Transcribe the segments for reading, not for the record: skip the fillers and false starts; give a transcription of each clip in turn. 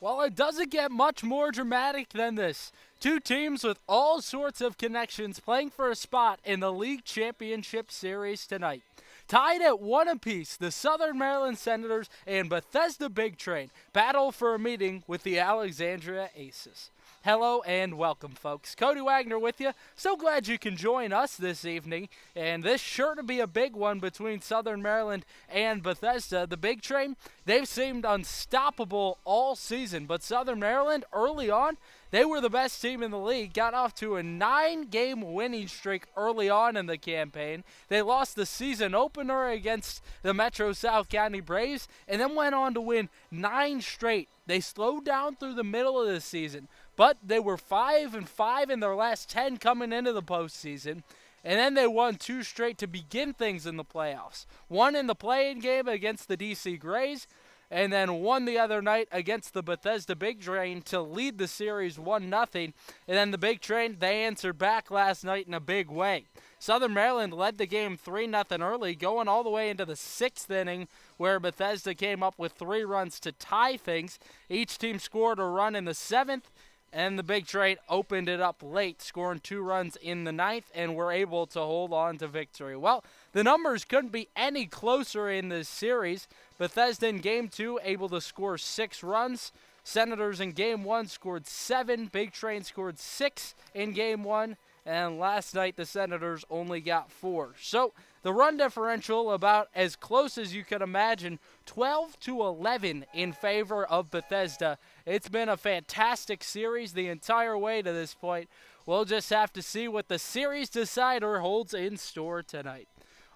Well, it doesn't get much more dramatic than this. Two teams with all sorts of connections playing for a spot in the league championship series tonight. Tied at one apiece, the Southern Maryland Senators and Bethesda Big Train battle for a meeting with the Alexandria Aces. Hello and welcome, folks. Cody Wagner with you. So glad you can join us this evening. And this sure to be a big one between Southern Maryland and Bethesda. The Big Train, they've seemed unstoppable all season. But Southern Maryland, early on, they were the best team in the league, got off to a 9-game winning streak early on in the campaign. They lost the season opener against the Metro South County Braves and then went on to win 9 straight. They slowed down through the middle of the season, but they were 5-5 in their last 10 coming into the postseason. And then they won 2 straight to begin things in the playoffs. One in the play-in game against the DC Grays, and then won the other night against the Bethesda Big Train to lead the series 1-0. And then the Big Train, they answered back last night in a big way. Southern Maryland led the game 3-0 early, going all the way into the 6th inning, where Bethesda came up with 3 runs to tie things. Each team scored a run in the 7th, and the Big Train opened it up late, scoring 2 runs in the 9th, and were able to hold on to victory. Well, the numbers couldn't be any closer in this series. Bethesda in Game 2 able to score 6 runs. Senators in Game 1 scored 7. Big Train scored 6 in Game 1. And last night the Senators only got 4. So the run differential about as close as you could imagine, 12-11 in favor of Bethesda. It's been a fantastic series the entire way to this point. We'll just have to see what the series decider holds in store tonight.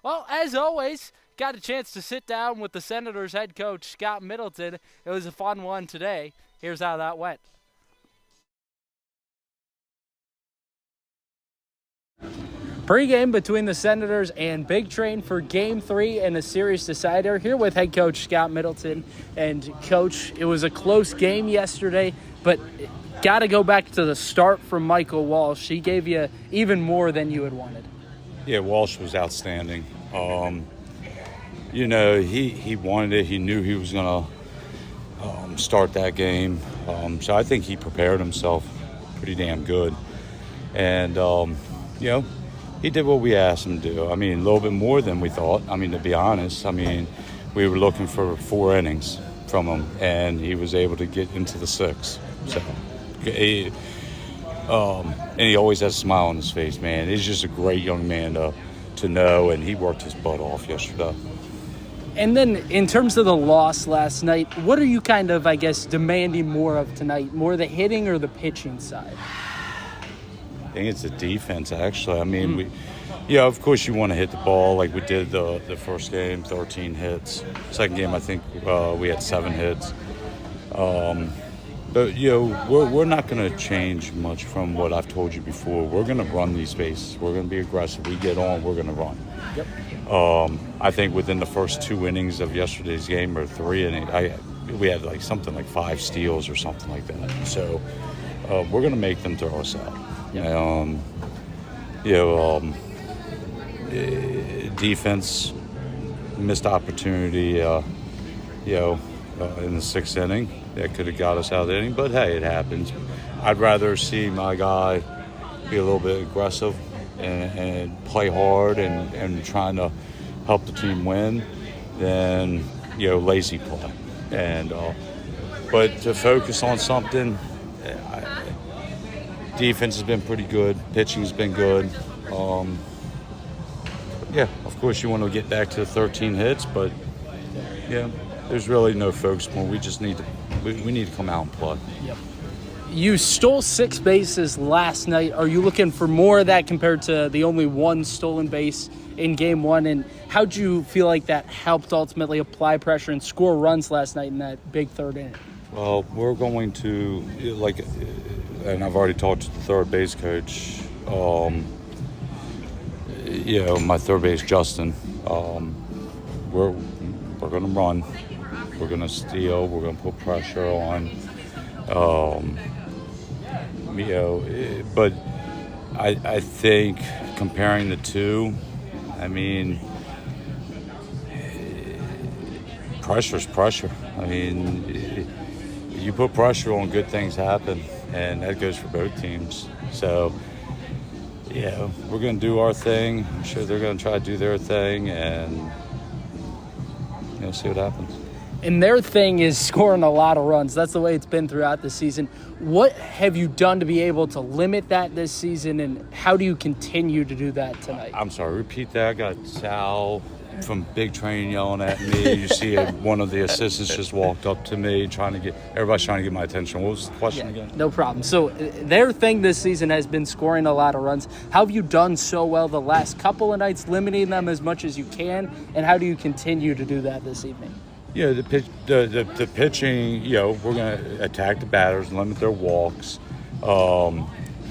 Well, as always, got a chance to sit down with the Senators head coach, Scott Middleton. It was a fun one today. Here's how that went. Pre-game between the Senators and Big Train for Game 3 and a series decider. Here with head coach Scott Middleton. And, Coach, it was a close game yesterday, but got to go back to the start from Michael Walsh. He gave you even more than you had wanted. Yeah, Walsh was outstanding. He wanted it. He knew he was going to start that game. So I think he prepared himself pretty damn good. And, he did what we asked him to do. I mean, a little bit more than we thought. I mean, to be honest, we were looking for 4 innings from him, and he was able to get into the 6. So, and he always has a smile on his face, man. He's just a great young man to know, and he worked his butt off yesterday. And then in terms of the loss last night, what are you kind of, demanding more of tonight? More the hitting or the pitching side? I think it's the defense, actually. Of course you want to hit the ball like we did the first game, 13 hits. Second game, I think we had 7 hits. But, we're not going to change much from what I've told you before. We're going to run these bases. We're going to be aggressive. We get on, we're going to run. Yep. I think within the first 2 innings of yesterday's game, or 3 innings, we had something like 5 steals or something like that. So we're going to make them throw us out. Defense, missed opportunity, in the 6th inning. That could have got us out of the inning, but hey, it happens. I'd rather see my guy be a little bit aggressive and play hard and trying to help the team win than, lazy play. And but to focus on something, defense has been pretty good. Pitching's been good. Of course you want to get back to the 13 hits, but there's really no focus more. We just need to come out and play. Yep. You stole 6 bases last night. Are you looking for more of that compared to the only 1 stolen base in Game 1? And how'd you feel like that helped ultimately apply pressure and score runs last night in that big 3rd inning? Well, we're going to, and I've already talked to the third base coach, my third base, Justin. We're going to run. We're going to steal. We're going to put pressure on. But I think comparing the two, pressure's pressure. you put pressure on, good things happen, and that goes for both teams. So, yeah, we're going to do our thing. I'm sure they're going to try to do their thing, and see what happens. And their thing is scoring a lot of runs. That's the way it's been throughout the season. What have you done to be able to limit that this season, and how do you continue to do that tonight? I'm sorry, repeat that. I got Sal from Big Train yelling at me. You see one of the assistants just walked up to me everybody's trying to get my attention. What was the question again? No problem. So their thing this season has been scoring a lot of runs. How have you done so well the last couple of nights, limiting them as much as you can, and how do you continue to do that this evening? Yeah, the pitching, we're going to attack the batters, limit their walks. We're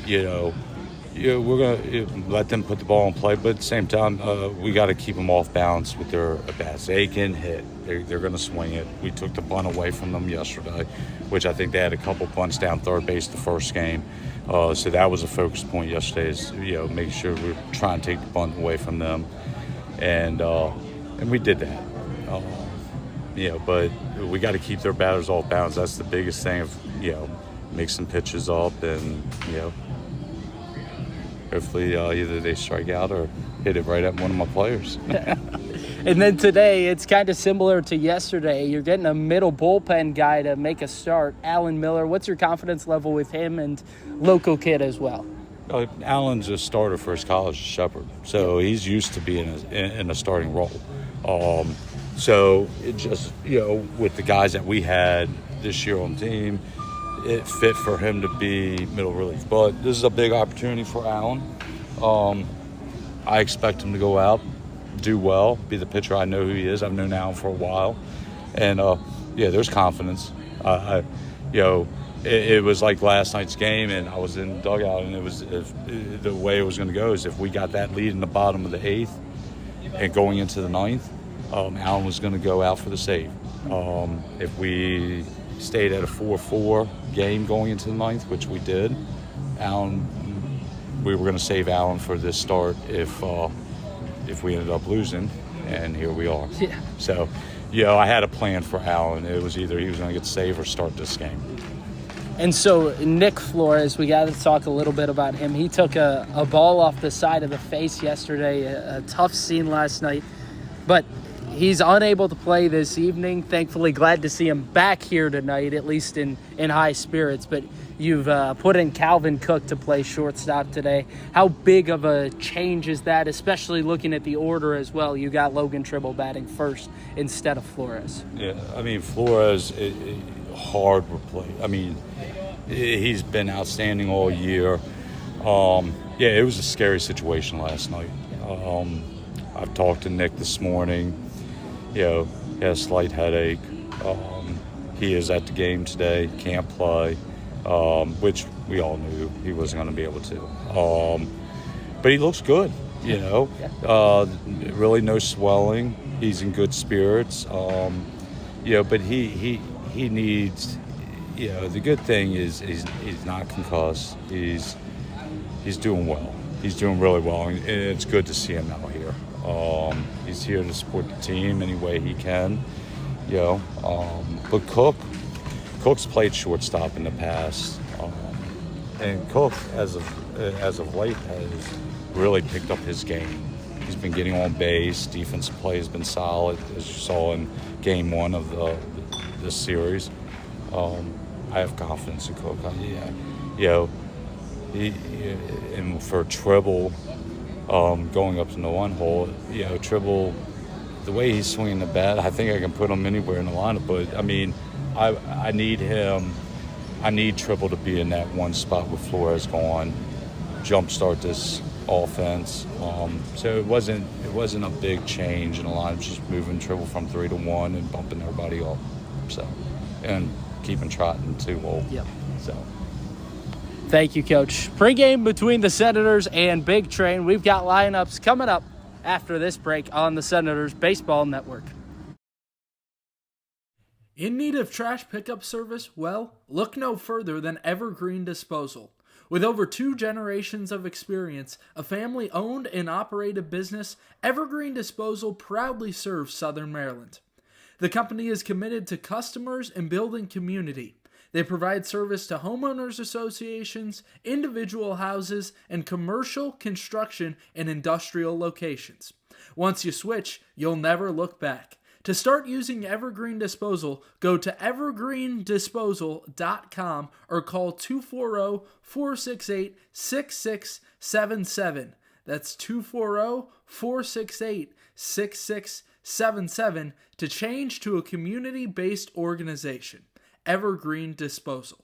going to let them put the ball in play, but at the same time, we got to keep them off balance with their bats. They can hit. They're going to swing it. We took the bunt away from them yesterday, which I think they had a couple bunts down third base the first game. So that was a focus point yesterday is, make sure we're trying to take the bunt away from them. And we did that. But we got to keep their batters off balance. That's the biggest thing of, make some pitches up and, hopefully either they strike out or hit it right at one of my players. And then today, it's kind of similar to yesterday. You're getting a middle bullpen guy to make a start, Alan Miller. What's your confidence level with him and local kid as well? Alan's a starter for his college, Shepherd, so he's used to being in a starting role. So it just, with the guys that we had this year on the team, it fit for him to be middle relief. But this is a big opportunity for Alan. I expect him to go out, do well, be the pitcher I know who he is. I've known Alan for a while. And, there's confidence. It was like last night's game, and I was in the dugout, and it was the way it was going to go is if we got that lead in the bottom of the eighth and going into the ninth, Allen was going to go out for the save. If we stayed at a 4-4 game going into the ninth, which we did, we were going to save Allen for this start if we ended up losing, and here we are. Yeah. So, I had a plan for Allen. It was either he was going to get saved or start this game. And so Nick Flores, we got to talk a little bit about him. He took a ball off the side of the face yesterday, a tough scene last night. But he's unable to play this evening. Thankfully, glad to see him back here tonight, at least in high spirits. But you've put in Calvin Cook to play shortstop today. How big of a change is that, especially looking at the order as well? You got Logan Tribble batting first instead of Flores. Yeah, Flores, hard replay. He's been outstanding all year. It was a scary situation last night. I've talked to Nick this morning. He has a slight headache. He is at the game today, can't play, which we all knew he wasn't going to be able to. But he looks good, really no swelling. He's in good spirits. But he needs, the good thing is he's not concussed. He's doing well. He's doing really well, and it's good to see him out here. He's here to support the team any way he can, But Cook's played shortstop in the past, and Cook, as of late, has really picked up his game. He's been getting on base. Defensive play has been solid, as you saw in Game 1 of this series. I have confidence in Cook. And for Tribble, going up to the one hole, Tribble, the way he's swinging the bat, I think I can put him anywhere in the lineup. But I need him. I need Tribble to be in that one spot with Flores gone, jumpstart this offense. So it wasn't a big change in the lineup, just moving Tribble from 3 to 1 and bumping everybody up. So, and keeping Trotton 2 hole. Yep. So. Thank you, Coach. Pre-game between the Senators and Big Train. We've got lineups coming up after this break on the Senators Baseball Network. In need of trash pickup service? Well, look no further than Evergreen Disposal. With over 2 generations of experience, a family-owned and operated business, Evergreen Disposal proudly serves Southern Maryland. The company is committed to customers and building community. They provide service to homeowners associations, individual houses, and commercial, construction, and industrial locations. Once you switch, you'll never look back. To start using Evergreen Disposal, go to evergreendisposal.com or call 240-468-6677. That's 240-468-6677 to change to a community-based organization. Evergreen Disposal.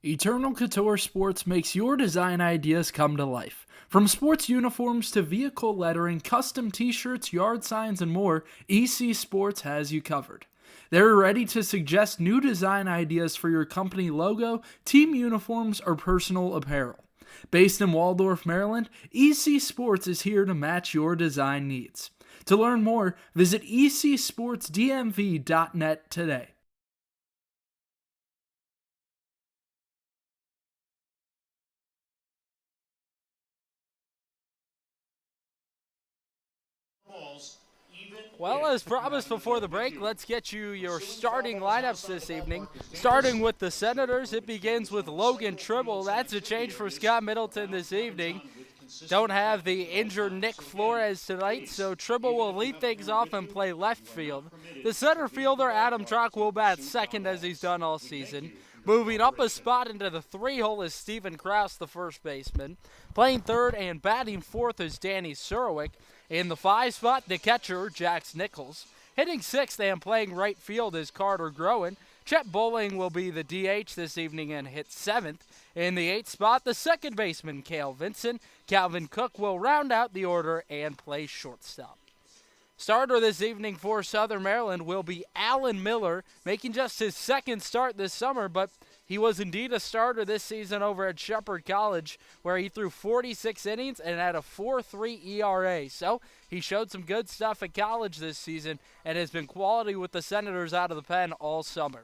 Eternal Couture Sports makes your design ideas come to life. From sports uniforms to vehicle lettering, custom t-shirts, yard signs, and more, EC Sports has you covered. They're ready to suggest new design ideas for your company logo, team uniforms, or personal apparel. Based in Waldorf, Maryland, EC Sports is here to match your design needs. To learn more, visit ecsportsdmv.net today. Well, as promised before the break, let's get you your starting lineups this evening. Starting with the Senators, it begins with Logan Tribble. That's a change for Scott Middleton this evening. Don't have the injured Nick Flores tonight, so Tribble will lead things off and play left field. The center fielder, Adam Trock, will bat second as he's done all season. Moving up a spot into the 3-hole is Stephen Krause, the first baseman. Playing third and batting fourth is Danny Surowick. In the 5 spot, the catcher, Jax Nichols. Hitting sixth and playing right field is Carter Groen. Chet Bowling will be the DH this evening and hit seventh. In the 8th spot, the second baseman, Cale Vinson. Calvin Cook will round out the order and play shortstop. Starter this evening for Southern Maryland will be Alan Miller, making just his second start this summer, but he was indeed a starter this season over at Shepherd College, where he threw 46 innings and had a 4.3 ERA. So he showed some good stuff at college this season and has been quality with the Senators out of the pen all summer.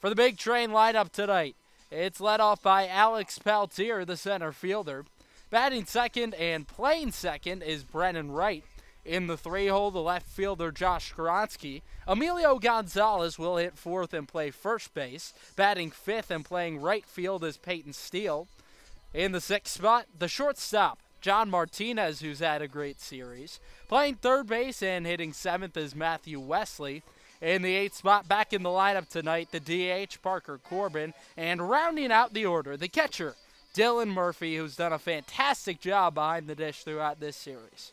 For the Big Train lineup tonight, it's led off by Alex Peltier, the center fielder. Batting second and playing second is Brennan Wright. In the 3-hole, the left fielder, Josh Skronsky. Emilio Gonzalez will hit fourth and play first base. Batting fifth and playing right field is Peyton Steele. In the 6th spot, the shortstop, John Martinez, who's had a great series. Playing third base and hitting seventh is Matthew Wesley. In the 8th spot, back in the lineup tonight, the DH, Parker Corbin. And rounding out the order, the catcher, Dylan Murphy, who's done a fantastic job behind the dish throughout this series.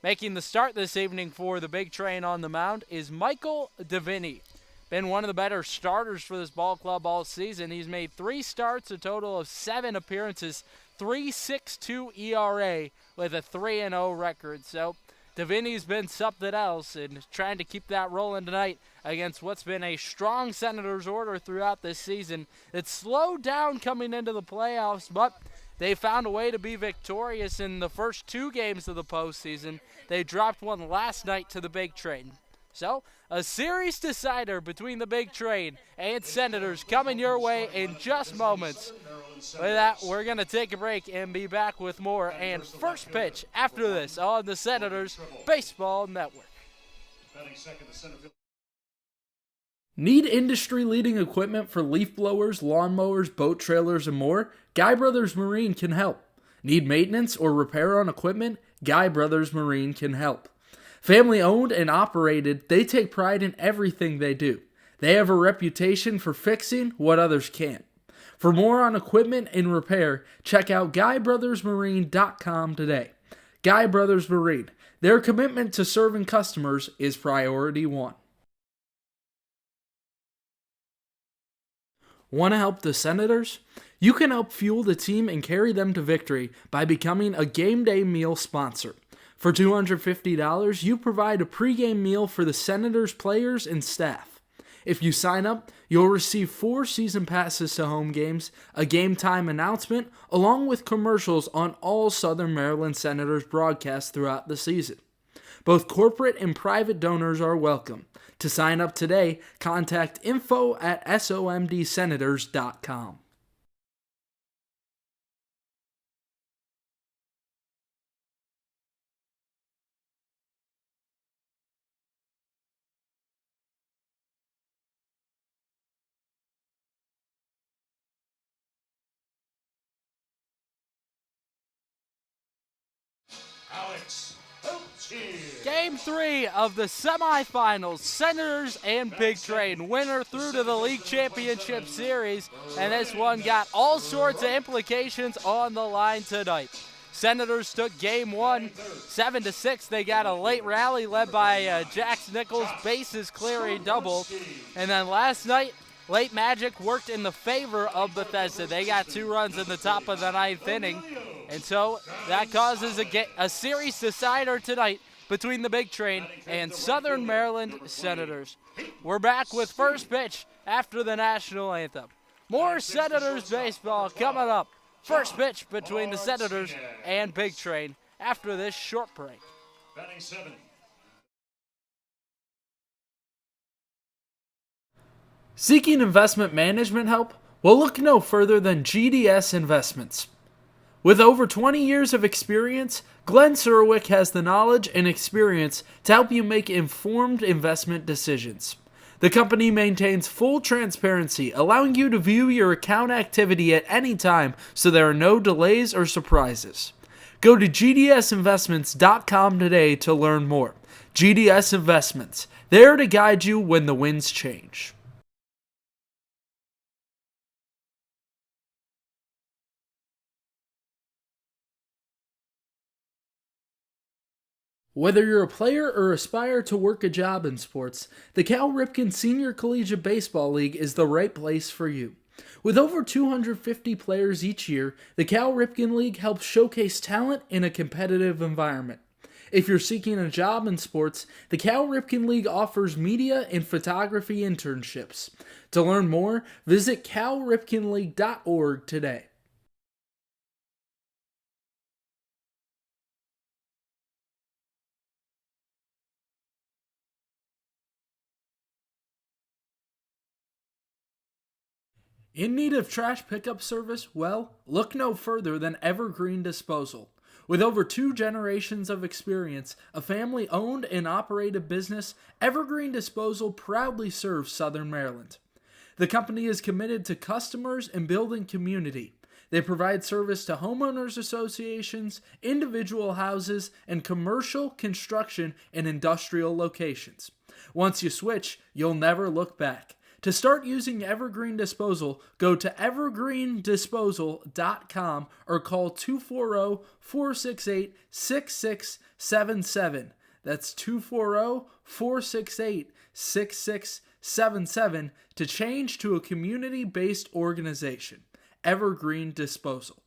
Making the start this evening for the Big Train on the mound is Michael Davini. Been one of the better starters for this ball club all season. He's made 3 starts, a total of 7 appearances, 3.62 ERA with a 3-0 record. So Davini's been something else and trying to keep that rolling tonight against what's been a strong Senators order throughout this season. It's slowed down coming into the playoffs, but they found a way to be victorious in the first 2 games of the postseason. They dropped one last night to the Big Train. So, a series decider between the Big Train and Senators coming your way in just moments. With that, we're going to take a break and be back with more. And first pitch after this on the Senators Baseball Network. Need industry-leading equipment for leaf blowers, lawnmowers, boat trailers, and more? Guy Brothers Marine can help. Need maintenance or repair on equipment? Guy Brothers Marine can help. Family owned and operated, they take pride in everything they do. They have a reputation for fixing what others can't. For more on equipment and repair, check out GuyBrothersMarine.com today. Guy Brothers Marine, their commitment to serving customers is priority one. Want to help the Senators? You can help fuel the team and carry them to victory by becoming a game day meal sponsor. For $250, you provide a pregame meal for the Senators players and staff. If you sign up, you'll receive 4 season passes to home games, a game time announcement, along with commercials on all Southern Maryland Senators broadcasts throughout the season. Both corporate and private donors are welcome. To sign up today, contact info@somdsenators.com. Game 3 of the semifinals, Senators and Big Train, winner through to the league championship series, and this one got all sorts of implications on the line tonight. Senators took game 1, 7-6. They got a late rally led by Jax Nichols' bases clearing double, and then last night, late magic worked in the favor of Bethesda. They got 2 runs in the top of the 9th inning, and so that causes a series decider tonight between the Big Train and Southern Maryland Senators. We're back with first pitch after the national anthem. More Senators baseball coming up. First pitch between the Senators and Big Train after this short break. Batting 7. Seeking investment management help? Well, look no further than GDS Investments. With over 20 years of experience, Glenn Surwick has the knowledge and experience to help you make informed investment decisions. The company maintains full transparency, allowing you to view your account activity at any time so there are no delays or surprises. Go to gdsinvestments.com today to learn more. GDS Investments, there to guide you when the winds change. Whether you're a player or aspire to work a job in sports, the Cal Ripken Senior Collegiate Baseball League is the right place for you. With over 250 players each year, the Cal Ripken League helps showcase talent in a competitive environment. If you're seeking a job in sports, the Cal Ripken League offers media and photography internships. To learn more, visit calripkenleague.org today. In need of trash pickup service? Well, look no further than Evergreen Disposal. With over 2 generations of experience, a family-owned and operated business, Evergreen Disposal proudly serves Southern Maryland. The company is committed to customers and building community. They provide service to homeowners associations, individual houses, and commercial, construction, and industrial locations. Once you switch, you'll never look back. To start using Evergreen Disposal, go to evergreendisposal.com or call 240-468-6677. That's 240-468-6677 to change to a community-based organization. Evergreen Disposal.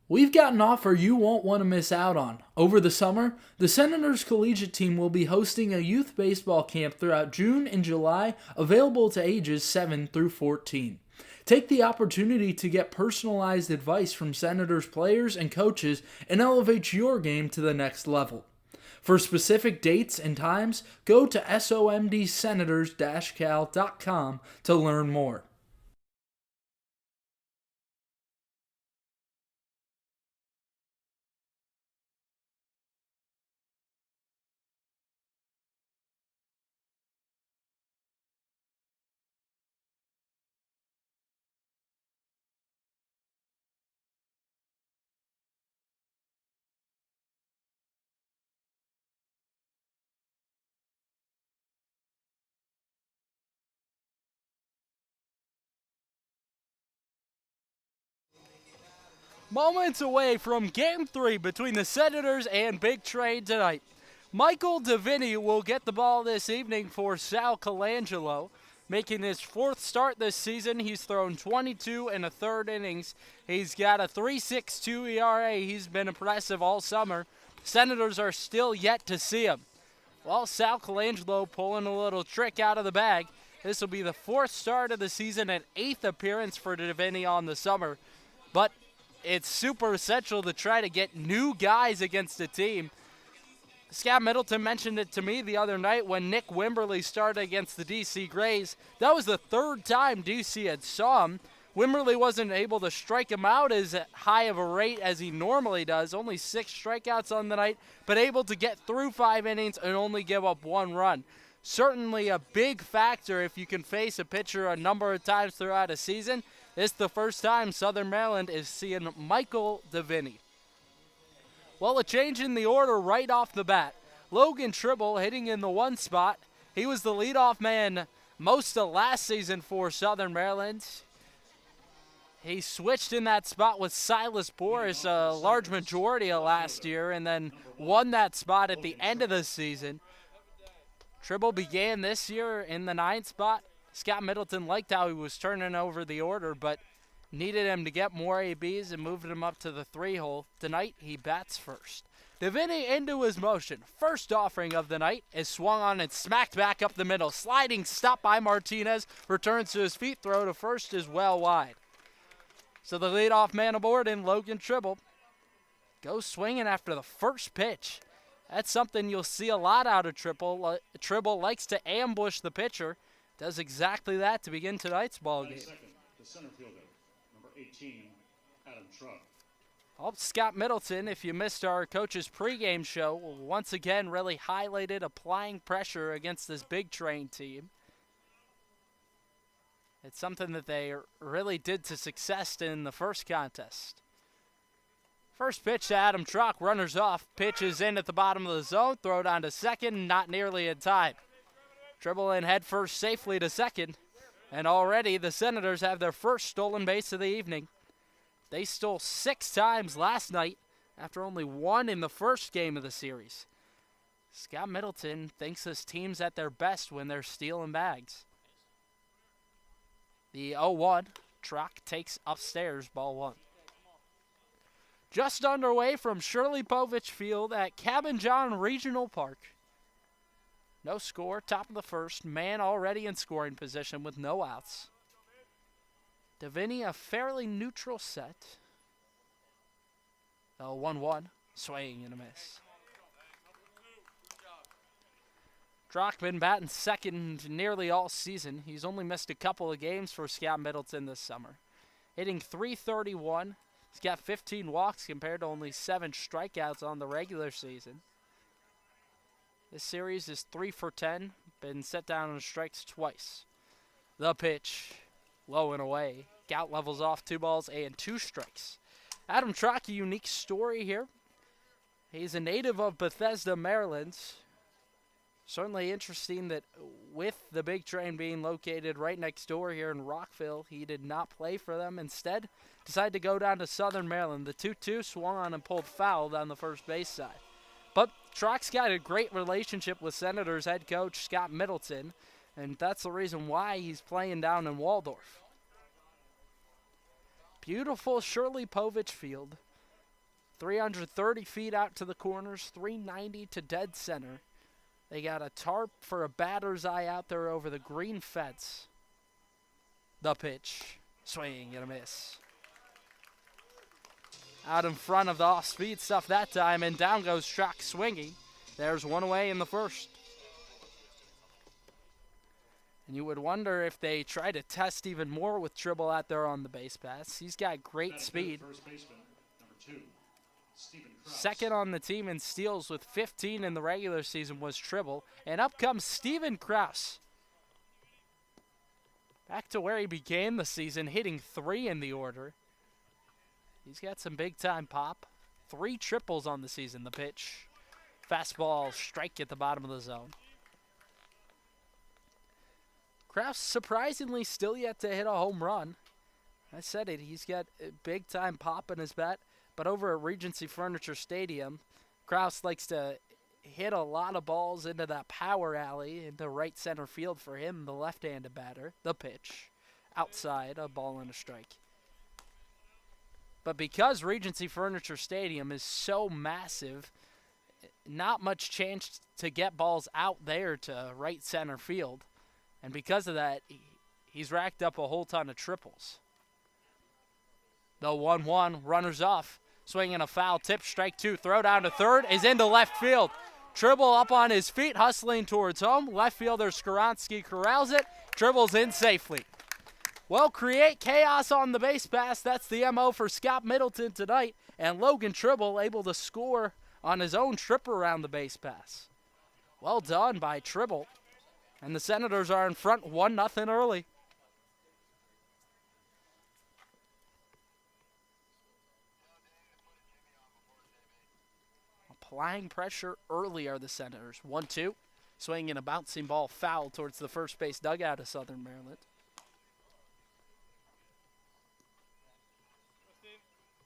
We've got an offer you won't want to miss out on. Over the summer, the Senators Collegiate team will be hosting a youth baseball camp throughout June and July, available to ages 7 through 14. Take the opportunity to get personalized advice from Senators players and coaches and elevate your game to the next level. For specific dates and times, go to somdsenators-cal.com to learn more. Moments away from Game 3 between the Senators and Big Train tonight. Michael DeVinny will get the ball this evening for Sal Colangelo, making his 4th start this season. He's thrown 22 and a third innings. He's got a 3.62 ERA. He's been impressive all summer. Senators are still yet to see him. Well, Sal Colangelo pulling a little trick out of the bag. This will be the 4th start of the season and 8th appearance for DeVinny on the summer. But it's super essential to try to get new guys against the team. Scott Middleton mentioned it to me the other night when Nick Wimberly started against the DC Grays. That was the third time DC had saw him. Wimberly wasn't able to strike him out as high of a rate as he normally does, only 6 strikeouts on the night, but able to get through 5 innings and only give up 1 run. Certainly a big factor if you can face a pitcher a number of times throughout a season. It's the first time Southern Maryland is seeing Michael Deviney. Well, a change in the order right off the bat. Logan Tribble hitting in the 1 spot. He was the leadoff man most of last season for Southern Maryland. He switched in that spot with Silas Boris a large majority of last year and then won that spot at the end of the season. Tribble began this year in the 9th spot. Scott Middleton liked how he was turning over the order, but needed him to get more ABs and moved him up to the 3 hole. Tonight, he bats first. Deviney into his motion. First offering of the night is swung on and smacked back up the middle. Sliding stop by Martinez. Returns to his feet. Throw to first is well wide. So the leadoff man aboard in Logan Tribble goes swinging after the first pitch. That's something you'll see a lot out of Tribble. Tribble likes to ambush the pitcher. Does exactly that to begin tonight's ball game. The center fielder, number 18, Adam Truck. Well, Scott Middleton, if you missed our coach's pregame show, once again really highlighted applying pressure against this Big Train team. It's something that they really did to success in the first contest. First pitch to Adam Truck, runners off, pitches in at the bottom of the zone, throw down to second, not nearly in time. Tribble in head first safely to second, and already the Senators have their first stolen base of the evening. They stole 6 times last night after only 1 in the first game of the series. Scott Middleton thinks his team's at their best when they're stealing bags. The 0-1, Truck takes upstairs, ball 1. Just underway from Shirley Povich Field at Cabin John Regional Park. No score, top of the first, man already in scoring position with no outs. Deviney a fairly neutral set. 1-1, swaying and a miss. Drock been batting second nearly all season. He's only missed a couple of games for Scott Middleton this summer. Hitting .331. He's got 15 walks compared to only 7 strikeouts on the regular season. This series is 3 for 10. Been set down on strikes twice. The pitch, low and away. Gout levels off 2 balls and 2 strikes. Adam Trock, a unique story here. He's a native of Bethesda, Maryland. Certainly interesting that with the Big Train being located right next door here in Rockville, he did not play for them. Instead, decided to go down to Southern Maryland. The 2-2 swung on and pulled foul down the first base side. But Trock's got a great relationship with Senators head coach Scott Middleton, and that's the reason why he's playing down in Waldorf. Beautiful Shirley Povich Field. 330 feet out to the corners, 390 to dead center. They got a tarp for a batter's eye out there over the green fence. The pitch, swing and a miss. Out in front of the off-speed stuff that time, and down goes Trock swinging. There's 1 away in the first. And you would wonder if they try to test even more with Tribble out there on the base pass. He's got great speed. First baseman, number 2, Stephen Krause. Second on the team in steals with 15 in the regular season was Tribble. And up comes Stephen Krause. Back to where he began the season, hitting 3 in the order. He's got some big-time pop. 3 triples on the season. The pitch. Fastball, strike at the bottom of the zone. Krause surprisingly still yet to hit a home run. I said it, he's got a big-time pop in his bat. But over at Regency Furniture Stadium, Krause likes to hit a lot of balls into that power alley into right center field for him, the left-handed batter. The pitch. Outside, a ball and a strike. But because Regency Furniture Stadium is so massive, not much chance to get balls out there to right center field. And because of that, he's racked up a whole ton of triples. The 1-1, runners off. Swinging a foul tip, strike 2. Throw down to third is into left field. Tribble up on his feet, hustling towards home. Left fielder Skaronski corrals it, dribbles in safely. Well, create chaos on the base pass. That's the MO for Scott Middleton tonight. And Logan Tribble able to score on his own trip around the base pass. Well done by Tribble. And the Senators are in front 1-0 early. Applying pressure early are the Senators. 1-2. Swinging a bouncing ball foul towards the first base dugout of Southern Maryland.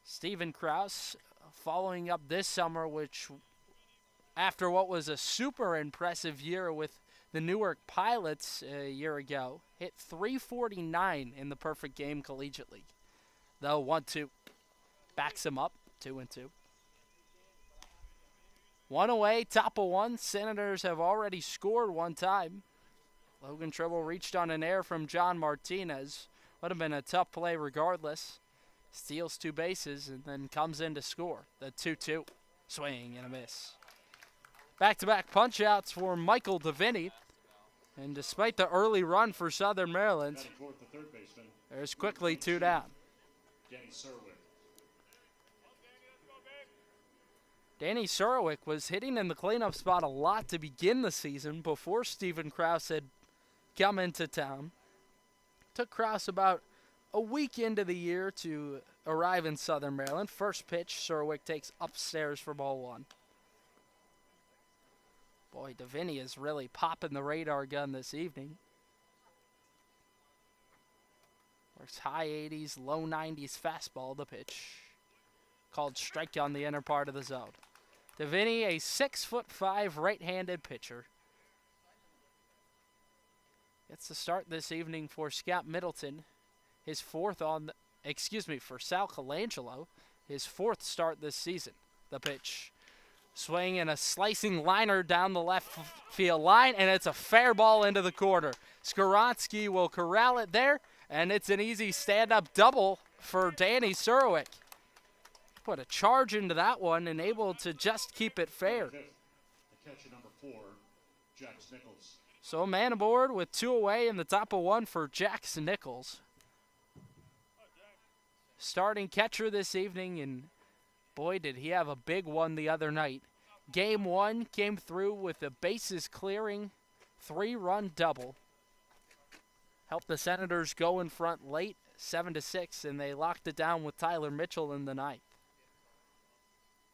Stephen Krause following up this summer, which after what was a super impressive year with the Newark Pilots a year ago, hit .349 in the perfect game collegiately. Though 1-2 backs him up, 2-2. One away, top of one. Senators have already scored one time. Logan Tribble reached on an error from John Martinez. Would have been a tough play regardless. Steals 2 bases and then comes in to score. The 2-2. Swing and a miss. Back-to-back punch-outs for Michael DeVinny. And despite the early run for Southern Maryland, there's quickly 2 down. Danny Surwick was hitting in the cleanup spot a lot to begin the season before Stephen Krause had come into town. Took Krause about a week into the year to arrive in Southern Maryland. First pitch, Surwick takes upstairs for ball 1. Boy, DeVinny is really popping the radar gun this evening. Works high 80s, low 90s fastball, the pitch. Called strike on the inner part of the zone. DeVinny, a 6'5" right-handed pitcher. Gets the start this evening for Scott Middleton. His fourth for Sal Colangelo, his 4th start this season. The pitch. Swing and a slicing liner down the left field line, and it's a fair ball into the corner. Skaronski will corral it there, and it's an easy stand-up double for Danny Surwick. Put a charge into that one and able to just keep it fair. Catcher number 4, Jax Nichols. So a man aboard with 2 away in the top of 1 for Jax Nichols. Starting catcher this evening, and boy, did he have a big one the other night. Game 1 came through with a bases clearing 3-run double. Helped the Senators go in front late, 7-6, and they locked it down with Tyler Mitchell in the 9th.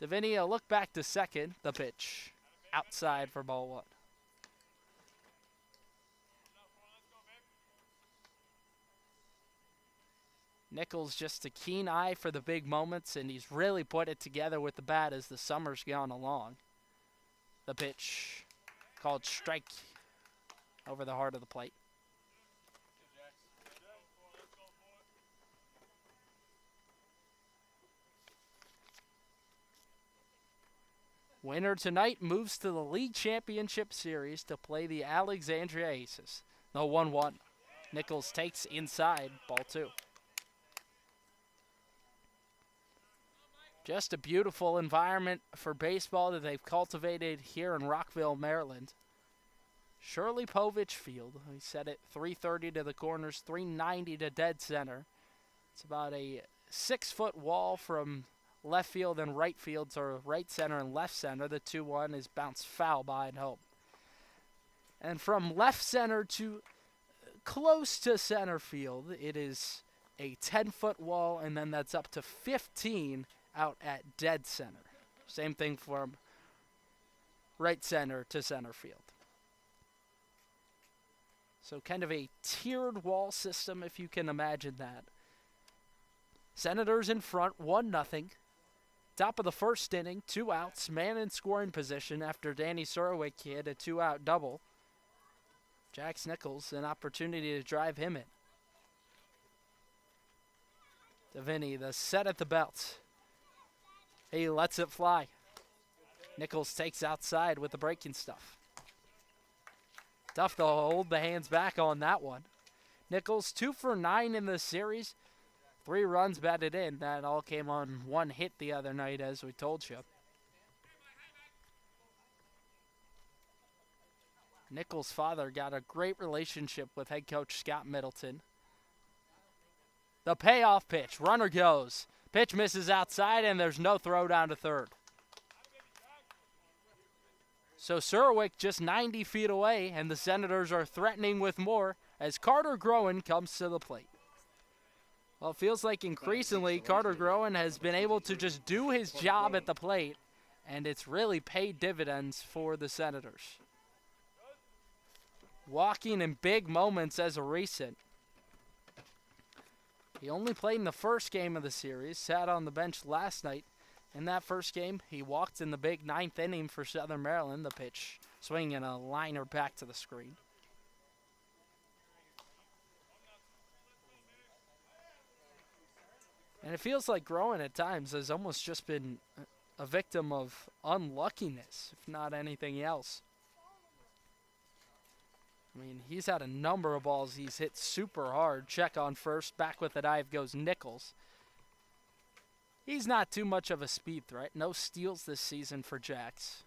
DeVinny, a look back to second, the pitch. Outside for ball 1. Nichols just a keen eye for the big moments, and he's really put it together with the bat as the summer's gone along. The pitch called strike over the heart of the plate. Winner tonight moves to the League Championship Series to play the Alexandria Aces. The 1-1. Nichols takes inside, ball 2. Just a beautiful environment for baseball that they've cultivated here in Rockville, Maryland. Shirley Povich Field. We set it 330 to the corners, 390 to dead center. It's about a 6-foot wall from left field and right field, or right center and left center. The 2-1 is bounced foul behind home. And from left center to close to center field, it is a 10-foot wall, and then that's up to 15 out at dead center. Same thing from right center to center field. So kind of a tiered wall system, if you can imagine that. Senators in front, 1-0. Top of the first inning, 2 outs, man in scoring position after Danny Surwick hit a 2-out double. Jax Nichols, an opportunity to drive him in. DeVinny, the set at the belt. He lets it fly. Nichols takes outside with the breaking stuff. Tough to hold the hands back on that one. Nichols 2 for 9 in the series. 3 runs batted in. That all came on 1 hit the other night, as we told you. Nichols' father got a great relationship with head coach Scott Middleton. The payoff pitch. Runner goes. Pitch misses outside, and there's no throw down to third. So Surwick just 90 feet away, and the Senators are threatening with more as Carter Groen comes to the plate. Well, it feels like increasingly Carter Groen has been able to just do his job at the plate, and it's really paid dividends for the Senators. Walking in big moments as a recent. He only played in the first game of the series, sat on the bench last night. In that first game, he walked in the big ninth inning for Southern Maryland. The pitch swinging a liner back to the screen. And it feels like Groen at times has almost just been a victim of unluckiness, if not anything else. I mean, he's had a number of balls he's hit super hard. Check on first. Back with the dive goes Nichols. He's not too much of a speed threat. No steals this season for Jacks.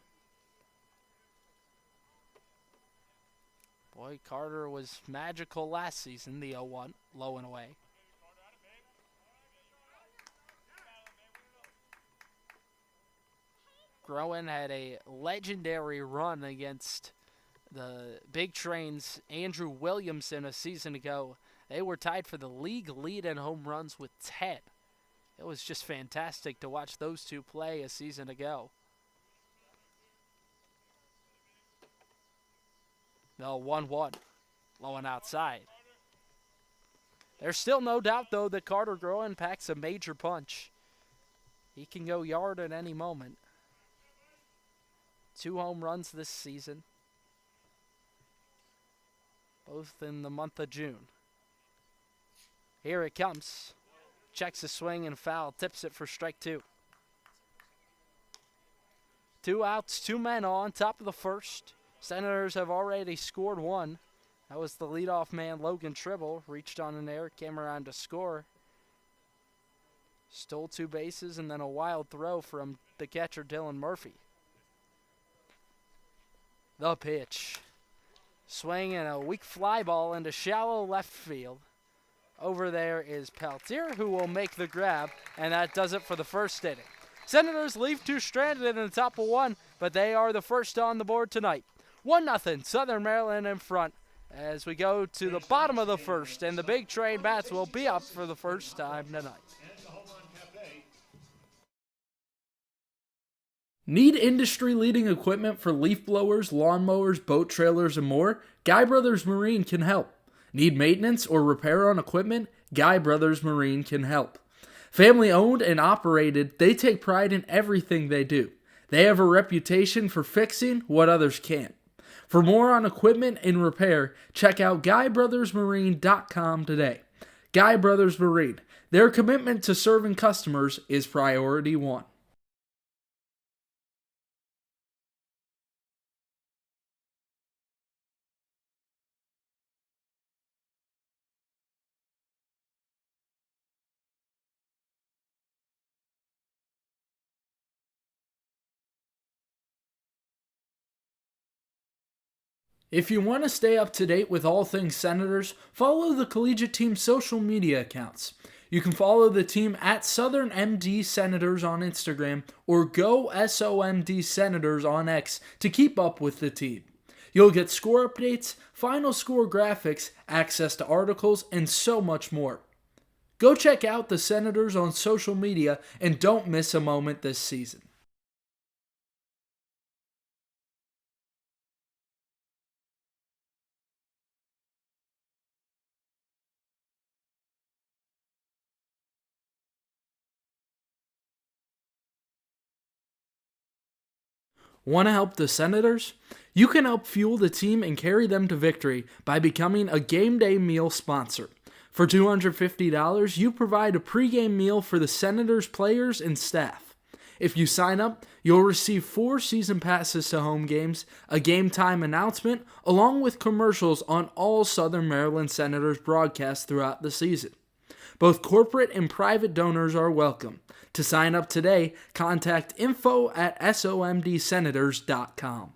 Boy, Carter was magical last season, the 0-1, low and away. Groen had a legendary run against the Big Train's Andrew Williamson a season ago. They were tied for the league lead in home runs with 10. It was just fantastic to watch those two play a season ago. The 1-1, low and outside. There's still no doubt, though, that Carter Groen packs a major punch. He can go yard at any moment. 2 home runs this season, both in the month of June. Here it comes. Checks a swing and foul, tips it for strike 2. 2 outs, 2 men on, top of the first. Senators have already scored 1. That was the leadoff man, Logan Tribble. Reached on an air, came around to score. Stole 2 bases and then a wild throw from the catcher, Dylan Murphy. The pitch. Swing and a weak fly ball into shallow left field. Over there is Peltier, who will make the grab, and that does it for the first inning. Senators leave 2 stranded in the top of 1, but they are the first on the board tonight. 1-0, Southern Maryland in front as we go to the bottom of the first, and the Big Train bats will be up for the first time tonight. Need industry-leading equipment for leaf blowers, lawnmowers, boat trailers, and more? Guy Brothers Marine can help. Need maintenance or repair on equipment? Guy Brothers Marine can help. Family owned and operated, they take pride in everything they do. They have a reputation for fixing what others can't. For more on equipment and repair, check out GuyBrothersMarine.com today. Guy Brothers Marine, their commitment to serving customers is priority 1. If you want to stay up to date with all things Senators, follow the collegiate team's social media accounts. You can follow the team at Southern MD Senators on Instagram or Go SOMD Senators on X to keep up with the team. You'll get score updates, final score graphics, access to articles, and so much more. Go check out the Senators on social media and don't miss a moment this season. Want to help the Senators? You can help fuel the team and carry them to victory by becoming a game day meal sponsor. For $250, you provide a pregame meal for the Senators players and staff. If you sign up, you'll receive 4 season passes to home games, a game time announcement, along with commercials on all Southern Maryland Senators broadcasts throughout the season. Both corporate and private donors are welcome. To sign up today, contact info@somdsenators.com.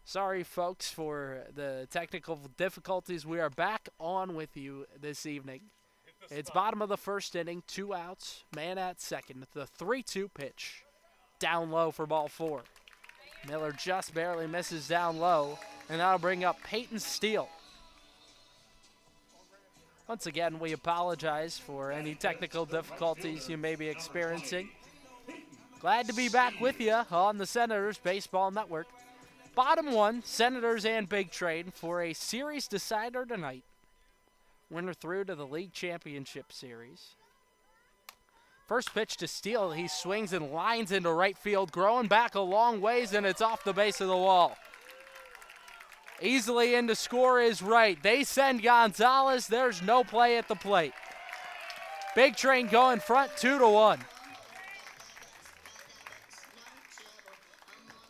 Sorry, folks, for the technical difficulties. We are back on with you this evening. It's bottom of the first inning, 2 outs, man at second. The 3-2 pitch. Down low for ball 4. Miller just barely misses down low, and that'll bring up Peyton Steele. Once again, we apologize for any technical difficulties you may be experiencing. Glad to be back with you on the Senators Baseball Network. Bottom 1, Senators and Big Train for a series decider tonight. Winner through to the League Championship Series. First pitch to Steele. He swings and lines into right field, growing back a long ways, and it's off the base of the wall. Easily in to score is right. They send Gonzalez. There's no play at the plate. Big Train going front 2-1.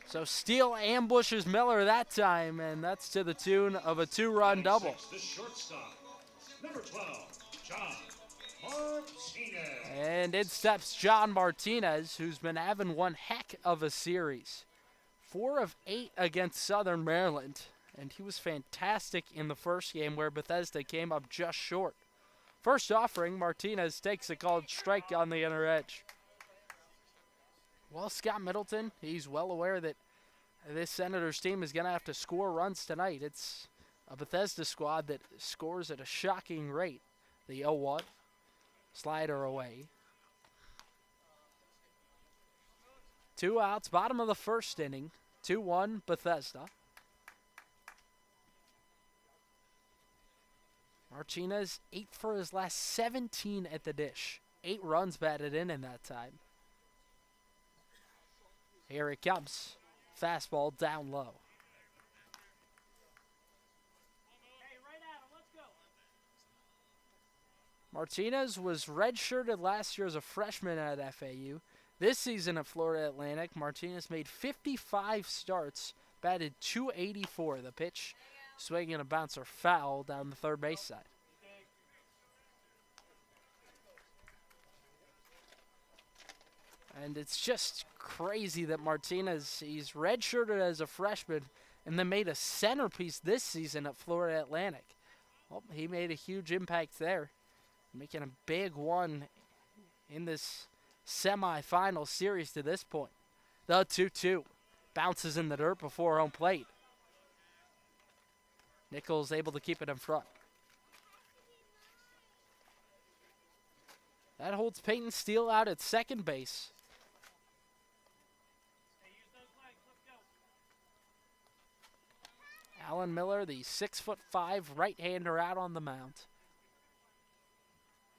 So Steele ambushes Miller that time, and that's to the tune of a 2-run double. The shortstop, number 12, John Martinez. And in steps John Martinez, who's been having one heck of a series. 4 of 8 against Southern Maryland, and he was fantastic in the first game where Bethesda came up just short. First offering, Martinez takes a called strike on the inner edge. Well, Scott Middleton, he's well aware that this Senators team is going to have to score runs tonight. It's a Bethesda squad that scores at a shocking rate. The 0-1, slider away. 2 outs, bottom of the first inning, 2-1 Bethesda. Martinez, 8 for his last 17 at the dish. 8 runs batted in that time. Here it comes. Fastball down low. Martinez was redshirted last year as a freshman at FAU. This season at Florida Atlantic, Martinez made 55 starts, batted .284. The pitch, swinging a bouncer foul down the third base side. And it's just crazy that Martinez, he's redshirted as a freshman and then made a centerpiece this season at Florida Atlantic. Well, he made a huge impact there, making a big one in this semifinal series to this point. The 2-2 bounces in the dirt before home plate. Nichols able to keep it in front. That holds Peyton Steele out at second base. Alan Miller, the 6'5" right-hander, out on the mound.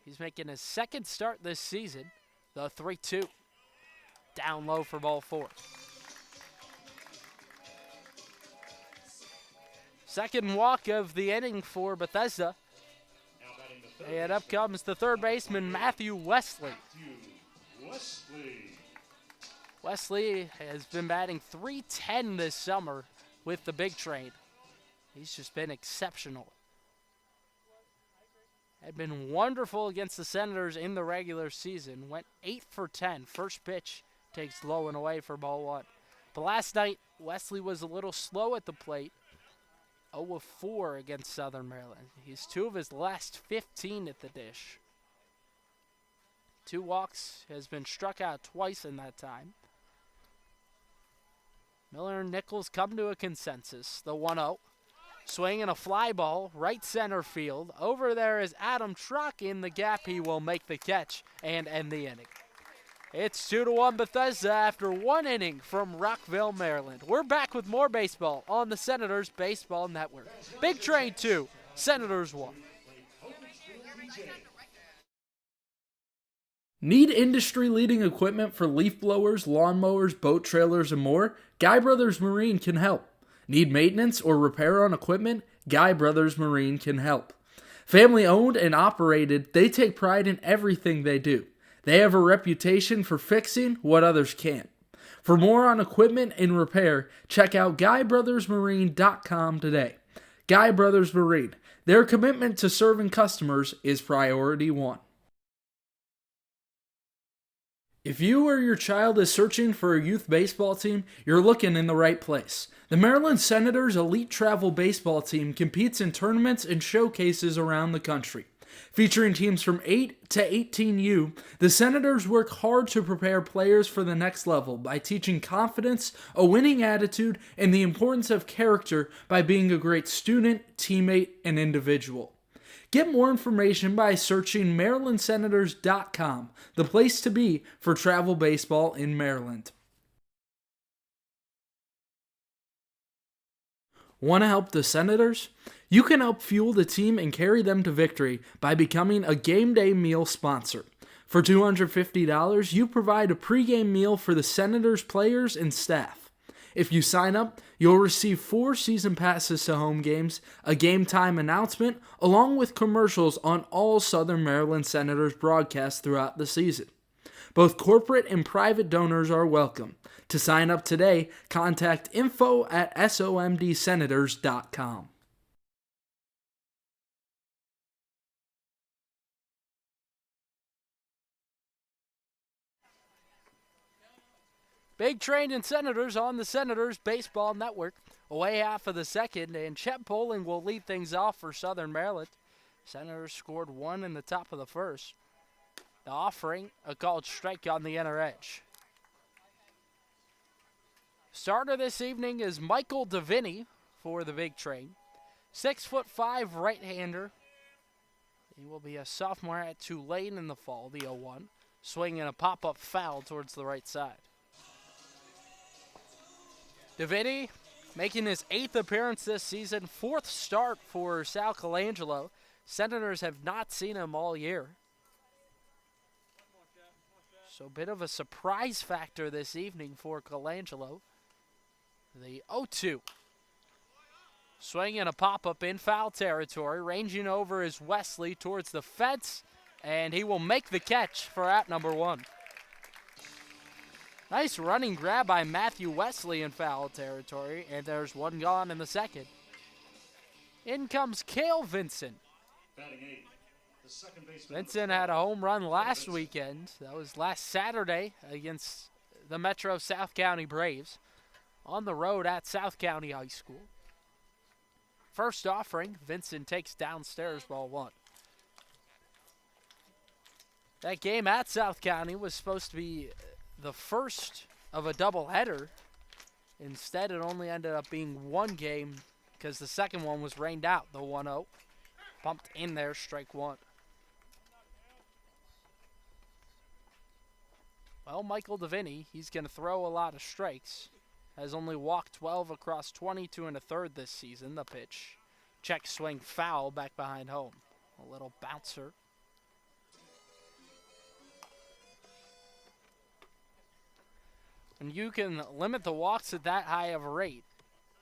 He's making his second start this season. The 3-2. Down low for ball 4. Second walk of the inning for Bethesda. And up comes the third baseman, Matthew Wesley. Wesley has been batting .310 this summer with the Big Train. He's just been exceptional. Had been wonderful against the Senators in the regular season. Went 8 for 10. First pitch takes low and away for ball 1. But last night, Wesley was a little slow at the plate. 0 of 4 against Southern Maryland. He's 2 of his last 15 at the dish. 2 walks, has been struck out twice in that time. Miller and Nichols come to a consensus. The 1-0. Swinging a fly ball, right center field. Over there is Adam Truck. In the gap, he will make the catch and end the inning. It's 2-1 Bethesda after 1 inning from Rockville, Maryland. We're back with more baseball on the Senators Baseball Network. Big Train 2, Senators 1. Need industry-leading equipment for leaf blowers, lawnmowers, boat trailers, and more? Guy Brothers Marine can help. Need maintenance or repair on equipment? Guy Brothers Marine can help. Family owned and operated, they take pride in everything they do. They have a reputation for fixing what others can't. For more on equipment and repair, check out GuyBrothersMarine.com today. Guy Brothers Marine. Their commitment to serving customers is priority 1. If you or your child is searching for a youth baseball team, you're looking in the right place. The Maryland Senators Elite Travel Baseball Team competes in tournaments and showcases around the country. Featuring teams from 8 to 18U, the Senators work hard to prepare players for the next level by teaching confidence, a winning attitude, and the importance of character by being a great student, teammate, and individual. Get more information by searching MarylandSenators.com, the place to be for travel baseball in Maryland. Want to help the Senators? You can help fuel the team and carry them to victory by becoming a game day meal sponsor. For $250, you provide a pregame meal for the Senators players and staff. If you sign up, you'll receive 4 season passes to home games, a game time announcement, along with commercials on all Southern Maryland Senators broadcasts throughout the season. Both corporate and private donors are welcome. To sign up today, contact info@somdsenators.com. Big Train and Senators on the Senators Baseball Network. Away half of the second, and Chet Poling will lead things off for Southern Maryland. Senators scored 1 in the top of the first. The offering, a called strike on the inner edge. Starter this evening is Michael DeVinny for the Big Train. 6'5" right-hander. He will be a sophomore at Tulane in the fall, the 0-1. Swinging a pop-up foul towards the right side. DeVinny making his 8th appearance this season, 4th start for Sal Colangelo. Senators have not seen him all year. So a bit of a surprise factor this evening for Colangelo. The 0-2. Swinging a pop-up in foul territory. Ranging over is Wesley towards the fence. And he will make the catch for out number 1. Nice running grab by Matthew Wesley in foul territory, and there's one gone in the second. In comes Cale Vincent. Vincent had a home run last weekend. That was last Saturday against the Metro South County Braves on the road at South County High School. First offering, Vincent takes downstairs, ball 1. That game at South County was supposed to be the first of a doubleheader. Instead, it only ended up being one game because the second one was rained out, the 1-0. Pumped in there, strike 1. Well, Michael DeVinny, he's going to throw a lot of strikes. Has only walked 12 across 22 1/3 this season. The pitch. Check swing foul back behind home. A little bouncer. And you can limit the walks at that high of a rate.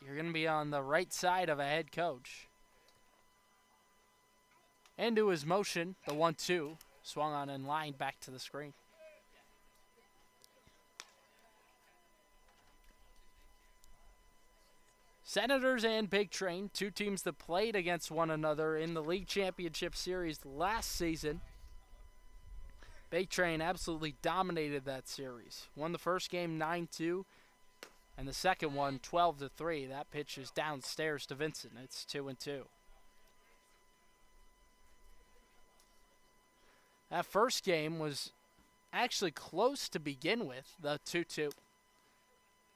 You're going to be on the right side of a head coach. Into his motion, the 1-2. Swung on in line back to the screen. Senators and Big Train, 2 teams that played against one another in the league championship series last season. Big Train absolutely dominated that series. Won the first game 9-2, and the second one 12-3. That pitch is downstairs to Vincent. It's 2-2. That first game was actually close to begin with, the 2-2.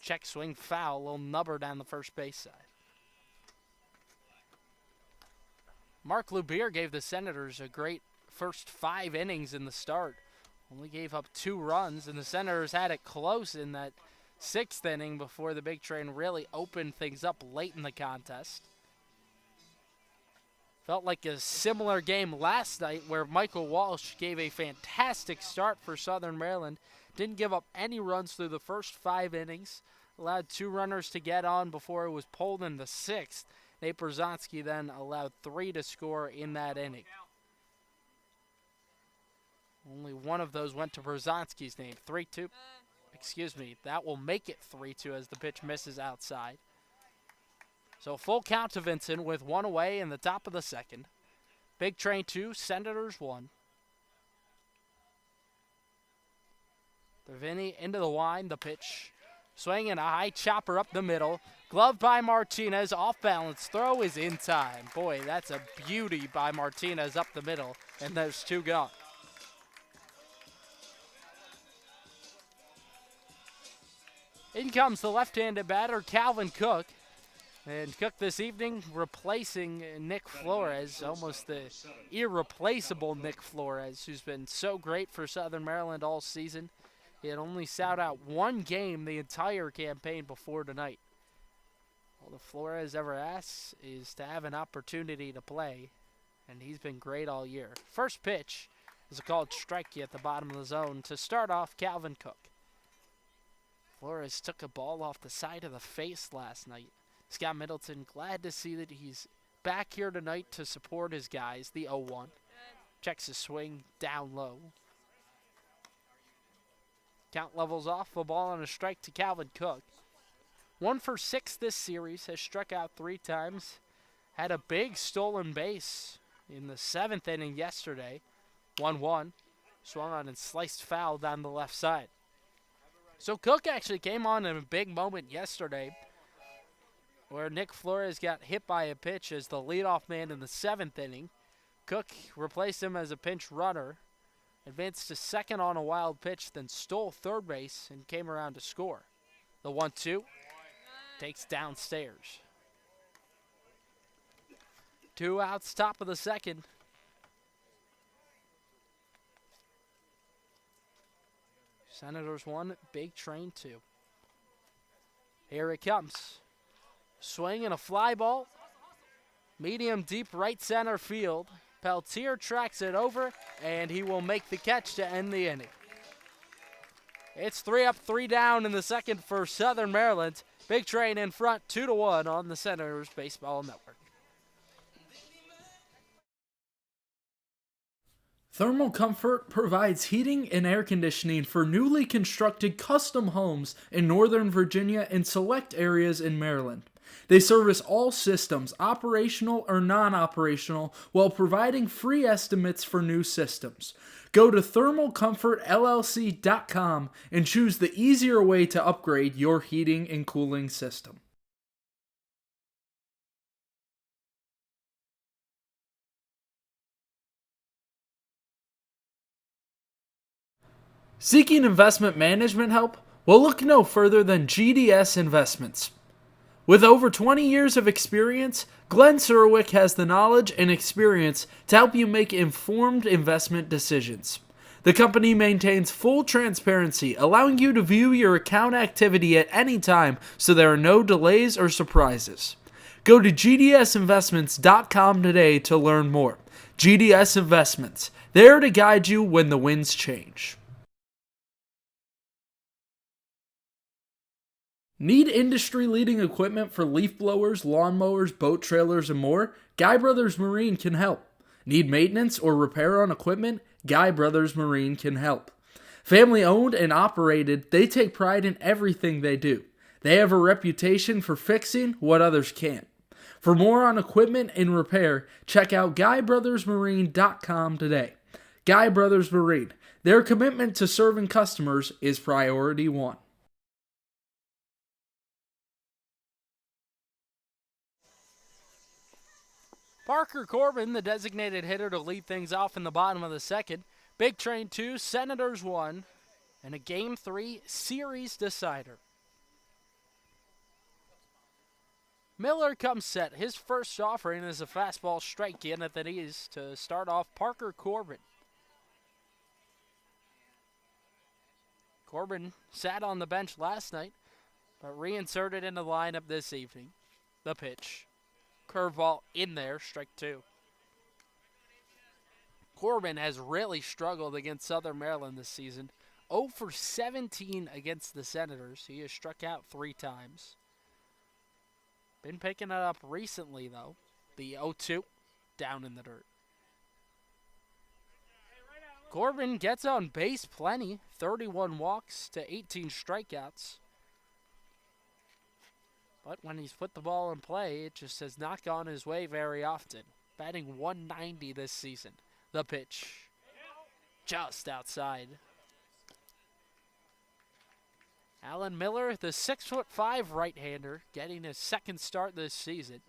Check swing foul, a little nubber down the first base side. Mark Lubier gave the Senators a great first 5 innings in the start. Only gave up 2 runs, and the Senators had it close in that 6th inning before the Big Train really opened things up late in the contest. Felt like a similar game last night where Michael Walsh gave a fantastic start for Southern Maryland. Didn't give up any runs through the first 5 innings. Allowed 2 runners to get on before it was pulled in the 6th. Nate Brzezinski then allowed 3 to score in that inning. Only one of those went to Brzezinski's name. 3-2. Excuse me. That will make it 3-2 as the pitch misses outside. So full count to Vincent with 1 away in the top of the second. Big Train 2, Senators 1. Vinny into the line, the pitch. Swinging a high chopper up the middle. Gloved by Martinez, off balance. Throw is in time. Boy, that's a beauty by Martinez up the middle, and there's two gone. In comes the left-handed batter, Calvin Cook. And Cook this evening replacing Nick Flores, almost the irreplaceable Nick Flores, who's been so great for Southern Maryland all season. He had only sat out one game the entire campaign before tonight. All that Flores ever asks is to have an opportunity to play, and he's been great all year. First pitch is a called strike at the bottom of the zone to start off Calvin Cook. Flores took a ball off the side of the face last night. Scott Middleton glad to see that he's back here tonight to support his guys, the 0-1. Checks his swing down low. Count levels off, a ball and a strike to Calvin Cook. 1 for 6 this series, has struck out 3 times. Had a big stolen base in the 7th inning yesterday. 1-1. Swung on and sliced foul down the left side. So Cook actually came on in a big moment yesterday where Nick Flores got hit by a pitch as the leadoff man in the 7th inning. Cook replaced him as a pinch runner, advanced to second on a wild pitch, then stole third base and came around to score. The 1-2 takes downstairs. 2 outs, top of the second. Senators 1, Big Train 2. Here it comes. Swing and a fly ball. Medium deep right center field. Peltier tracks it over, and he will make the catch to end the inning. It's 3 up, 3 down in the second for Southern Maryland. Big Train in front, 2-1 on the Senators Baseball Network. Thermal Comfort provides heating and air conditioning for newly constructed custom homes in Northern Virginia and select areas in Maryland. They service all systems, operational or non-operational, while providing free estimates for new systems. Go to thermalcomfortllc.com and choose the easier way to upgrade your heating and cooling system. Seeking investment management help? Well, look no further than GDS Investments. With over 20 years of experience, Glenn Surwick has the knowledge and experience to help you make informed investment decisions. The company maintains full transparency, allowing you to view your account activity at any time so there are no delays or surprises. Go to gdsinvestments.com today to learn more. GDS Investments, there to guide you when the winds change. Need industry-leading equipment for leaf blowers, lawnmowers, boat trailers, and more? Guy Brothers Marine can help. Need maintenance or repair on equipment? Guy Brothers Marine can help. Family owned and operated, they take pride in everything they do. They have a reputation for fixing what others can't. For more on equipment and repair, check out GuyBrothersMarine.com today. Guy Brothers Marine, their commitment to serving customers is priority one. Parker Corbin, the designated hitter, to lead things off in the bottom of the second. Big Train 2, Senators 1, and a Game 3 series decider. Miller comes set. His first offering is a fastball strike in at the knees to start off Parker Corbin. Corbin sat on the bench last night, but reinserted in the lineup this evening. The pitch. Curveball in there, strike 2. Corbin has really struggled against Southern Maryland this season. 0 for 17 against the Senators. He has struck out 3 times. Been picking it up recently, though. The 0-2 down in the dirt. Corbin gets on base plenty. 31 walks to 18 strikeouts. But when he's put the ball in play, it just has not gone his way very often. Batting 190 this season. The pitch. Just outside. Alan Miller, the 6'5" right-hander, getting his second start this season.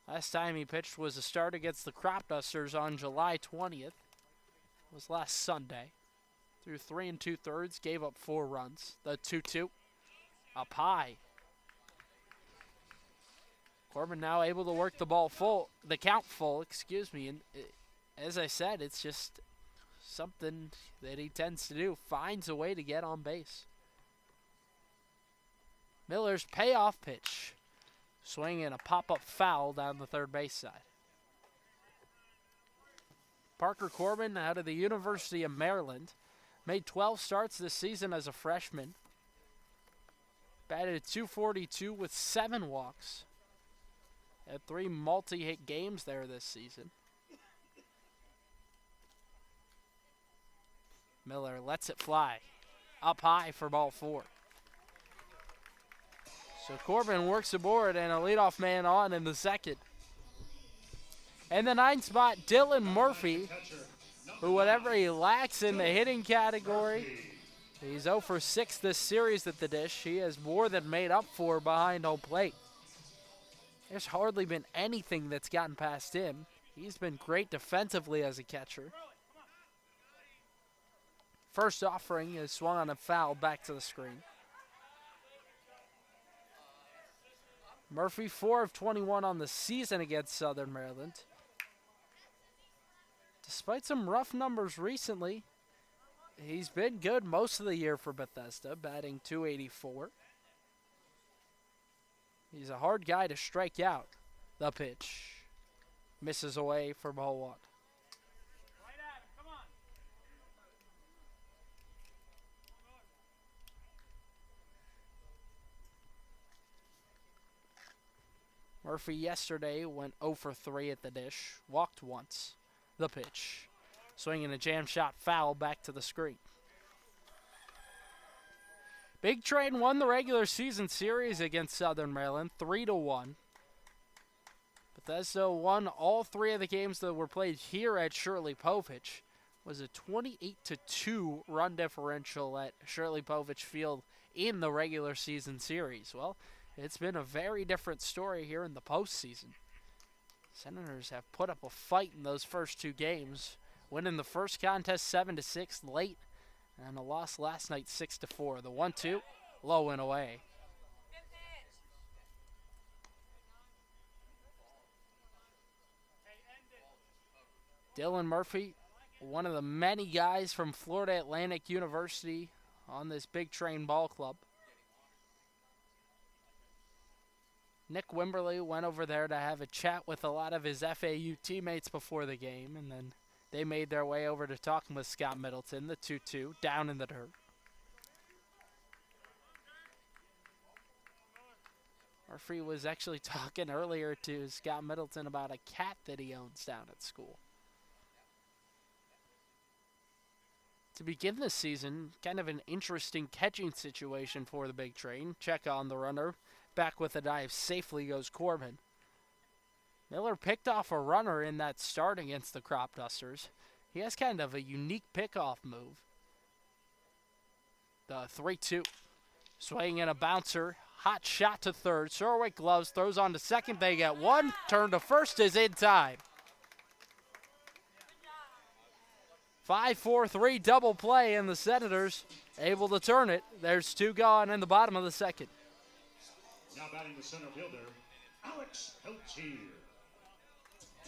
Last time he pitched was a start against the Crop Dusters on July 20th. It was last Sunday. Threw 3 2/3, gave up 4 runs. The 2-2 up high. Corbin now able to work the ball full, the count full, and as I said, it's just something that he tends to do, finds a way to get on base. Miller's payoff pitch, swinging a pop-up foul down the third base side. Parker Corbin out of the University of Maryland, made 12 starts this season as a freshman. Batted .242 with 7 walks. Had 3 multi-hit games there this season. Miller lets it fly. Up high for ball 4. So Corbin works aboard and a leadoff man on in the second. And the 9th spot, Dylan Murphy, who whatever he lacks in the hitting category, he's 0 for 6 this series at the dish. He has more than made up for behind home plate. There's hardly been anything that's gotten past him. He's been great defensively as a catcher. First offering is swung on a foul back to the screen. Murphy 4 of 21 on the season against Southern Maryland. Despite some rough numbers recently, he's been good most of the year for Bethesda, batting .284. He's a hard guy to strike out. The pitch misses away for ball 1. Murphy yesterday went 0 for 3 at the dish, walked once. The pitch, swinging a jam shot foul back to the screen. Big Train won the regular season series against Southern Maryland 3-1. Bethesda won all 3 of the games that were played here at Shirley Povich. It was a 28-2 run differential at Shirley Povich Field in the regular season series. Well, it's been a very different story here in the postseason. Senators have put up a fight in those first 2 games, winning the first contest 7-6 late, and a loss last night 6-4. The 1-2, low and away. Dylan Murphy, one of the many guys from Florida Atlantic University on this Big Train ball club. Nick Wimberly went over there to have a chat with a lot of his FAU teammates before the game, and then they made their way over to talking with Scott Middleton, the 2-2, down in the dirt. Murphy was actually talking earlier to Scott Middleton about a cat that he owns down at school. To begin this season, kind of an interesting catching situation for the Big Train. Check on the runner. Back with a dive safely goes Corbin. Miller picked off a runner in that start against the Crop Dusters. He has kind of a unique pickoff move. The 3-2. Swinging in a bouncer. Hot shot to third. Sorwick gloves. Throws on to second. They get 1. Turn to first is in time. 5-4-3 double play, and the Senators able to turn it. There's 2 gone in the bottom of the second. Now batting the center fielder, Alex Peltier.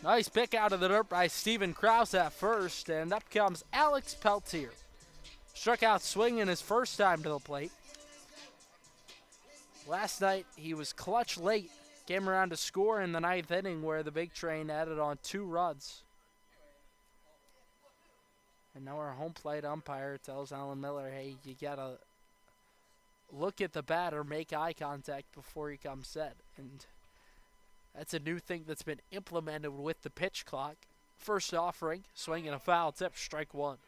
Nice pick out of the dirt by Steven Krause at first, and up comes Alex Peltier. Struck out swinging his first time to the plate. Last night, he was clutch late. Came around to score in the 9th inning where the Big Train added on 2 runs. And now our home plate umpire tells Alan Miller, hey, you got to look at the batter, make eye contact before you come set. And that's a new thing that's been implemented with the pitch clock. First offering, swinging a foul tip, strike 1.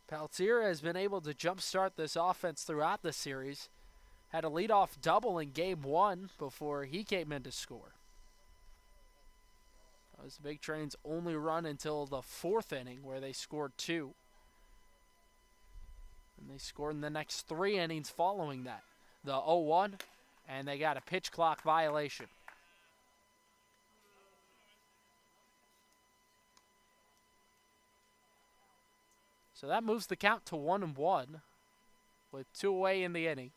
Peltier has been able to jumpstart this offense throughout the series. Had a leadoff double in game 1 before he came in to score. That was the Big Train's only run until the 4th inning, where they scored 2. And they scored in the next 3 innings following that. The 0-1, and they got a pitch clock violation. So that moves the count to 1-1 with 2 away in the inning.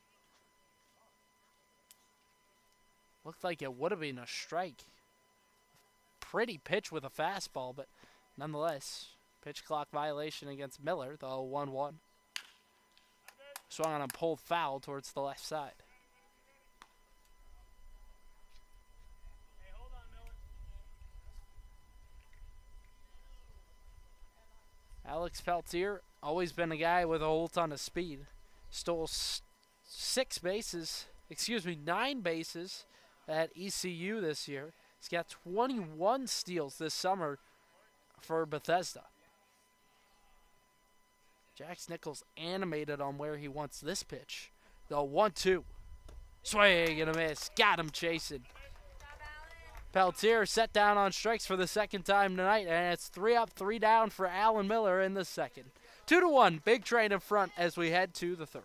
Looked like it would have been a strike. Pretty pitch with a fastball, but nonetheless, pitch clock violation against Miller, the 1-1. Swung on a pulled foul towards the left side. Alex Peltier, always been a guy with a whole ton of speed. Stole 9 bases at ECU this year. He's got 21 steals this summer for Bethesda. Jax Nichols animated on where he wants this pitch. The 1-2. Swing and a miss. Got him chasing. Peltier set down on strikes for the 2nd time tonight, and it's 3 up, 3 down for Alan Miller in the 2nd. 2-1, Big Train in front as we head to the 3rd.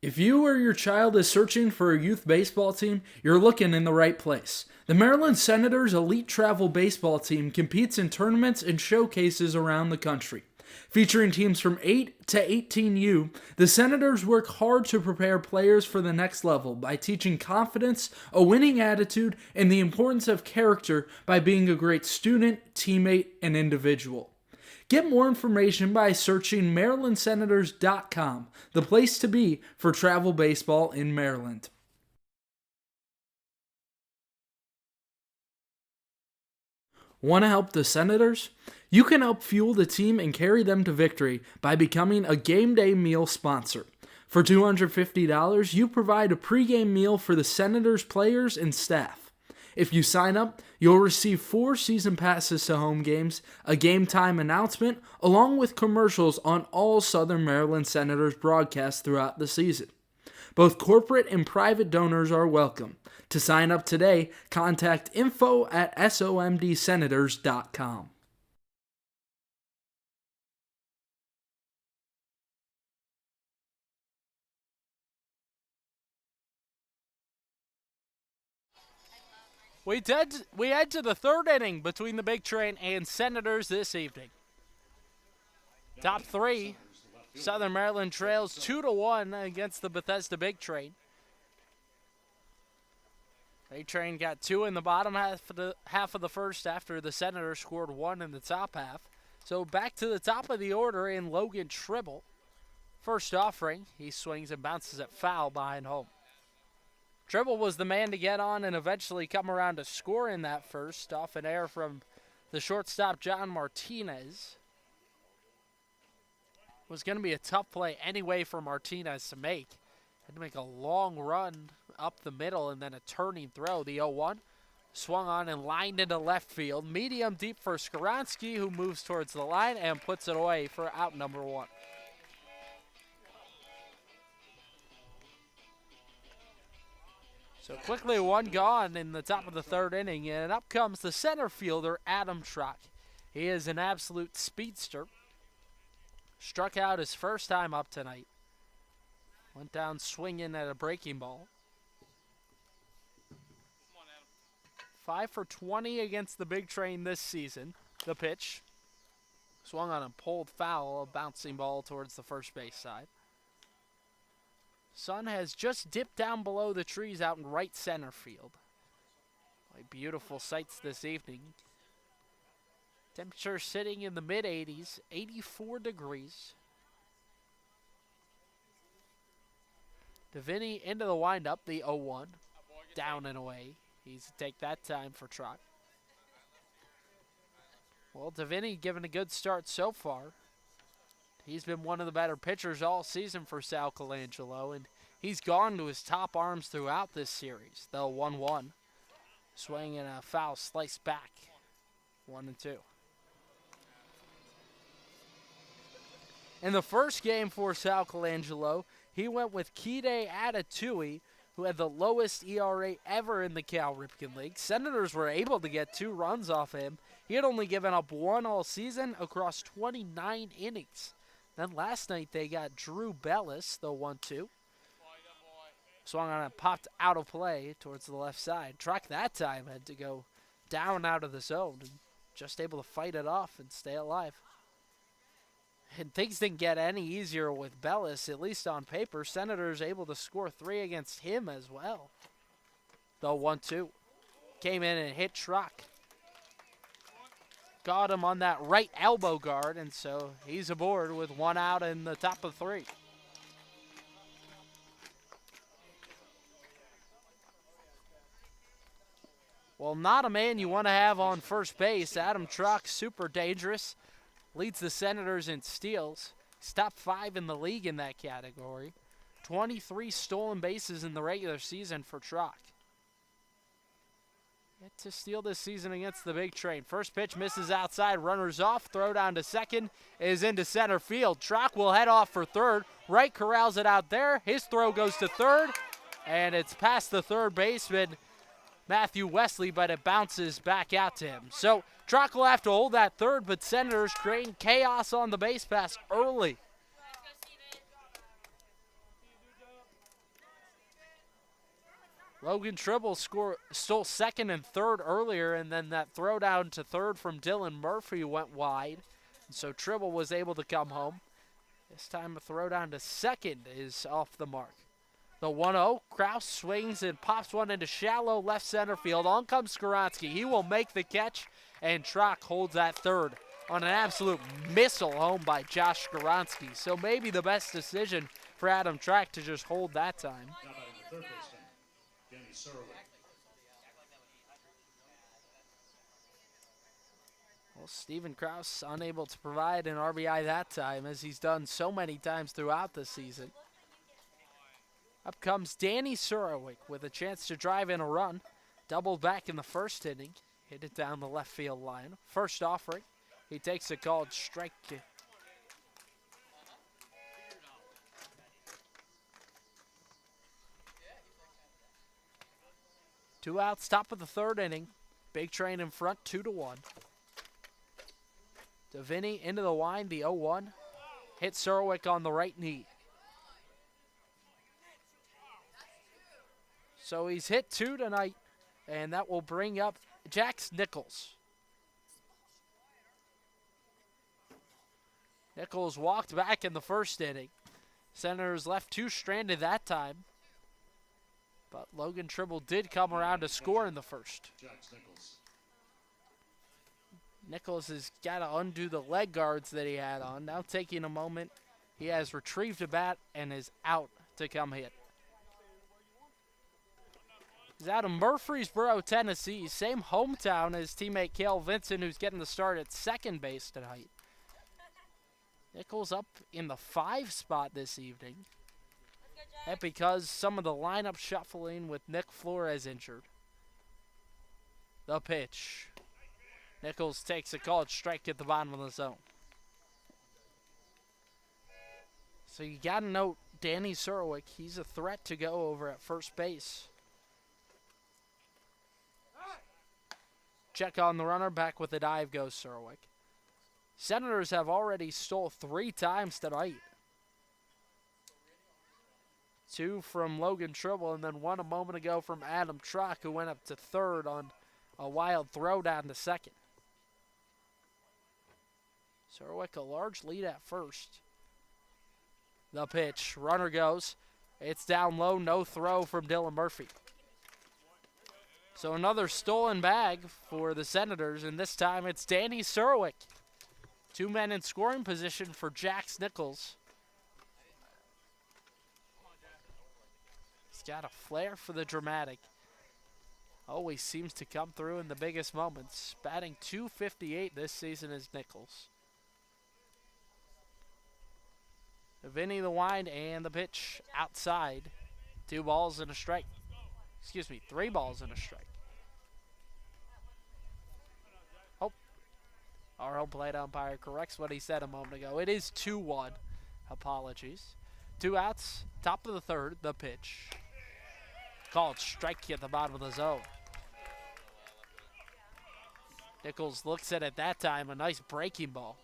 If you or your child is searching for a youth baseball team, you're looking in the right place. The Maryland Senators Elite Travel Baseball Team competes in tournaments and showcases around the country. Featuring teams from 8 to 18U, the Senators work hard to prepare players for the next level by teaching confidence, a winning attitude, and the importance of character by being a great student, teammate, and individual. Get more information by searching MarylandSenators.com, the place to be for travel baseball in Maryland. Want to help the Senators? You can help fuel the team and carry them to victory by becoming a game day meal sponsor. For $250, you provide a pregame meal for the Senators players and staff. If you sign up, you'll receive 4 season passes to home games, a game time announcement, along with commercials on all Southern Maryland Senators broadcasts throughout the season. Both corporate and private donors are welcome. To sign up today, contact info@somdsenators.com. We head to the 3rd inning between the Big Train and Senators this evening. Top 3, Southern Maryland trails 2-1 against the Bethesda Big Train. Big Train got 2 in the bottom half of the first after the Senators scored 1 in the top half. So back to the top of the order in Logan Tribble. First offering, he swings and bounces it foul behind home. Tribble was the man to get on and eventually come around to score in that first off an error from the shortstop John Martinez. It was going to be a tough play anyway for Martinez to make. Had to make a long run up the middle and then a turning throw. The 0-1 swung on and lined into left field. Medium deep for Skoronsky, who moves towards the line and puts it away for out number 1. So quickly 1 gone in the top of the 3rd inning, and up comes the center fielder, Adam Schrock. He is an absolute speedster. Struck out his first time up tonight. Went down swinging at a breaking ball. 5 for 20 against the Big Train this season. The pitch. Swung on a pulled foul, a bouncing ball towards the first base side. Sun has just dipped down below the trees out in right center field. Beautiful sights this evening. Temperature sitting in the mid-80s, 84 degrees. Deviney into the windup, the 0-1. Down and away. He's to take that time for Trot. Well, Deviney given a good start so far. He's been one of the better pitchers all season for Sal Colangelo, and he's gone to his top arms throughout this series. The 1-1. Swinging a foul slice back. 1-2. In the first game for Sal Colangelo, he went with Kide Atatui, who had the lowest ERA ever in the Cal Ripken League. Senators were able to get 2 runs off him. He had only given up 1 all season across 29 innings. Then last night they got Drew Bellis, the 1-2. Swung on and popped out of play towards the left side. Truck that time had to go down out of the zone and just able to fight it off and stay alive. And things didn't get any easier with Bellis, at least on paper. Senators able to score 3 against him as well. The 1-2 came in and hit Truck. Got him on that right elbow guard, and so he's aboard with 1 out in the top of 3. Well, not a man you want to have on first base. Adam Truck, super dangerous. Leads the Senators in steals. He's top 5 in the league in that category. 23 stolen bases in the regular season for Truck. Yet to steal this season against the Big Train. First pitch misses outside, runners off, throw down to second is into center field. Truck will head off for third. Wright corrals it out there. His throw goes to third, and it's past the third baseman, Matthew Wesley, but it bounces back out to him. So Truck will have to hold that third, but Senators creating chaos on the base pass early. Logan Tribble stole second and third earlier, and then that throw down to third from Dylan Murphy went wide. And so Tribble was able to come home. This time a throw down to second is off the mark. The 1-0, Kraus swings and pops one into shallow left center field. On comes Skowronski. He will make the catch, and Truck holds that third on an absolute missile home by Josh Skowronski. So maybe the best decision for Adam Truck to just hold that time. Now batting the third baseman, Danny Surwick. Well, Steven Kraus unable to provide an RBI that time, as he's done so many times throughout the season. Up comes Danny Surwick with a chance to drive in a run. Doubled back in the first inning. Hit it down the left field line. First offering. He takes a called strike. 2 outs, top of the third inning. Big Train in front, 2-1. Deviney into the line, the 0-1. Hit Surwick on the right knee. So he's hit 2 tonight, and that will bring up Jax Nichols. Nichols walked back in the first inning. Senators left 2 stranded that time. But Logan Tribble did come around to score in the first. Jax Nichols. Nichols has got to undo the leg guards that he had on. Now taking a moment, he has retrieved a bat and is out to come hit. He's out of Murfreesboro, Tennessee, same hometown as teammate Cale Vincent, who's getting the start at second base tonight. Nichols up in the 5 spot this evening. That because some of the lineup shuffling with Nick Flores injured. The pitch. Nichols takes a called strike at the bottom of the zone. So you got to note Danny Surwick. He's a threat to go over at first base. Check on the runner. Back with the dive goes Surwick. Senators have already stole 3 times tonight. 2 from Logan Tribble, and then 1 a moment ago from Adam Truck, who went up to third on a wild throw down to second. Surwick a large lead at first. The pitch. Runner goes. It's down low. No throw from Dylan Murphy. So another stolen bag for the Senators, and this time it's Danny Surwick. 2 men in scoring position for Jax Nichols. He's got a flair for the dramatic. Always seems to come through in the biggest moments. Batting .258 this season is Nichols. Vinny the wind and the pitch outside. 2 balls and a strike. Excuse me, 3 balls and a strike. Oh, our home plate umpire corrects what he said a moment ago. It is 2-1. Apologies. 2 outs, top of the third, the pitch. called strike at the bottom of the zone. Nichols looks at it that time, a nice breaking ball.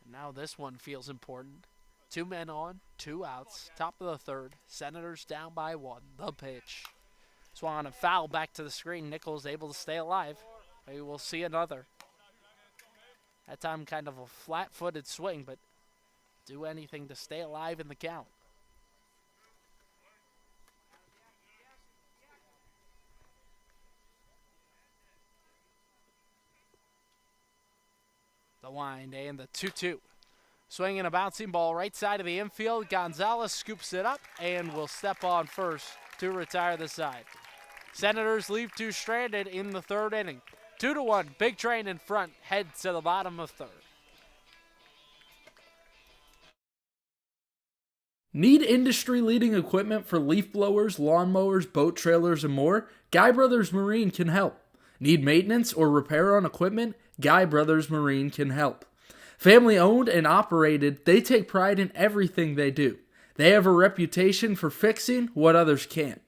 And now this one feels important. 2 men on, 2 outs, top of the third. Senators down by 1. The pitch. Swung on a foul back to the screen. Nichols able to stay alive. Maybe we'll see another. That time kind of a flat-footed swing, but do anything to stay alive in the count. The wind and the 2-2. Swinging a bouncing ball right side of the infield. Gonzalez scoops it up and will step on first to retire the side. Senators leave 2 stranded in the 3rd inning. 2-1, Big Train in front, heads to the bottom of 3rd. Need industry-leading equipment for leaf blowers, lawnmowers, boat trailers, and more? Guy Brothers Marine can help. Need maintenance or repair on equipment? Guy Brothers Marine can help. Family owned and operated, they take pride in everything they do. They have a reputation for fixing what others can't.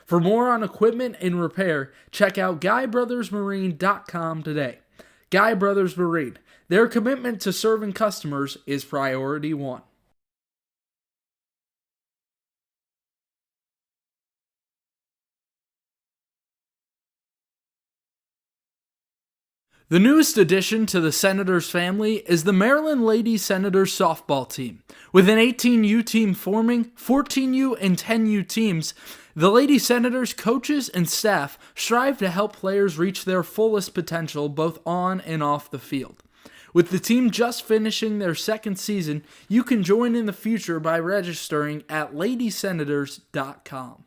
For more on equipment and repair, check out GuyBrothersMarine.com today. Guy Brothers Marine, their commitment to serving customers is priority 1. The newest addition to the Senators family is the Maryland Lady Senators softball team. With an 18U team forming, 14U and 10U teams, the Lady Senators coaches and staff strive to help players reach their fullest potential both on and off the field. With the team just finishing their 2nd season, you can join in the future by registering at ladysenators.com.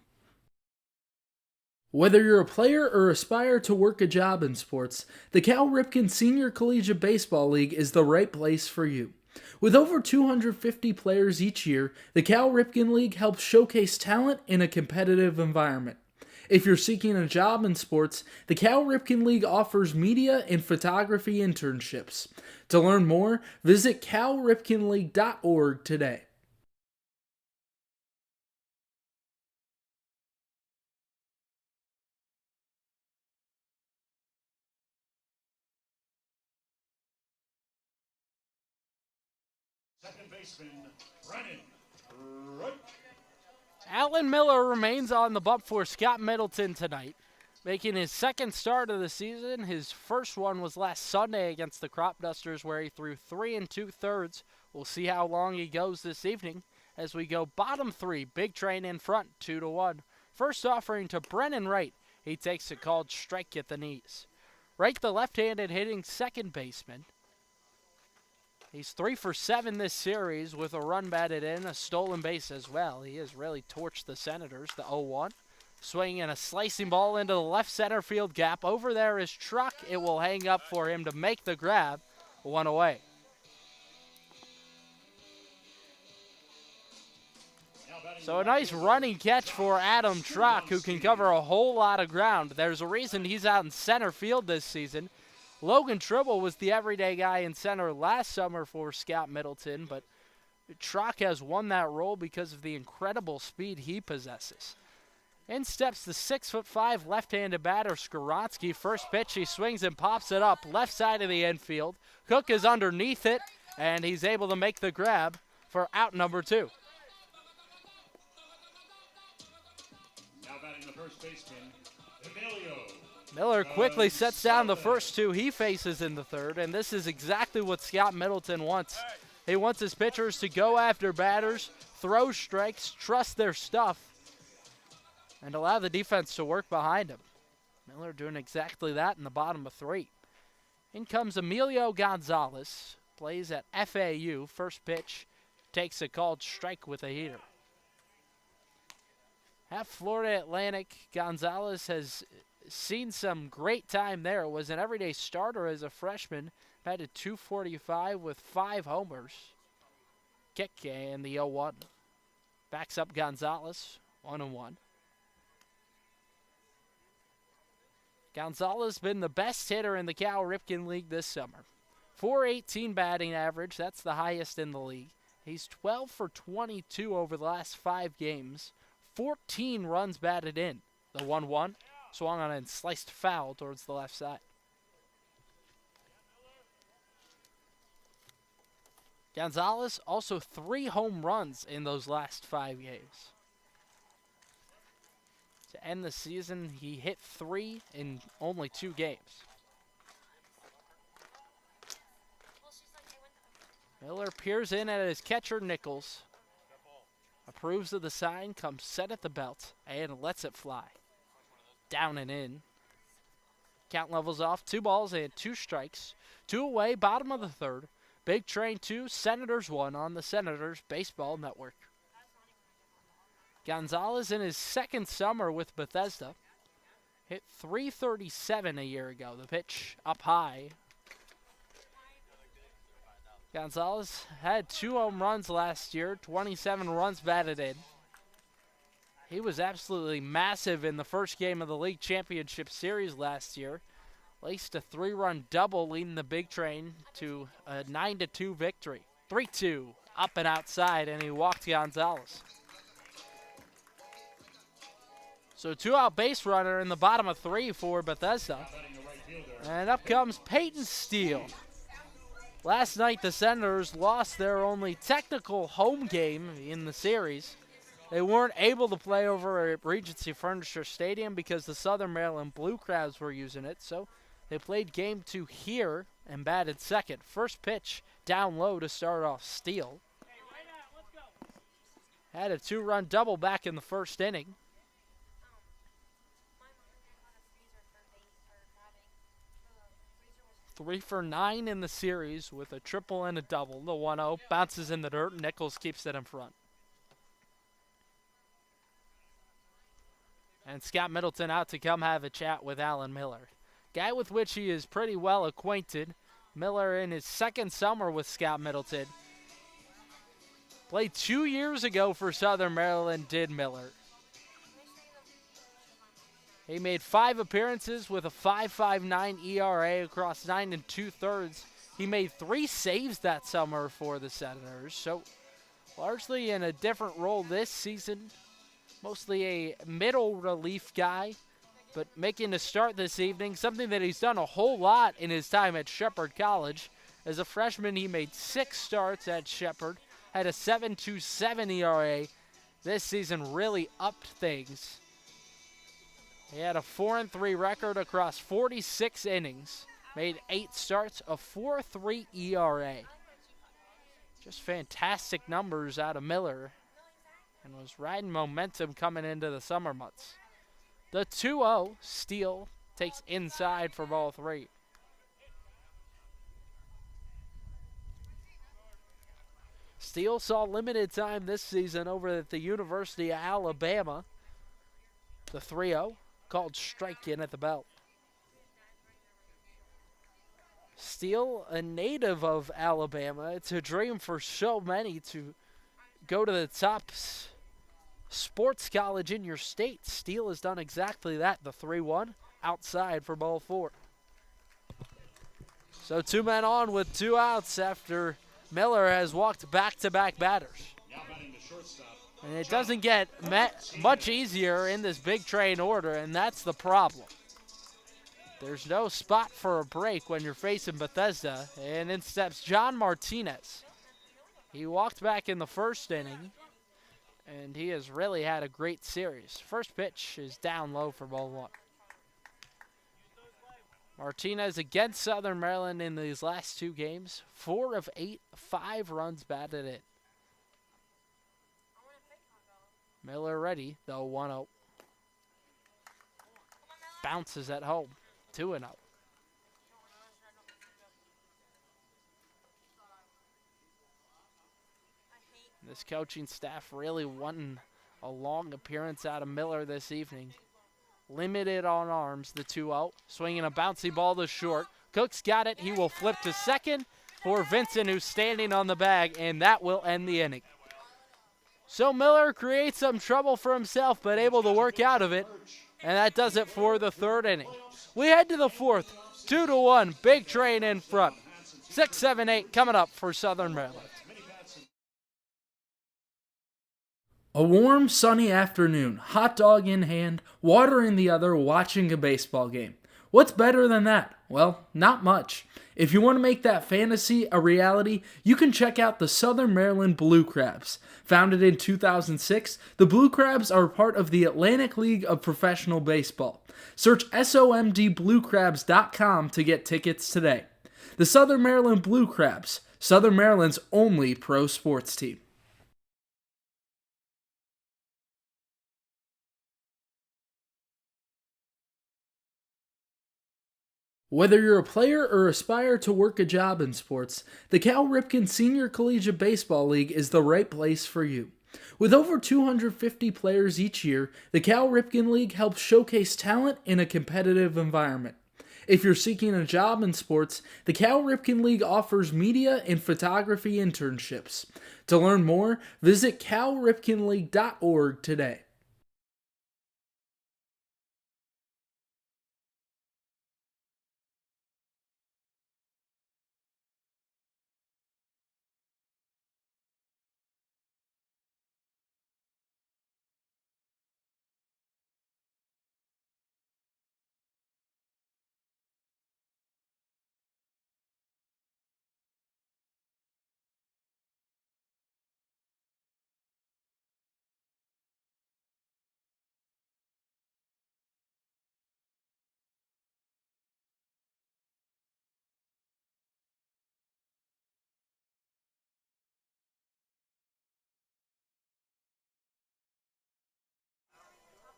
Whether you're a player or aspire to work a job in sports, the Cal Ripken Senior Collegiate Baseball League is the right place for you. With over 250 players each year, the Cal Ripken League helps showcase talent in a competitive environment. If you're seeking a job in sports, the Cal Ripken League offers media and photography internships. To learn more, visit calripkenleague.org today. Second baseman, Brennan Wright. Alan Miller remains on the bump for Scott Middleton tonight, making his 2nd start of the season. His first one was last Sunday against the Crop Dusters, where he threw 3 2/3. We'll see how long he goes this evening as we go bottom 3. Big Train in front, 2-1. First offering to Brennan Wright. He takes a called strike at the knees. Wright, the left-handed hitting second baseman. He's 3 for 7 this series with a run batted in, a stolen base as well. He has really torched the Senators, the 0-1. Swinging a slicing ball into the left center field gap. Over there is Truck. It will hang up for him to make the grab. 1 away. So a nice running catch for Adam Truck, who can cover a whole lot of ground. There's a reason he's out in center field this season. Logan Tribble was the everyday guy in center last summer for Scott Middleton, but Truck has won that role because of the incredible speed he possesses. In steps the 6'5" left-handed batter, Skowronski. First pitch, he swings and pops it up left side of the infield. Cook is underneath it, and he's able to make the grab for out number 2. Now batting the first baseman, Emilio. Miller quickly sets down the first 2 he faces in the 3rd, and this is exactly what Scott Middleton wants. He wants his pitchers to go after batters, throw strikes, trust their stuff, and allow the defense to work behind him. Miller doing exactly that in the bottom of 3. In comes Emilio Gonzalez, plays at FAU. First pitch, takes a called strike with a heater. At Florida Atlantic, Gonzalez has seen some great time there. Was an everyday starter as a freshman. Batted .245 with 5 homers. Kick and the 0-1. Backs up Gonzalez, 1-1. Gonzalez been the best hitter in the Cal Ripken League this summer. .418 batting average, that's the highest in the league. He's 12 for 22 over the last 5 games. 14 runs batted in. The 1-1 swung on and sliced foul towards the left side. Gonzalez also 3 home runs in those last 5 games. To end the season, he hit 3 in only 2 games. Miller peers in at his catcher, Nichols. Approves of the sign, comes set at the belt, and lets it fly. Down and in. Count levels off, 2 balls and 2 strikes. 2 away, bottom of the 3rd. Big Train 2, Senators 1 on the Senators Baseball Network. Gonzalez in his 2nd summer with Bethesda. Hit .337 a year ago. The pitch up high. Gonzalez had 2 home runs last year, 27 runs batted in. He was absolutely massive in the first game of the League Championship Series last year. Laced a 3-run double, leading the Big Train to a 9-2 victory. 3-2, up and outside, and he walked Gonzalez. So 2-out base runner in the bottom of 3 for Bethesda. And up comes Peyton Steele. Last night, the Senators lost their only technical home game in the series. They weren't able to play over at Regency Furniture Stadium because the Southern Maryland Blue Crabs were using it, so they played game 2 here and batted second. First pitch down low to start off Steele. Had a 2-run double back in the first inning. Three for 9 in the series with a triple and a double. The 1-0 bounces in the dirt. Nichols keeps it in front. And Scott Middleton out to come have a chat with Alan Miller. Guy with which he is pretty well acquainted. Miller in his 2nd summer with Scott Middleton. Played 2 years ago for Southern Maryland, did Miller. He made 5 appearances with a 5.59 ERA across 9 2/3. He made 3 saves that summer for the Senators, so largely in a different role this season. Mostly a middle relief guy, but making a start this evening, something that he's done a whole lot in his time at Shepherd College. As a freshman, he made 6 starts at Shepherd, had a 7.27 ERA. This season really upped things. He had a 4-3 record across 46 innings, made 8 starts, a 4.3 ERA. Just fantastic numbers out of Miller, and was riding momentum coming into the summer months. The 2-0, Steele takes inside for ball 3. Steele saw limited time this season over at the University of Alabama. The 3-0. Called strike in at the belt. Steele, a native of Alabama. It's a dream for so many to go to the top sports college in your state. Steele has done exactly that. The 3-1 outside for ball 4. So 2 men on with 2 outs after Miller has walked back-to-back batters. And it doesn't get much easier in this Big Train order, and that's the problem. There's no spot for a break when you're facing Bethesda, and in steps John Martinez. He walked back in the first inning, and he has really had a great series. First pitch is down low for ball 1. Martinez against Southern Maryland in these last 2 games, 4 of 8, 5 runs batted in. Miller ready, though 1-0. Bounces at home, 2-0. This coaching staff really wanting a long appearance out of Miller this evening. Limited on arms, the 2-0. Swinging a bouncy ball to short. Cook's got it. He will flip to second for Vincent, who's standing on the bag, and that will end the inning. So Miller creates some trouble for himself, but able to work out of it. And that does it for the 3rd inning. We head to the 4th. 2-1, Big Train in front. 6, 7, 8 coming up for Southern Maryland. A warm, sunny afternoon, hot dog in hand, water in the other, watching a baseball game. What's better than that? Well, not much. If you want to make that fantasy a reality, you can check out the Southern Maryland Blue Crabs. Founded in 2006, the Blue Crabs are part of the Atlantic League of Professional Baseball. Search SOMDBlueCrabs.com to get tickets today. The Southern Maryland Blue Crabs, Southern Maryland's only pro sports team. Whether you're a player or aspire to work a job in sports, the Cal Ripken Senior Collegiate Baseball League is the right place for you. With over 250 players each year, the Cal Ripken League helps showcase talent in a competitive environment. If you're seeking a job in sports, the Cal Ripken League offers media and photography internships. To learn more, visit calripkenleague.org today.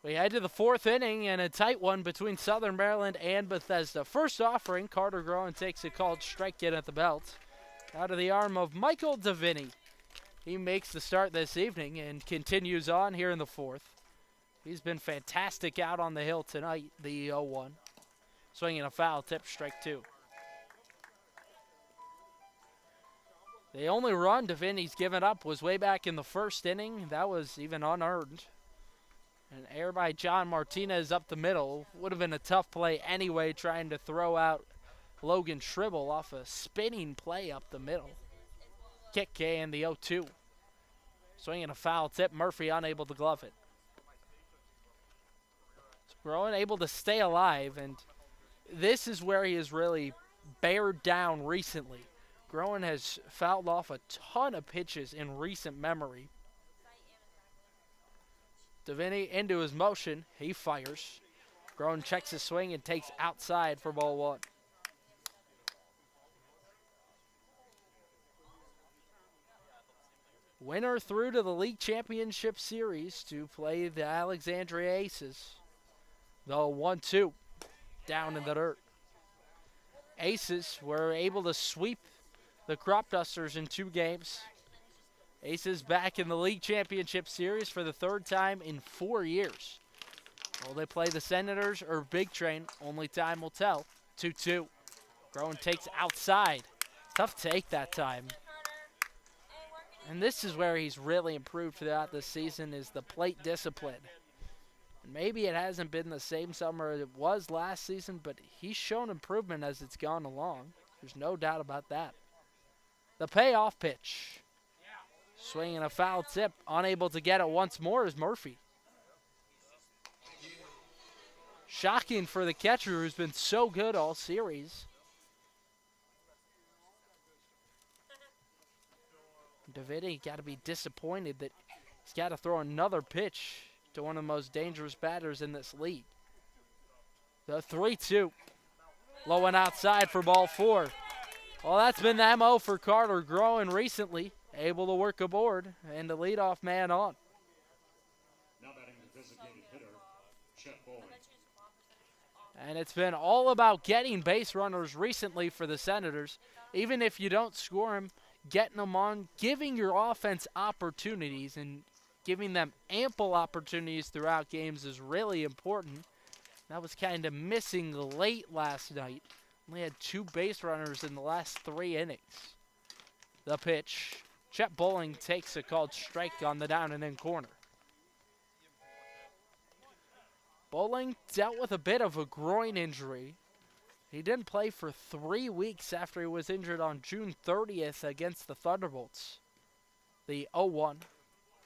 We head to the fourth inning and a tight one between Southern Maryland and Bethesda. First offering, Carter Groen takes a called strike in at the belt. Out of the arm of Michael Davini. He makes the start this evening and continues on here in the fourth. He's been fantastic out on the hill tonight, the 0-1. Swinging a foul tip, strike two. The only run Davini's given up was way back in the first inning. That was even unearned. An error by John Martinez up the middle. Would have been a tough play anyway, trying to throw out Logan Tribble off a spinning play up the middle. Kick and the 0-2. Swinging a foul tip, Murphy unable to glove it. So Groen able to stay alive, and this is where he has really bared down recently. Groen has fouled off a ton of pitches in recent memory. Davini into his motion. He fires. Groen checks his swing and takes outside for ball one. Winner through to the league championship series to play the Alexandria Aces. The 1-2 down in the dirt. Aces were able to sweep the Crop Dusters in 2 games. Aces back in the league championship series for the third time in 4 years. Will they play the Senators or Big Train? Only time will tell. 2-2. Groen takes outside. Tough take that time. And this is where he's really improved throughout this season, is the plate discipline. And maybe it hasn't been the same summer as it was last season, but he's shown improvement as it's gone along. There's no doubt about that. The payoff pitch. Swinging a foul tip, unable to get it once more is Murphy. Shocking for the catcher who's been so good all series. Davidi got to be disappointed that he's got to throw another pitch to one of the most dangerous batters in this league. The 3-2. Low and outside for ball 4. Well, that's been the MO for Carter Groen recently. Able to work aboard and the leadoff man on. Now batting the designated hitter, Chet Bowling. And it's been all about getting base runners recently for the Senators. Even if you don't score them, getting them on, giving your offense opportunities and giving them ample opportunities throughout games is really important. That was kind of missing late last night. Only had 2 base runners in the last 3 innings. The pitch. Chet Bowling takes a called strike on the down and in corner. Bowling dealt with a bit of a groin injury. He didn't play for 3 weeks after he was injured on June 30th against the Thunderbolts. The 0-1.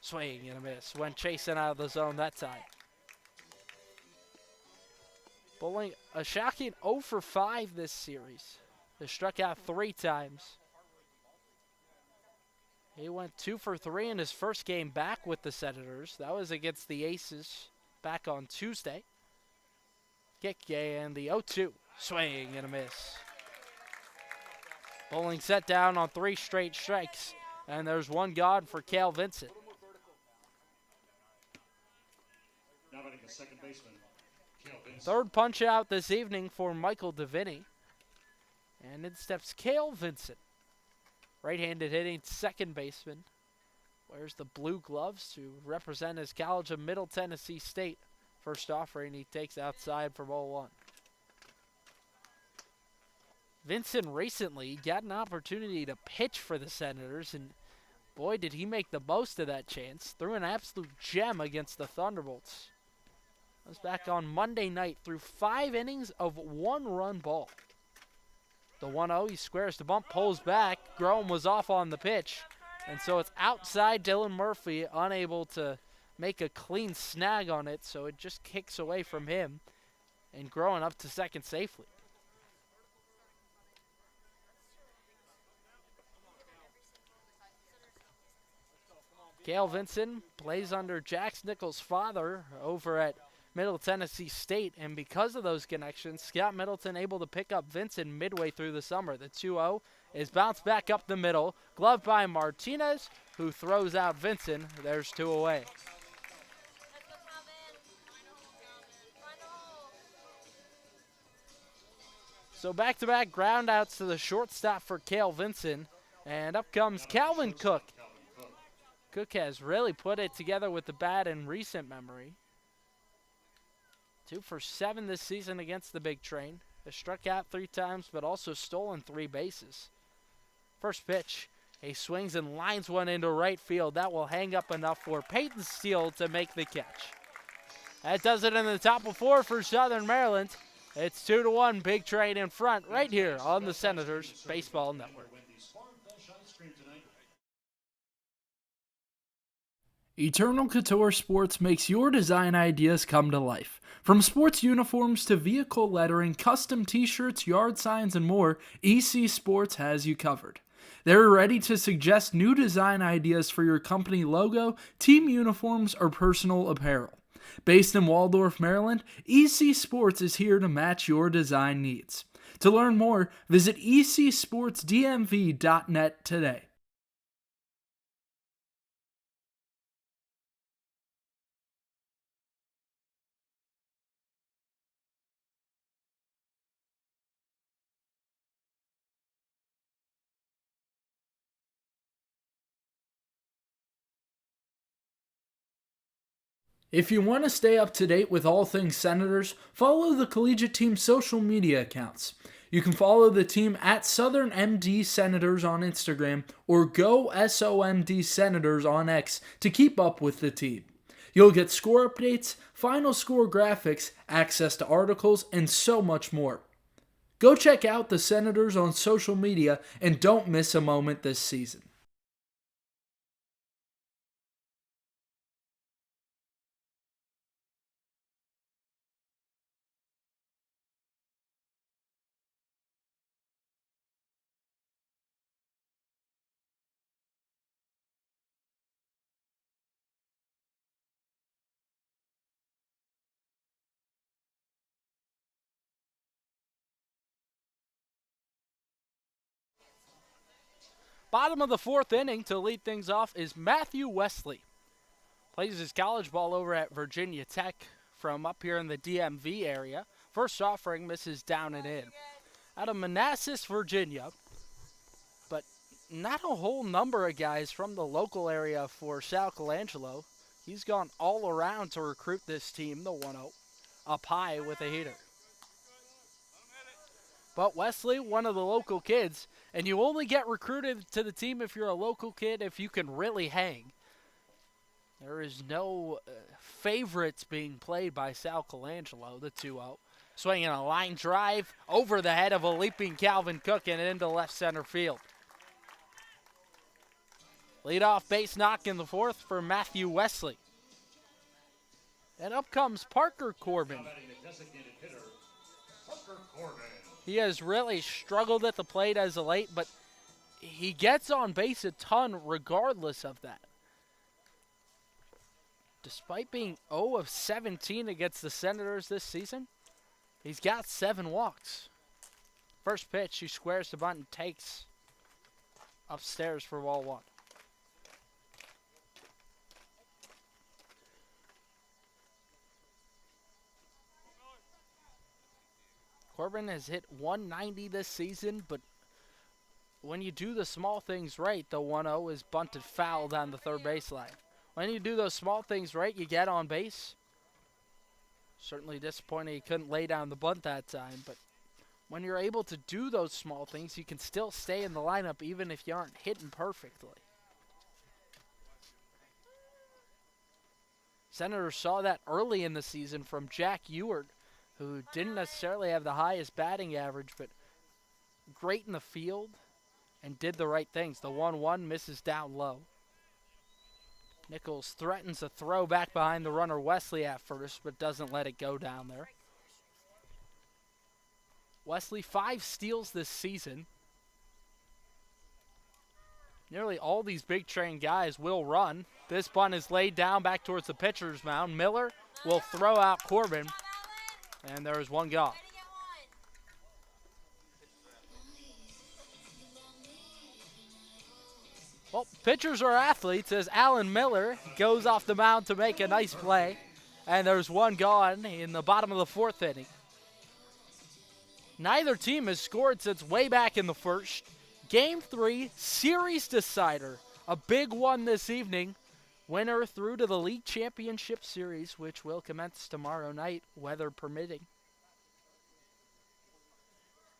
Swing and a miss. Went chasing out of the zone that time. Bowling a shocking 0 for 5 this series. They struck out 3 times. He went 2 for 3 in his first game back with the Senators. That was against the Aces back on Tuesday. Kick and the 0-2. Swing and a miss. Bowling set down on 3 straight strikes. And there's one gone for Cale Vincent. Now batting the second baseman, Cale Vincent. Third punch out this evening for Michael DeVinny. And in steps Cale Vincent. Right-handed hitting second baseman. Wears the blue gloves to represent his College of Middle Tennessee State. First offering he takes outside for ball 1. Vincent recently got an opportunity to pitch for the Senators, and boy, did he make the most of that chance. Threw an absolute gem against the Thunderbolts. That was back on Monday night, through 5 innings of 1-run ball. The 1-0, he squares the bump, pulls back. Grohm was off on the pitch, and so it's outside Dylan Murphy, unable to make a clean snag on it, so it just kicks away from him, and Grohm up to second safely. Cale Vincent plays under Jax Nichols' father over at Middle Tennessee State, and because of those connections, Scott Middleton able to pick up Vincent midway through the summer. The 2-0 is bounced back up the middle, gloved by Martinez, who throws out Vincent. There's 2 away. So back-to-back groundouts to the shortstop for Cale Vincent, and up comes Calvin Cook. Cook has really put it together with the bat in recent memory. 2 for 7 this season against the Big Train. Has struck out 3 times, but also stolen 3 bases. First pitch, he swings and lines one into right field. That will hang up enough for Peyton Steele to make the catch. That does it in the top of 4 for Southern Maryland. It's 2-1, Big Train in front right here on the Senators Baseball Network. Eternal Couture Sports makes your design ideas come to life. From sports uniforms to vehicle lettering, custom t-shirts, yard signs, and more, EC Sports has you covered. They're ready to suggest new design ideas for your company logo, team uniforms, or personal apparel. Based in Waldorf, Maryland, EC Sports is here to match your design needs. To learn more, visit ecsportsdmv.net today. If you want to stay up to date with all things Senators, follow the collegiate team's social media accounts. You can follow the team at Southern MD Senators on Instagram or Go SOMD Senators on X to keep up with the team. You'll get score updates, final score graphics, access to articles, and so much more. Go check out the Senators on social media and don't miss a moment this season. Bottom of the 4th inning to lead things off is Matthew Wesley. Plays his college ball over at Virginia Tech from up here in the DMV area. First offering misses down and in. Out of Manassas, Virginia, but not a whole number of guys from the local area for Sal Colangelo. He's gone all around to recruit this team, the 1-0, up high with a hitter. But Wesley, one of the local kids, and you only get recruited to the team if you're a local kid if you can really hang. There is no favorites being played by Sal Colangelo, the 2-0. Swinging a line drive over the head of a leaping Calvin Cook and into left center field. Leadoff base knock in the fourth for Matthew Wesley. And up comes Parker Corbin. Now batting the designated hitter, Parker Corbin. He has really struggled at the plate as of late, but he gets on base a ton regardless of that. Despite being 0 of 17 against the Senators this season, he's got 7 walks. First pitch, he squares the bunt and takes upstairs for ball 1. Corbin has hit 190 this season, but when you do the small things right, the 1-0 is bunted foul down the third baseline. When you do those small things right, you get on base. Certainly disappointed he couldn't lay down the bunt that time, but when you're able to do those small things, you can still stay in the lineup even if you aren't hitting perfectly. Senators saw that early in the season from Jack Ewart, who didn't necessarily have the highest batting average, but great in the field and did the right things. The 1-1 misses down low. Nichols threatens a throw back behind the runner Wesley at first, but doesn't let it go down there. Wesley, 5 steals this season. Nearly all these Big Train guys will run. This bunt is laid down back towards the pitcher's mound. Miller will throw out Corbin, and there is one gone. Well, pitchers are athletes as Alan Miller goes off the mound to make a nice play. And there's one gone in the bottom of the 4th inning. Neither team has scored since way back in the first. Game 3, series decider. A big one this evening. Winner through to the League Championship Series, which will commence tomorrow night, weather permitting.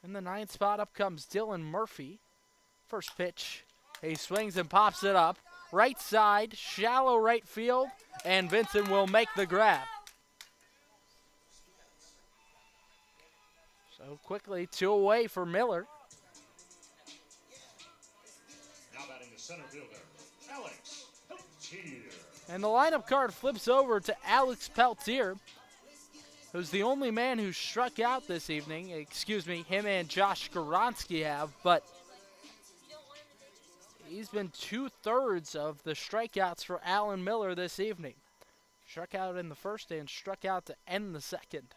In the 9th spot, up comes Dylan Murphy. First pitch. He swings and pops it up. Right side, shallow right field, and Vincent will make the grab. So quickly, 2 away for Miller. Now batting the center fielder, Alex Peltier. And the lineup card flips over to Alex Peltier, who's the only man who struck out this evening. Excuse me, him and Josh Skoronsky have, but he's been 2/3 of the strikeouts for Alan Miller this evening. Struck out in the first and struck out to end the second.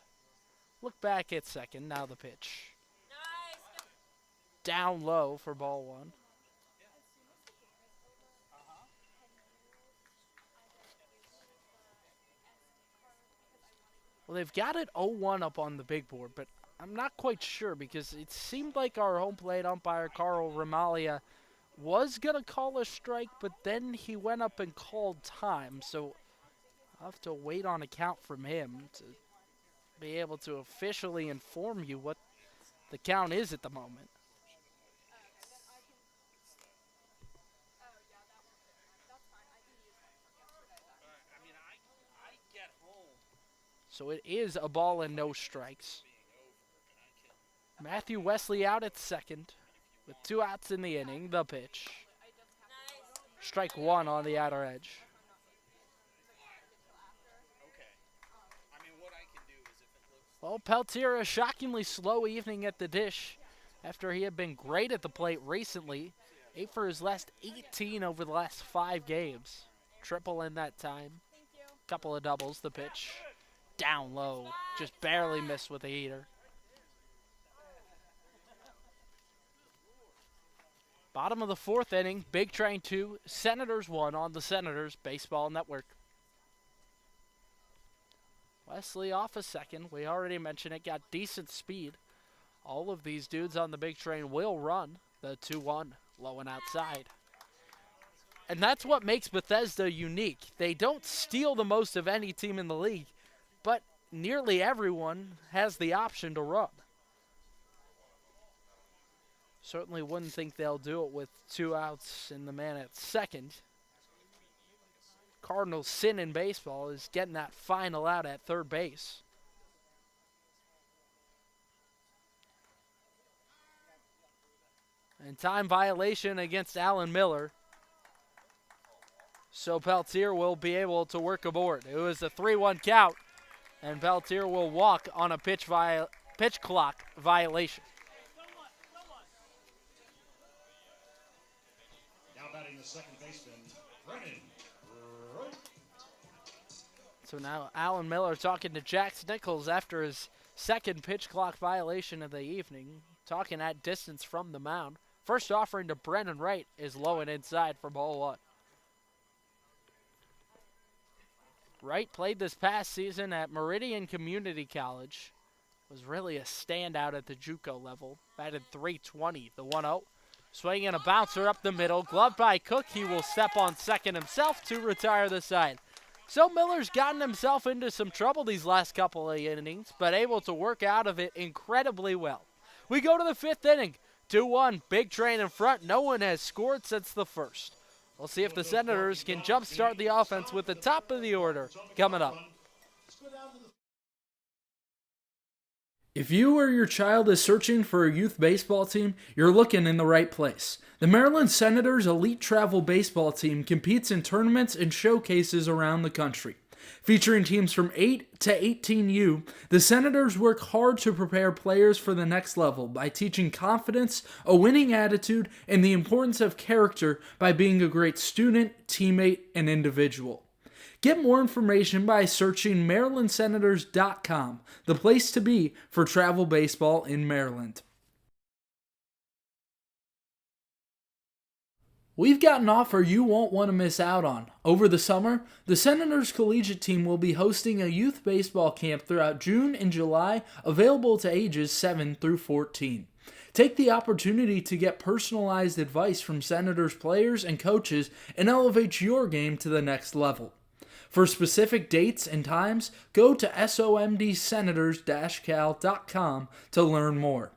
Look back at second, now the pitch. Down low for ball 1. Well, they've got it 0-1 up on the big board, but I'm not quite sure because it seemed like our home plate umpire, Carl Ramalia, was going to call a strike, but then he went up and called time. So I'll have to wait on a count from him to be able to officially inform you what the count is at the moment. So it is a ball and no strikes. Matthew Wesley out at second with 2 outs in the inning. The pitch. Strike 1 on the outer edge. Well, Peltier, a shockingly slow evening at the dish after he had been great at the plate recently. 8 for his last 18 over the last 5 games. Triple in that time. Couple of doubles. The pitch. Down low. Just barely missed with a heater. Bottom of the 4th inning. Big Train 2. Senators 1 on the Senators Baseball Network. Wesley off a second. We already mentioned it. Got decent speed. All of these dudes on the Big Train will run. The 2-1. Low and outside. And that's what makes Bethesda unique. They don't steal the most of any team in the league, but nearly everyone has the option to run. Certainly wouldn't think they'll do it with 2 outs and the man at second. Cardinals' sin in baseball is getting that final out at third base. And time violation against Alan Miller. So Peltier will be able to work aboard. It was a 3-1 count, and Peltier will walk on a pitch clock violation. Now batting the second baseman, Brennan. So now Alan Miller talking to Jax Nichols after his second pitch clock violation of the evening, talking at distance from the mound. First offering to Brennan Wright is low and inside from hole 1. Wright played this past season at Meridian Community College. Was really a standout at the JUCO level. Batted .320, the 1-0. Swinging a bouncer up the middle. Gloved by Cook. He will step on second himself to retire the side. So Miller's gotten himself into some trouble these last couple of innings, but able to work out of it incredibly well. We go to the 5th inning. 2-1, Big Train in front. No one has scored since the first. We'll see if the Senators can jumpstart the offense with the top of the order coming up. If you or your child is searching for a youth baseball team, you're looking in the right place. The Maryland Senators Elite Travel Baseball Team competes in tournaments and showcases around the country. Featuring teams from 8 to 18U, the Senators work hard to prepare players for the next level by teaching confidence, a winning attitude, and the importance of character by being a great student, teammate, and individual. Get more information by searching MarylandSenators.com, the place to be for travel baseball in Maryland. We've got an offer you won't want to miss out on. Over the summer, the Senators Collegiate team will be hosting a youth baseball camp throughout June and July, available to ages 7 through 14. Take the opportunity to get personalized advice from Senators players and coaches and elevate your game to the next level. For specific dates and times, go to somdsenators-cal.com to learn more.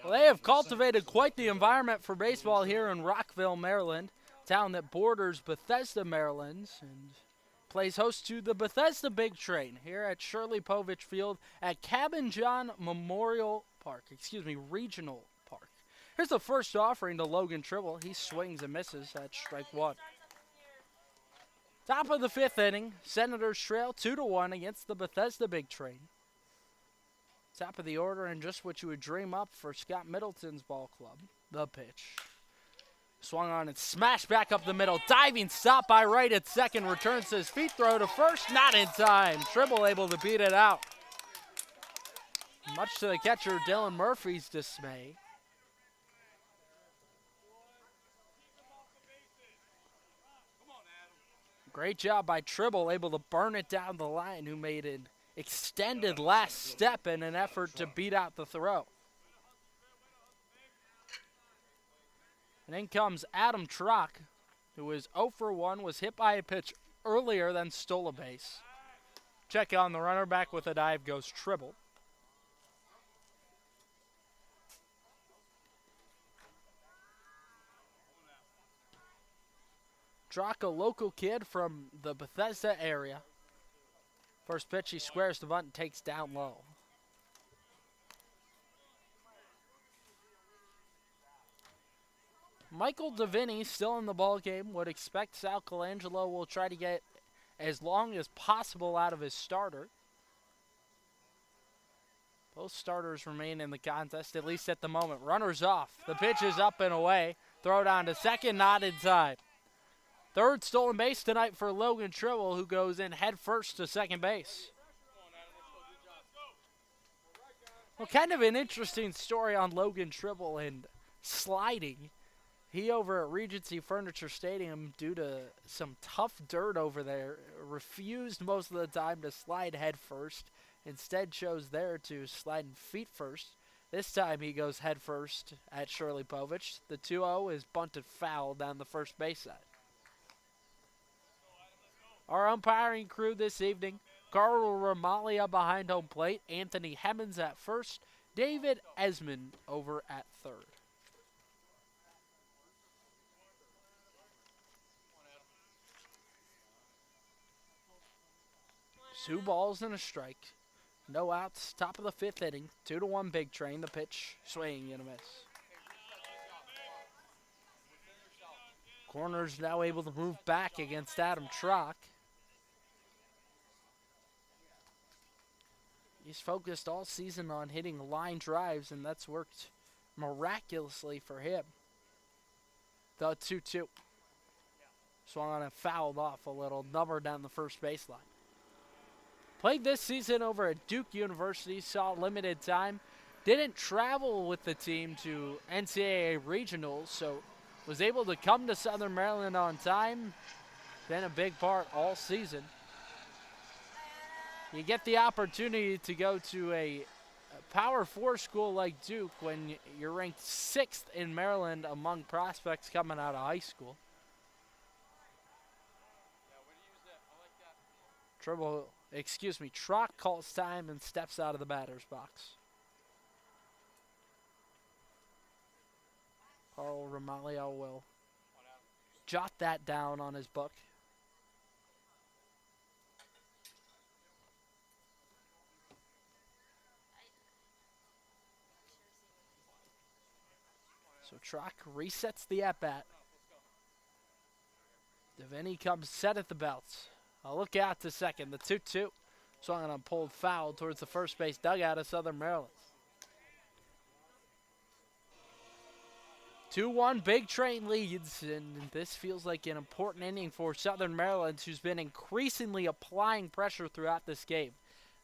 Well, they have cultivated quite the environment for baseball here in Rockville, Maryland, town that borders Bethesda, Maryland, and plays host to the Bethesda Big Train here at Shirley Povich Field at Cabin John Regional Park. Here's the first offering to Logan Tribble. He swings and misses at strike 1. Top of the 5th inning, Senators trail 2-1 against the Bethesda Big Train. Top of the order and just what you would dream up for Scott Middleton's ball club. The pitch. Swung on and smashed back up the middle. Diving stop by Wright at second. Returns to his feet. Throw to first. Not in time. Tribble able to beat it out. Much to the catcher Dylan Murphy's dismay. Great job by Tribble, able to burn it down the line, who made an extended last step in an effort to beat out the throw. And in comes Adam Trock, who is 0 for 1, was hit by a pitch earlier than stole a base. Check on the runner, back with a dive goes Tribble. Trock, a local kid from the Bethesda area. First pitch, he squares the bunt and takes down low. Michael Deviney still in the ball game. Would expect Sal Colangelo will try to get as long as possible out of his starter. Both starters remain in the contest, at least at the moment. Runners off. The pitch is up and away. Throw down to second, not inside. Third stolen base tonight for Logan Tribble, who goes in head first to second base. Well, kind of an interesting story on Logan Tribble and sliding. He, over at Regency Furniture Stadium, due to some tough dirt over there, refused most of the time to slide head first. Instead chose there to slide feet first. This time he goes head first at Shirley Povich. The 2-0 is bunted foul down the first base side. Our umpiring crew this evening, Carl Ramalia behind home plate. Anthony Hemmons at first. David Esmond over at third. Two balls and a strike. No outs. Top of the fifth inning. 2-1 Big Train. The pitch swinging and a miss. Corner's now able to move back against Adam Trock. He's focused all season on hitting line drives, and that's worked miraculously for him. The 2-2. Swung on and fouled off a little number down the first baseline. Played this season over at Duke University, saw limited time. Didn't travel with the team to NCAA regionals, so was able to come to Southern Maryland on time. Been a big part all season. You get the opportunity to go to a Power 4 school like Duke when you're ranked 6th in Maryland among prospects coming out of high school. Trock calls time and steps out of the batter's box. Carl Ramalio will jot that down on his book. So Trock resets the at-bat. Devaney comes set at the belts. A look out to second. The 2-2. Swung on a pulled foul towards the first base dugout of Southern Maryland. 2-1 Big Train leads, and this feels like an important inning for Southern Maryland, who's been increasingly applying pressure throughout this game.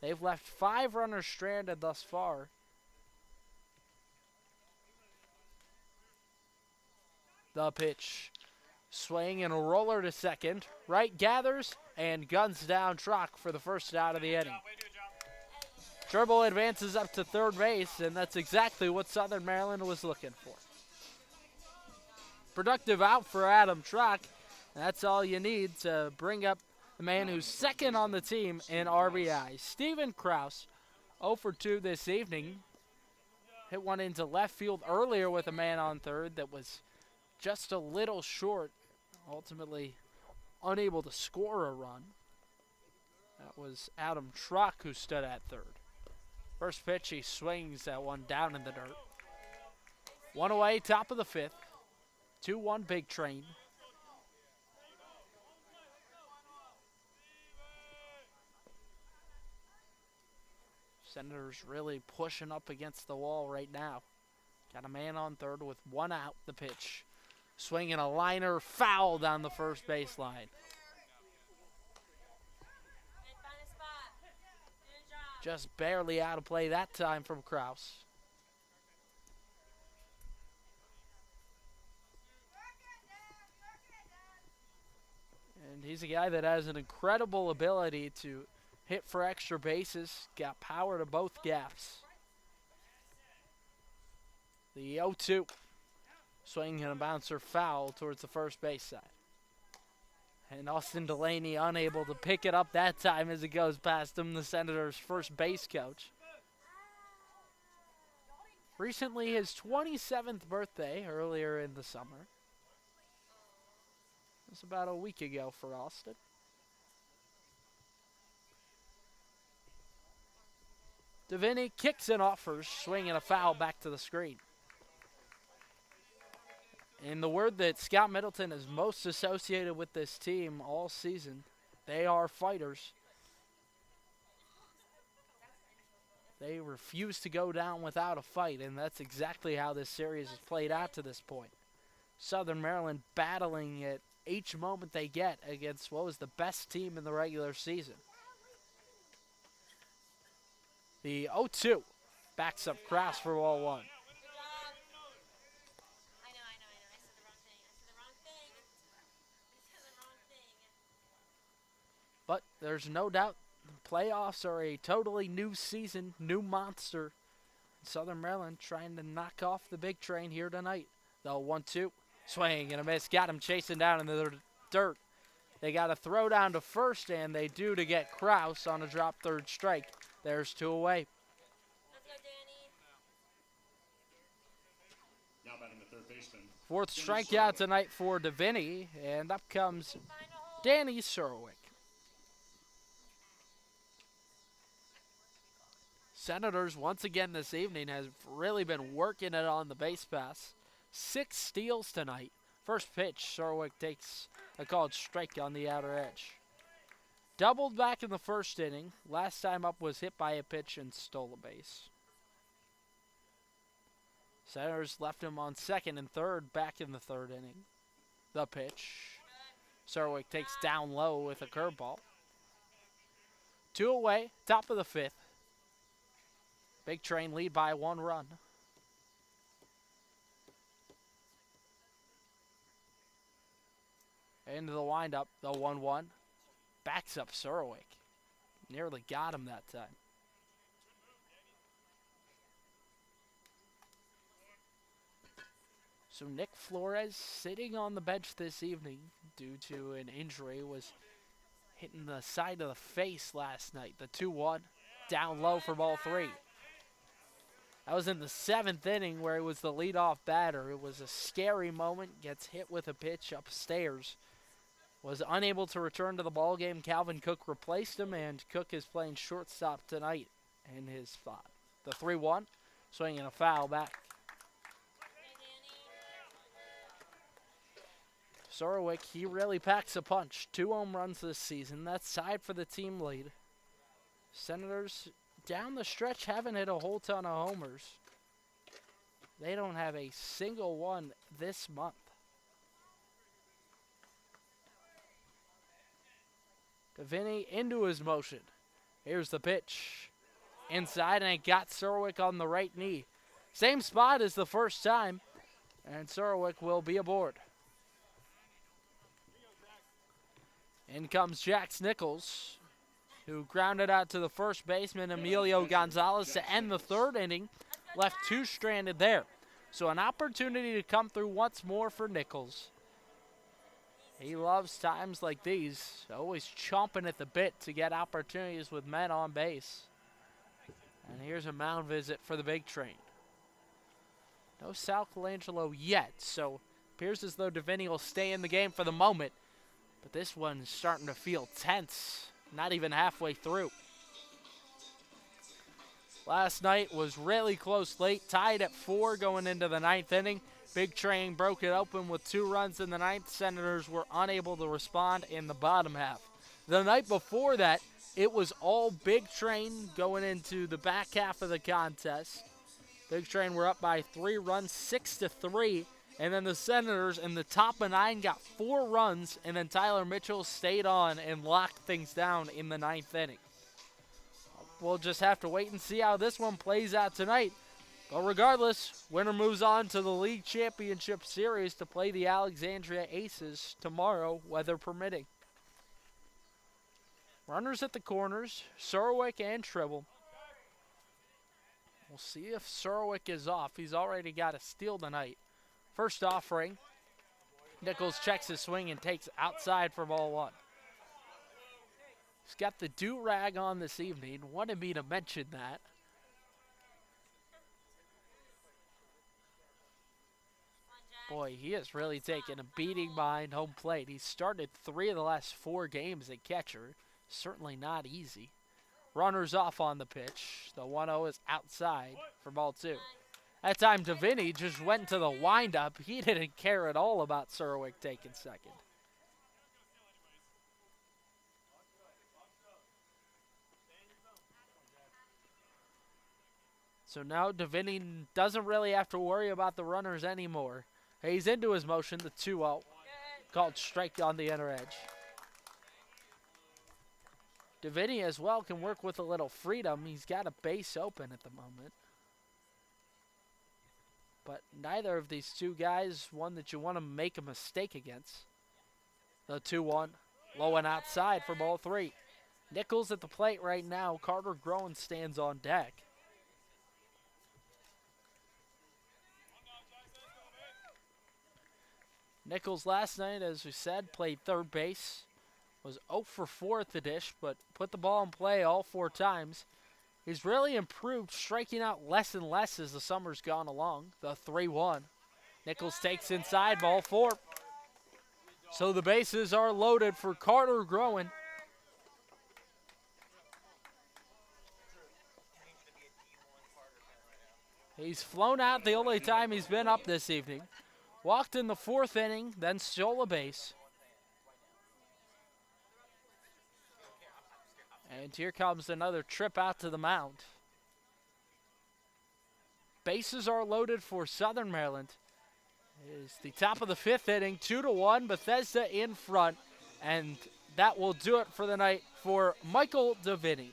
They've left 5 runners stranded thus far. The pitch. Swing and a roller to second. Right gathers and guns down Trock for the first out of the inning. Dribble advances up to third base, and that's exactly what Southern Maryland was looking for. Productive out for Adam Trock. That's all you need to bring up the man who's second on the team in RBI. Steven Krause, 0 for 2 this evening. Hit one into left field earlier with a man on third that was just a little short. Ultimately unable to score a run. That was Adam Trock who stood at third. First pitch, he swings that one down in the dirt. One away, top of the fifth. 2-1 Big Train. Senators really pushing up against the wall right now. Got a man on third with one out. The pitch. Swinging a liner, foul down the first baseline. Just barely out of play that time from Krause. And he's a guy that has an incredible ability to hit for extra bases. Got power to both gaps. The 0-2. Swing and a bouncer foul towards the first base side. And Austin Delaney unable to pick it up that time as it goes past him, the Senators' first base coach. Recently his 27th birthday, earlier in the summer. It was about a week ago for Austin. Devaney kicks and offers, swinging a foul back to the screen. And the word that Scott Middleton is most associated with this team all season, they are fighters. They refuse to go down without a fight, and that's exactly how this series has played out to this point. Southern Maryland battling it each moment they get against what was the best team in the regular season. The 0-2 backs up Krause for ball one. But there's no doubt the playoffs are a totally new season, new monster. Southern Maryland trying to knock off the Big Train here tonight. The 1-2, swing and a miss. Got him chasing down in the dirt. They got a throw down to first, and they do to get Kraus on a drop third strike. There's 2 away. Now batting the third baseman. 4th strikeout tonight for Deviney, and up comes Danny Surwick. Senators, once again this evening, has really been working it on the base pass. 6 steals tonight. First pitch, Surwick takes a called strike on the outer edge. Doubled back in the first inning. Last time up was hit by a pitch and stole a base. Senators left him on second and third back in the 3rd inning. The pitch. Surwick takes down low with a curveball. 2 away, top of the 5th. Big Train lead by 1 run. Into the windup, the 1-1. Backs up Surwick. Nearly got him that time. So Nick Flores, sitting on the bench this evening due to an injury, was hitting the side of the face last night. The 2-1, down low for ball 3. That was in the 7th inning where he was the leadoff batter. It was a scary moment, gets hit with a pitch upstairs. Was unable to return to the ballgame. Calvin Cook replaced him, and Cook is playing shortstop tonight in his spot. The 3-1, swinging a foul back. Surwick, he really packs a punch. 2 home runs this season. That's tied for the team lead. Senators down the stretch haven't hit a whole ton of homers. They don't have a single one this month. Deviney into his motion. Here's the pitch. Inside, and it got Surwick on the right knee. Same spot as the first time, and Surwick will be aboard. In comes Jax Nichols, who grounded out to the first baseman, Emilio Gonzalez, to end the 3rd inning. Left 2 stranded there. So an opportunity to come through once more for Nichols. He loves times like these, always chomping at the bit to get opportunities with men on base. And here's a mound visit for the Big Train. No Sal Colangelo yet, so appears as though Deviney will stay in the game for the moment. But this one's starting to feel tense, not even halfway through. Last night was really close late, tied at 4 going into the 9th inning. Big Train broke it open with 2 runs in the 9th. Senators were unable to respond in the bottom half. The night before that, it was all Big Train going into the back half of the contest. Big Train were up by 3 runs, 6-3. And then the Senators in the top of 9 got 4 runs, and then Tyler Mitchell stayed on and locked things down in the 9th inning. We'll just have to wait and see how this one plays out tonight. But regardless, winner moves on to the League Championship Series to play the Alexandria Aces tomorrow, weather permitting. Runners at the corners, Surwick and Tribble. We'll see if Surwick is off. He's already got a steal tonight. First offering, Nichols checks his swing and takes outside for ball 1. He's got the do-rag on this evening. Wanted me to mention that. Boy, he has really taken a beating behind home plate. He's started 3 of the last 4 games at catcher. Certainly not easy. Runners off on the pitch. The 1-0 is outside for ball 2. That time, Deviney just went to the windup. He didn't care at all about Surwick taking second. So now Deviney doesn't really have to worry about the runners anymore. He's into his motion, the 2-0. Called strike on the inner edge. Deviney as well can work with a little freedom. He's got a base open at the moment. But neither of these two guys, one that you want to make a mistake against. The 2-1, low and outside for ball 3. Nichols at the plate right now. Carter Groen stands on deck. Nichols last night, as we said, played third base. Was 0 for 4 at the dish, but put the ball in play all 4 times. He's really improved, striking out less and less as the summer's gone along. The 3-1. Nichols takes inside, ball 4. So the bases are loaded for Carter Groen. He's flown out the only time he's been up this evening. Walked in the 4th inning, then stole a base. And here comes another trip out to the mound. Bases are loaded for Southern Maryland. It is the top of the 5th inning, 2-1, Bethesda in front. And that will do it for the night for Michael Deviney.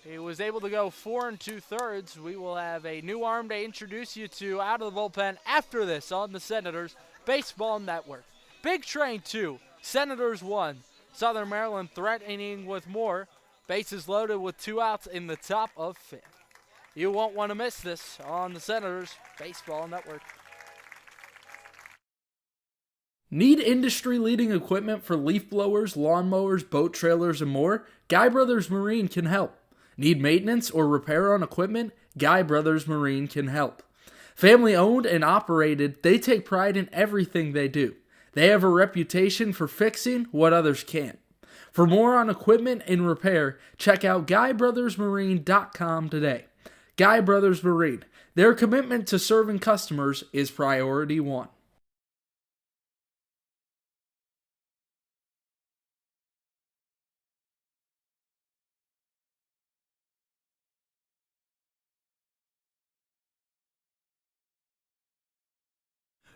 He was able to go 4 2/3. We will have a new arm to introduce you to out of the bullpen after this on the Senators Baseball Network. Big Train 2, Senators 1. Southern Maryland threatening with more. Bases loaded with 2 outs in the top of 5th. You won't want to miss this on the Senators Baseball Network. Need industry-leading equipment for leaf blowers, lawnmowers, boat trailers, and more? Guy Brothers Marine can help. Need maintenance or repair on equipment? Guy Brothers Marine can help. Family owned and operated, they take pride in everything they do. They have a reputation for fixing what others can't. For more on equipment and repair, check out GuyBrothersMarine.com today. Guy Brothers Marine, their commitment to serving customers is priority 1.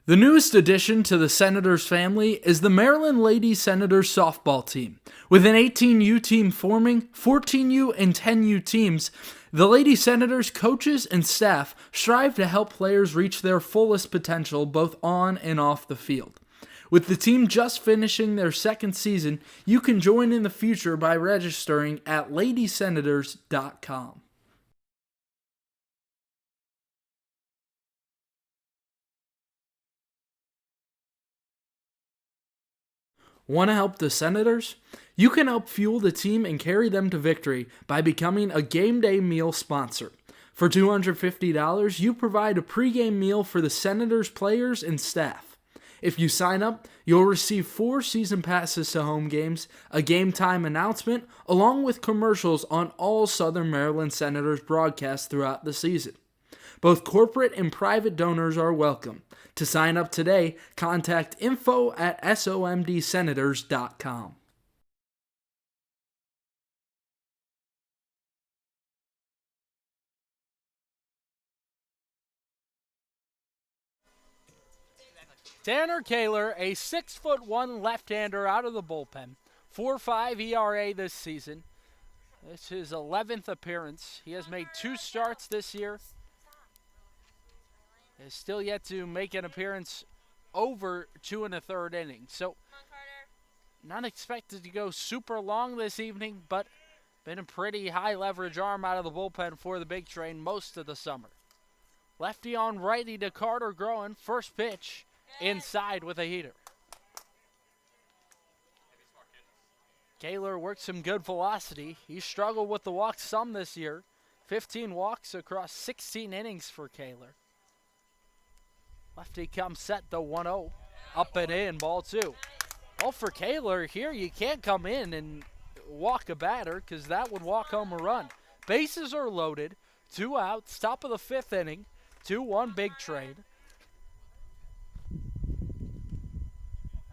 The newest addition to the Senators family is the Maryland Lady Senators softball team. With an 18U team forming, 14U and 10U teams, the Lady Senators coaches and staff strive to help players reach their fullest potential both on and off the field. With the team just finishing their 2nd season, you can join in the future by registering at ladysenators.com. Want to help the Senators? You can help fuel the team and carry them to victory by becoming a game day meal sponsor. For $250, you provide a pregame meal for the Senators players and staff. If you sign up, you'll receive 4 season passes to home games, a game time announcement, along with commercials on all Southern Maryland Senators broadcasts throughout the season. Both corporate and private donors are welcome. To sign up today, contact info@somdsenators.com. Tanner Kaler, a 6'1" left-hander out of the bullpen. 4.5 ERA this season. It's his 11th appearance. He has made 2 starts this year. Is still yet to make an appearance over 2 1/3 innings. So, not expected to go super long this evening, but been a pretty high leverage arm out of the bullpen for the Big Train most of the summer. Lefty on righty to Carter Groen. First pitch inside with a heater. Kaler worked some good velocity. He struggled with the walks some this year. 15 walks across 16 innings for Kaler. Lefty comes set, the 1-0. Up and in, ball 2. Well, for Kaler here, you can't come in and walk a batter because that would walk home a run. Bases are loaded. 2 outs, top of the 5th inning. 2-1 Big Train.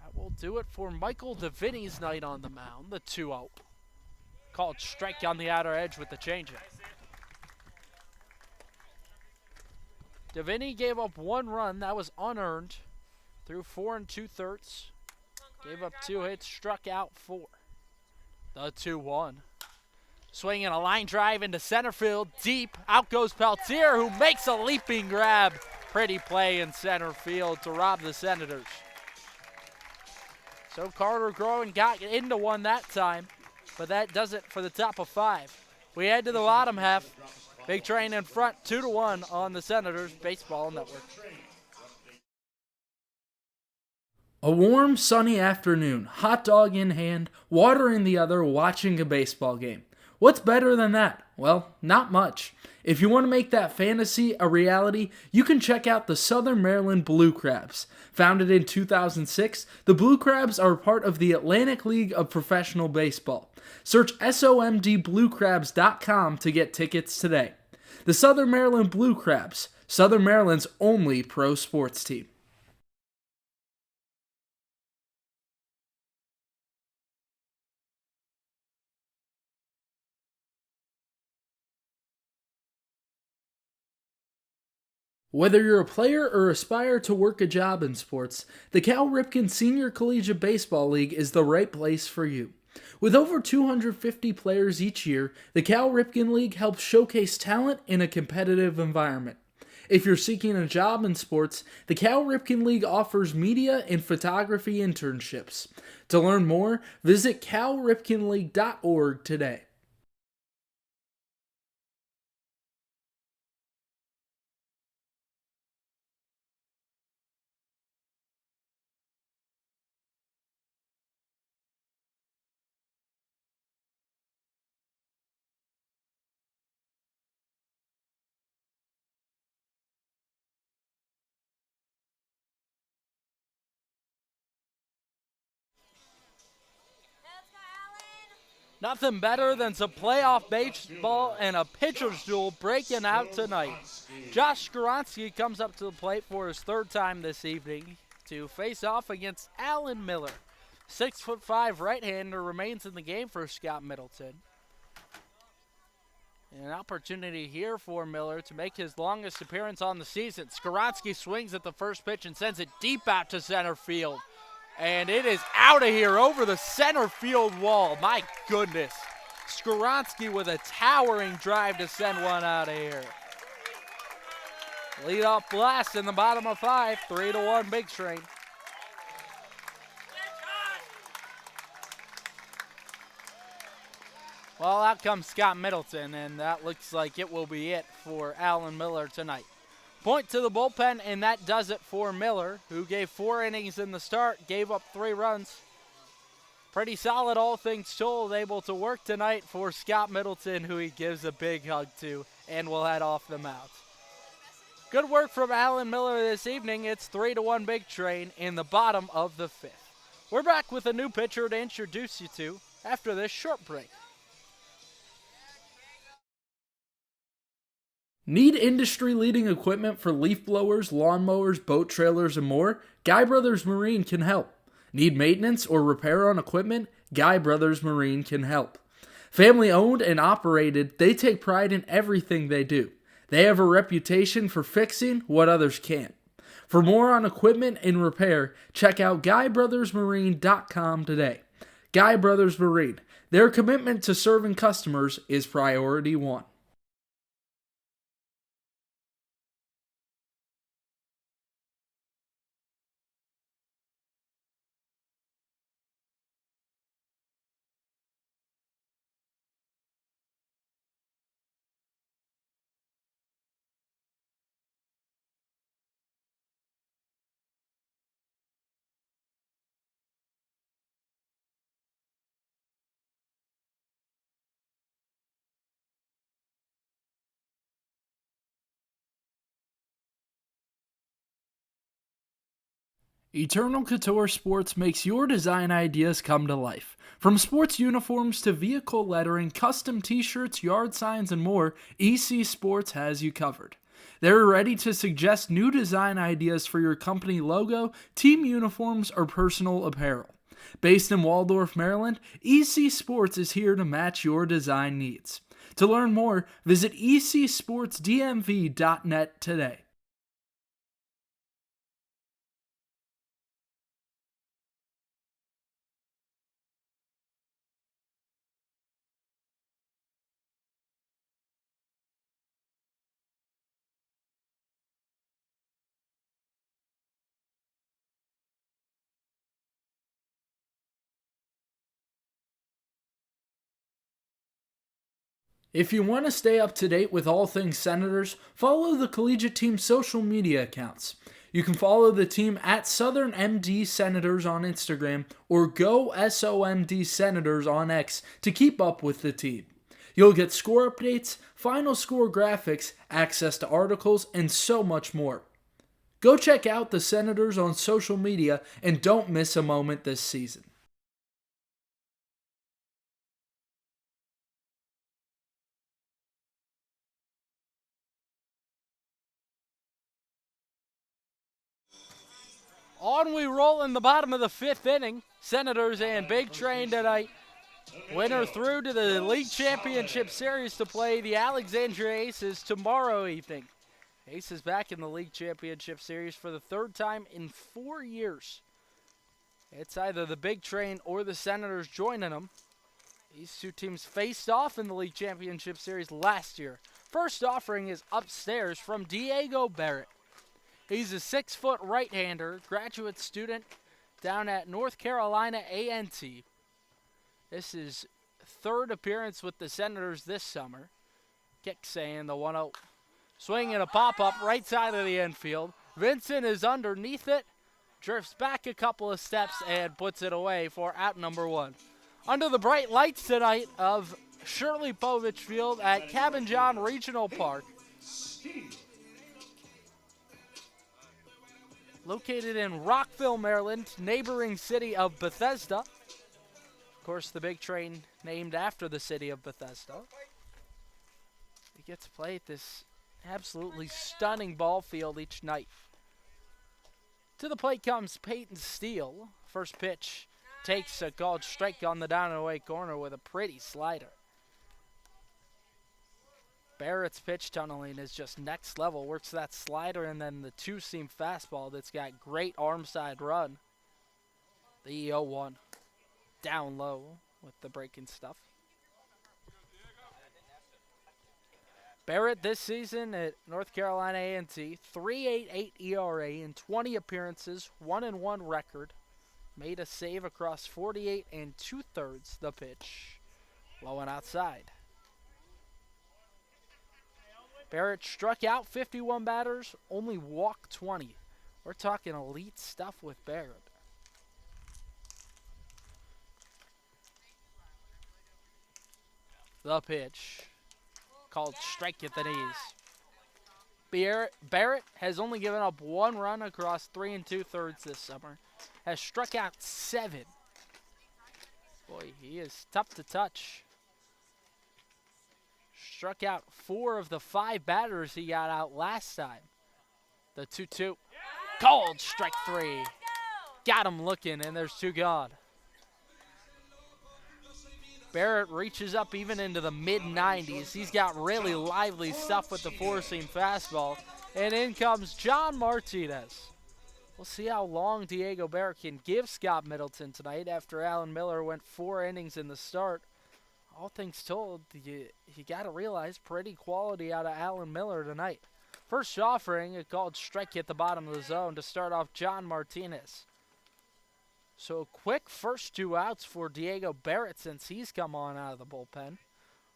That will do it for Michael Deviney's night on the mound, the 2-0. Called strike on the outer edge with the changeup. Deviney gave up 1 run. That was unearned. Threw 4 2/3. Gave up 2 hits. Struck out 4. The 2-1. Swinging a line drive into center field. Deep. Out goes Peltier, who makes a leaping grab. Pretty play in center field to rob the Senators. So Carter Groen got into one that time, but that does it for the top of 5. We head to the bottom half. Big Train in front, 2-1 on the Senators Baseball Network. A warm, sunny afternoon, hot dog in hand, water in the other, watching a baseball game. What's better than that? Well, not much. If you want to make that fantasy a reality, you can check out the Southern Maryland Blue Crabs. Founded in 2006, the Blue Crabs are part of the Atlantic League of Professional Baseball. Search somdbluecrabs.com to get tickets today. The Southern Maryland Blue Crabs, Southern Maryland's only pro sports team. Whether you're a player or aspire to work a job in sports, the Cal Ripken Senior Collegiate Baseball League is the right place for you. With over 250 players each year, the Cal Ripken League helps showcase talent in a competitive environment. If you're seeking a job in sports, the Cal Ripken League offers media and photography internships. To learn more, visit calripkenleague.org today. Nothing better than some playoff baseball and a pitcher's duel breaking out tonight. Josh Skoronsky comes up to the plate for his third time this evening to face off against Alan Miller. 6'5" right-hander remains in the game for Scott Middleton. An opportunity here for Miller to make his longest appearance on the season. Skoronsky swings at the first pitch and sends it deep out to center field. And it is out of here over the center field wall. My goodness. Skoronsky with a towering drive to send one out of here. Leadoff blast in the bottom of 5. 3-1 Big Train. Well, out comes Scott Middleton, and that looks like it will be it for Alan Miller tonight. Point to the bullpen, and that does it for Miller, who gave 4 innings in the start, gave up 3 runs. Pretty solid, all things told, able to work tonight for Scott Middleton, who he gives a big hug to, and will head off the mound. Good work from Alan Miller this evening. It's 3-1 Big Train in the bottom of the 5th. We're back with a new pitcher to introduce you to after this short break. Need industry-leading equipment for leaf blowers, lawn mowers, boat trailers, and more? Guy Brothers Marine can help. Need maintenance or repair on equipment? Guy Brothers Marine can help. Family-owned and operated, they take pride in everything they do. They have a reputation for fixing what others can't. For more on equipment and repair, check out GuyBrothersMarine.com today. Guy Brothers Marine. Their commitment to serving customers is priority one. Eternal Couture Sports makes your design ideas come to life. From sports uniforms to vehicle lettering, custom t-shirts, yard signs, and more, EC Sports has you covered. They're ready to suggest new design ideas for your company logo, team uniforms, or personal apparel. Based in Waldorf, Maryland, EC Sports is here to match your design needs. To learn more, visit ecsportsdmv.net today. If you want to stay up to date with all things Senators, follow the collegiate team's social media accounts. You can follow the team at Southern MD Senators on Instagram or Go SOMD Senators on X to keep up with the team. You'll get score updates, final score graphics, access to articles, and so much more. Go check out the Senators on social media and don't miss a moment this season. On we roll in the bottom of the 5th inning. Senators and Big Train tonight. Winner through to the League Championship Series to play the Alexandria Aces tomorrow evening. Aces back in the League Championship Series for the 3rd time in 4 years. It's either the Big Train or the Senators joining them. These two teams faced off in the League Championship Series last year. First offering is upstairs from Diego Barrett. He's a 6-foot right-hander, graduate student down at North Carolina A&T. This is 3rd appearance with the Senators this summer. Kicks in the 1-0. Swing and a pop-up right side of the infield. Vincent is underneath it, drifts back a couple of steps, and puts it away for out number 1. Under the bright lights tonight of Shirley Povich Field at Cabin John Regional Park. Located in Rockville, Maryland, neighboring city of Bethesda. Of course, the Big Train named after the city of Bethesda. We get to play at this absolutely stunning ball field each night. To the plate comes Peyton Steele. First pitch takes a called strike on the down and away corner with a pretty slider. Barrett's pitch tunneling is just next level. Works that slider and then the two-seam fastball that's got great arm side run. The 0-1 down low with the breaking stuff. Barrett this season at North Carolina A&T, 3.88 ERA in 20 appearances, 1-1 record. Made a save across 48 2/3 the pitch. Low and outside. Barrett struck out 51 batters, only walked 20. We're talking elite stuff with Barrett. The pitch. Called strike at the knees. Barrett has only given up 1 run across 3 2/3 this summer. Has struck out 7. Boy, he is tough to touch. Struck out 4 of the 5 batters he got out last time. The 2-2. Called strike 3. Got him looking, and there's 2 gone. Barrett reaches up even into the mid-90s. He's got really lively stuff with the 4-seam fastball. And in comes John Martinez. We'll see how long Diego Barrett can give Scott Middleton tonight after Alan Miller went 4 innings in the start. All things told, you got to realize pretty quality out of Alan Miller tonight. First offering, a called strike at the bottom of the zone to start off John Martinez. So quick first 2 outs for Diego Barrett since he's come on out of the bullpen.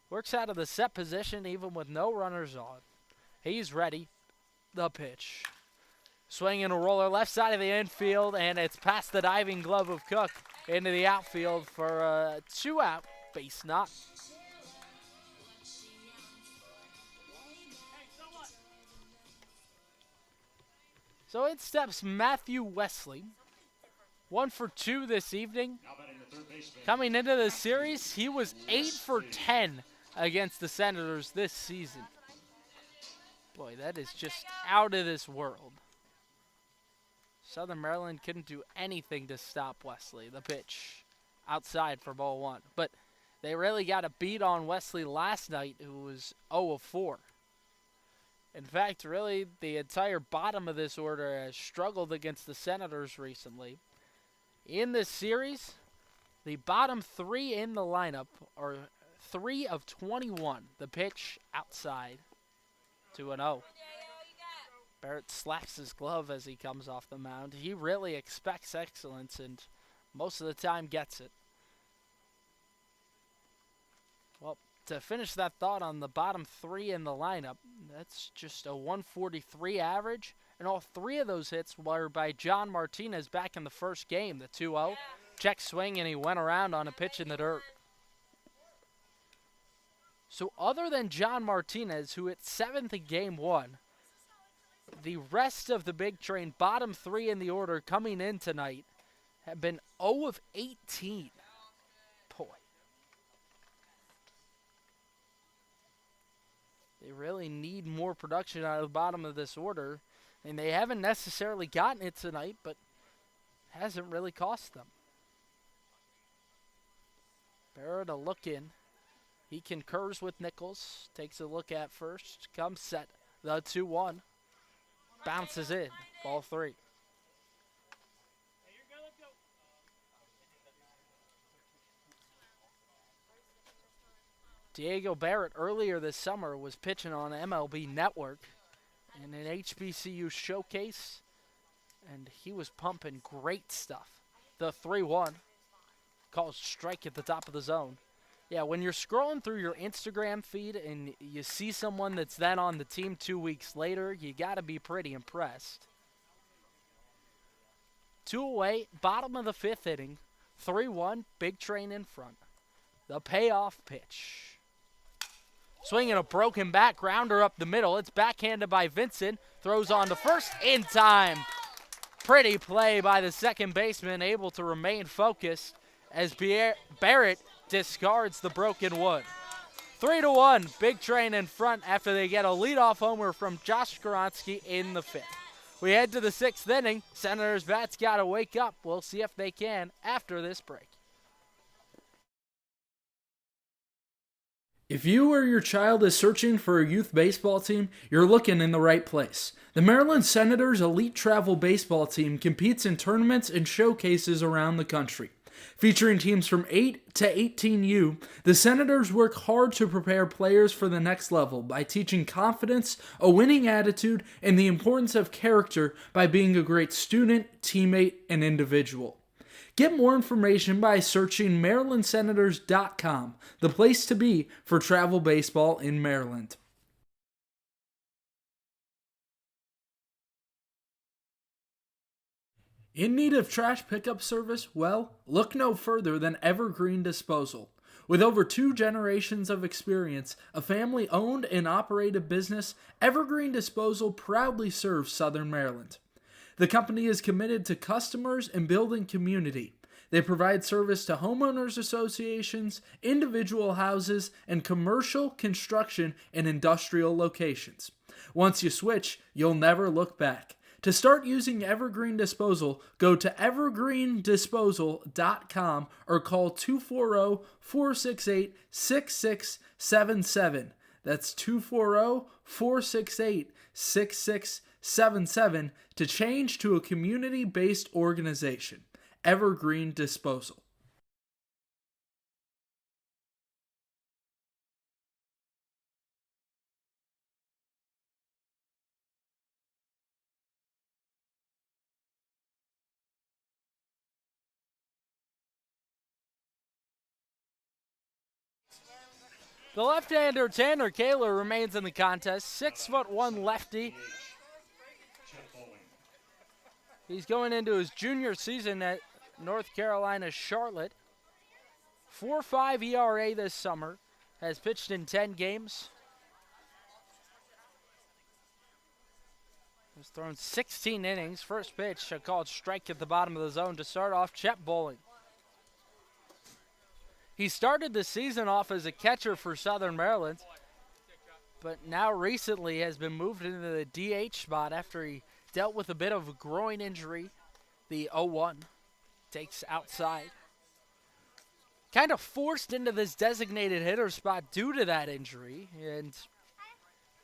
Works out of the set position even with no runners on. He's ready. The pitch. Swinging a roller left side of the infield, and it's past the diving glove of Cook into the outfield for a 2-out base knock. So in steps Matthew Wesley. 1 for 2 this evening. Coming into the series, he was 8 for 10 against the Senators this season. Boy, that is just out of this world. Southern Maryland couldn't do anything to stop Wesley. The pitch outside for ball 1. But they really got a beat on Wesley last night, who was 0 of 4. In fact, really, the entire bottom of this order has struggled against the Senators recently. In this series, the bottom 3 in the lineup are 3 of 21. The pitch outside, 2-0. Barrett slaps his glove as he comes off the mound. He really expects excellence and most of the time gets it. Well, to finish that thought on the bottom 3 in the lineup, that's just a 143 average and all 3 of those hits were by John Martinez back in the first game, the 2-0. Check swing, and he went around on a pitch in the dirt. So other than John Martinez, who hit 7th in Game 1, the rest of the Big Train, bottom 3 in the order coming in tonight, have been 0 of 18. Boy. They really need more production out of the bottom of this order, and they haven't necessarily gotten it tonight, but hasn't really cost them. Barrett a look in. He concurs with Nichols. Takes a look at first. Comes set. The 2-1. Bounces in. Ball 3. Diego Barrett earlier this summer was pitching on MLB Network in an HBCU showcase, and he was pumping great stuff. The 3-1. Called strike at the top of the zone. Yeah, when you're scrolling through your Instagram feed and you see someone that's then on the team 2 weeks later, you got to be pretty impressed. 2 away, bottom of the 5th inning. 3-1, Big Train in front. The payoff pitch. Swinging a broken back grounder up the middle. It's backhanded by Vincent. Throws on to first in time. Pretty play by the second baseman, able to remain focused as Barrett discards the broken wood. 3-1, Big Train in front after they get a leadoff homer from Josh Skoronsky in the 5th. We head to the 6th inning. Senators bats got to wake up. We'll see if they can after this break. If you or your child is searching for a youth baseball team, you're looking in the right place. The Maryland Senators Elite Travel Baseball Team competes in tournaments and showcases around the country. Featuring teams from 8 to 18U, the Senators work hard to prepare players for the next level by teaching confidence, a winning attitude, and the importance of character by being a great student, teammate, and individual. Get more information by searching MarylandSenators.com, the place to be for travel baseball in Maryland. In need of trash pickup service? Well, look no further than Evergreen Disposal. With over 2 generations of experience, a family-owned and operated business, Evergreen Disposal proudly serves Southern Maryland. The company is committed to customers and building community. They provide service to homeowners associations, individual houses, and commercial, construction, and industrial locations. Once you switch, you'll never look back. To start using Evergreen Disposal, go to evergreendisposal.com or call 240-468-6677. That's 240-468-6677 to change to a community-based organization. Evergreen Disposal. The left-hander Tanner Kaler remains in the contest. 6'1" lefty. He's going into his junior season at North Carolina Charlotte. 4.5 ERA this summer. Has pitched in 10 games. Has thrown 16 innings. First pitch, a called strike at the bottom of the zone to start off Chet Bowling. He started the season off as a catcher for Southern Maryland, but now recently has been moved into the DH spot after he dealt with a bit of a groin injury. The 0-1 takes outside. Kind of forced into this designated hitter spot due to that injury. And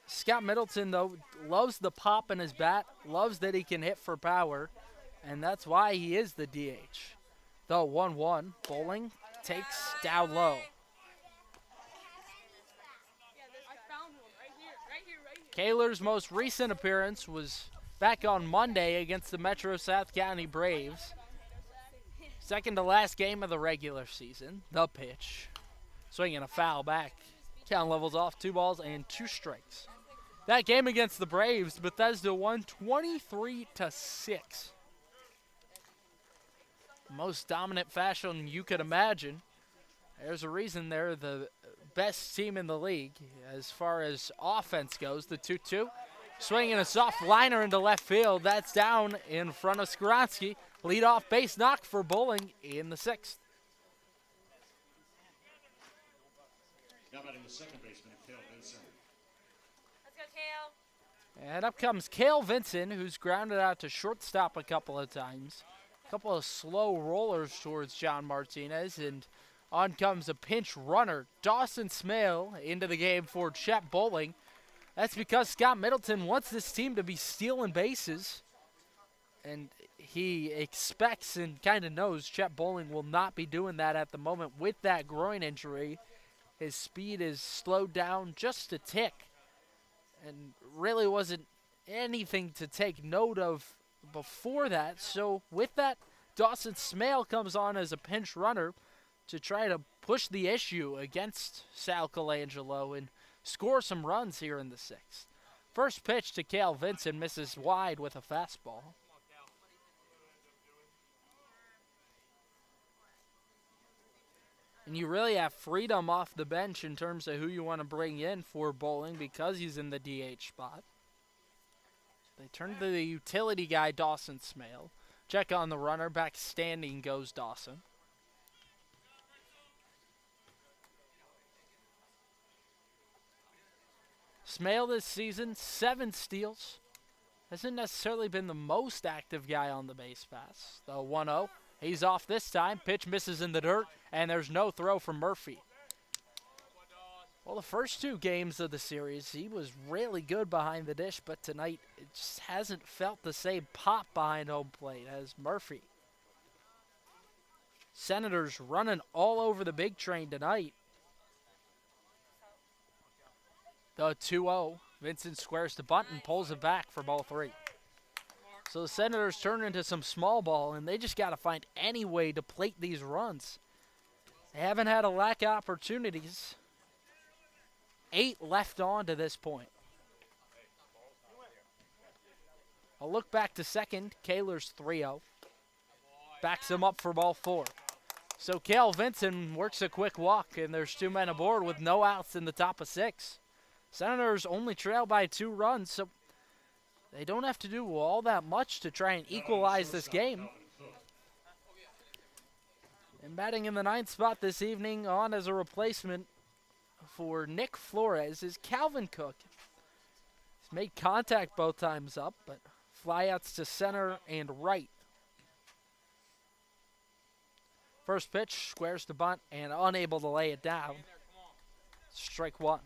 Scott Middleton, though, loves the pop in his bat, loves that he can hit for power, and that's why he is the DH. The 1-1, Bowling takes down low. Kaler's most recent appearance was back on Monday against the Metro South County Braves. Second to last game of the regular season. The pitch. Swinging a foul back. Count levels off, 2 balls and 2 strikes. That game against the Braves, Bethesda won 23-6. Most dominant fashion you could imagine. There's a reason they're the best team in the league as far as offense goes. The 2-2. Swinging a soft liner into left field. That's down in front of Skoronsky. Leadoff base knock for Bowling in the 6th. Now batting the second baseman, Cale Vincent. Let's go, Kale. And up comes Cale Vincent, who's grounded out to shortstop a couple of times. A couple of slow rollers towards John Martinez, and on comes a pinch runner, Dawson Smale, into the game for Chet Bowling. That's because Scott Middleton wants this team to be stealing bases, and he expects and kind of knows Chet Bowling will not be doing that at the moment with that groin injury. His speed is slowed down just a tick, and really wasn't anything to take note of before that. So with that, Dawson Smale comes on as a pinch runner to try to push the issue against Sal Colangelo and score some runs here in the 6th. First pitch to Cale Vincent misses wide with a fastball. And you really have freedom off the bench in terms of who you want to bring in for Bowling because he's in the DH spot. They turn to the utility guy, Dawson Smale. Check on the runner. Back standing goes Dawson. Smale this season, 7 steals. Hasn't necessarily been the most active guy on the base pass. The 1-0. He's off this time. Pitch misses in the dirt, and there's no throw from Murphy. Well, the first 2 games of the series, he was really good behind the dish, but tonight it just hasn't felt the same pop behind home plate as Murphy. Senators running all over the big train tonight. The 2-0. Vincent squares the bunt and pulls it back for ball 3. So the Senators turn into some small ball, and they just got to find any way to plate these runs. They haven't had a lack of opportunities. 8 left on to this point. A look back to second. Kaler's 3-0. Backs him up for ball 4. So Cale Vincent works a quick walk, and there's 2 men aboard with no outs in the top of 6. Senators only trail by 2 runs, so they don't have to do all that much to try and equalize this game. And batting in the 9th spot this evening on as a replacement for Nick Flores is Calvin Cook. He's made contact both times up, but flyouts to center and right. First pitch, squares the bunt, and unable to lay it down. Strike 1.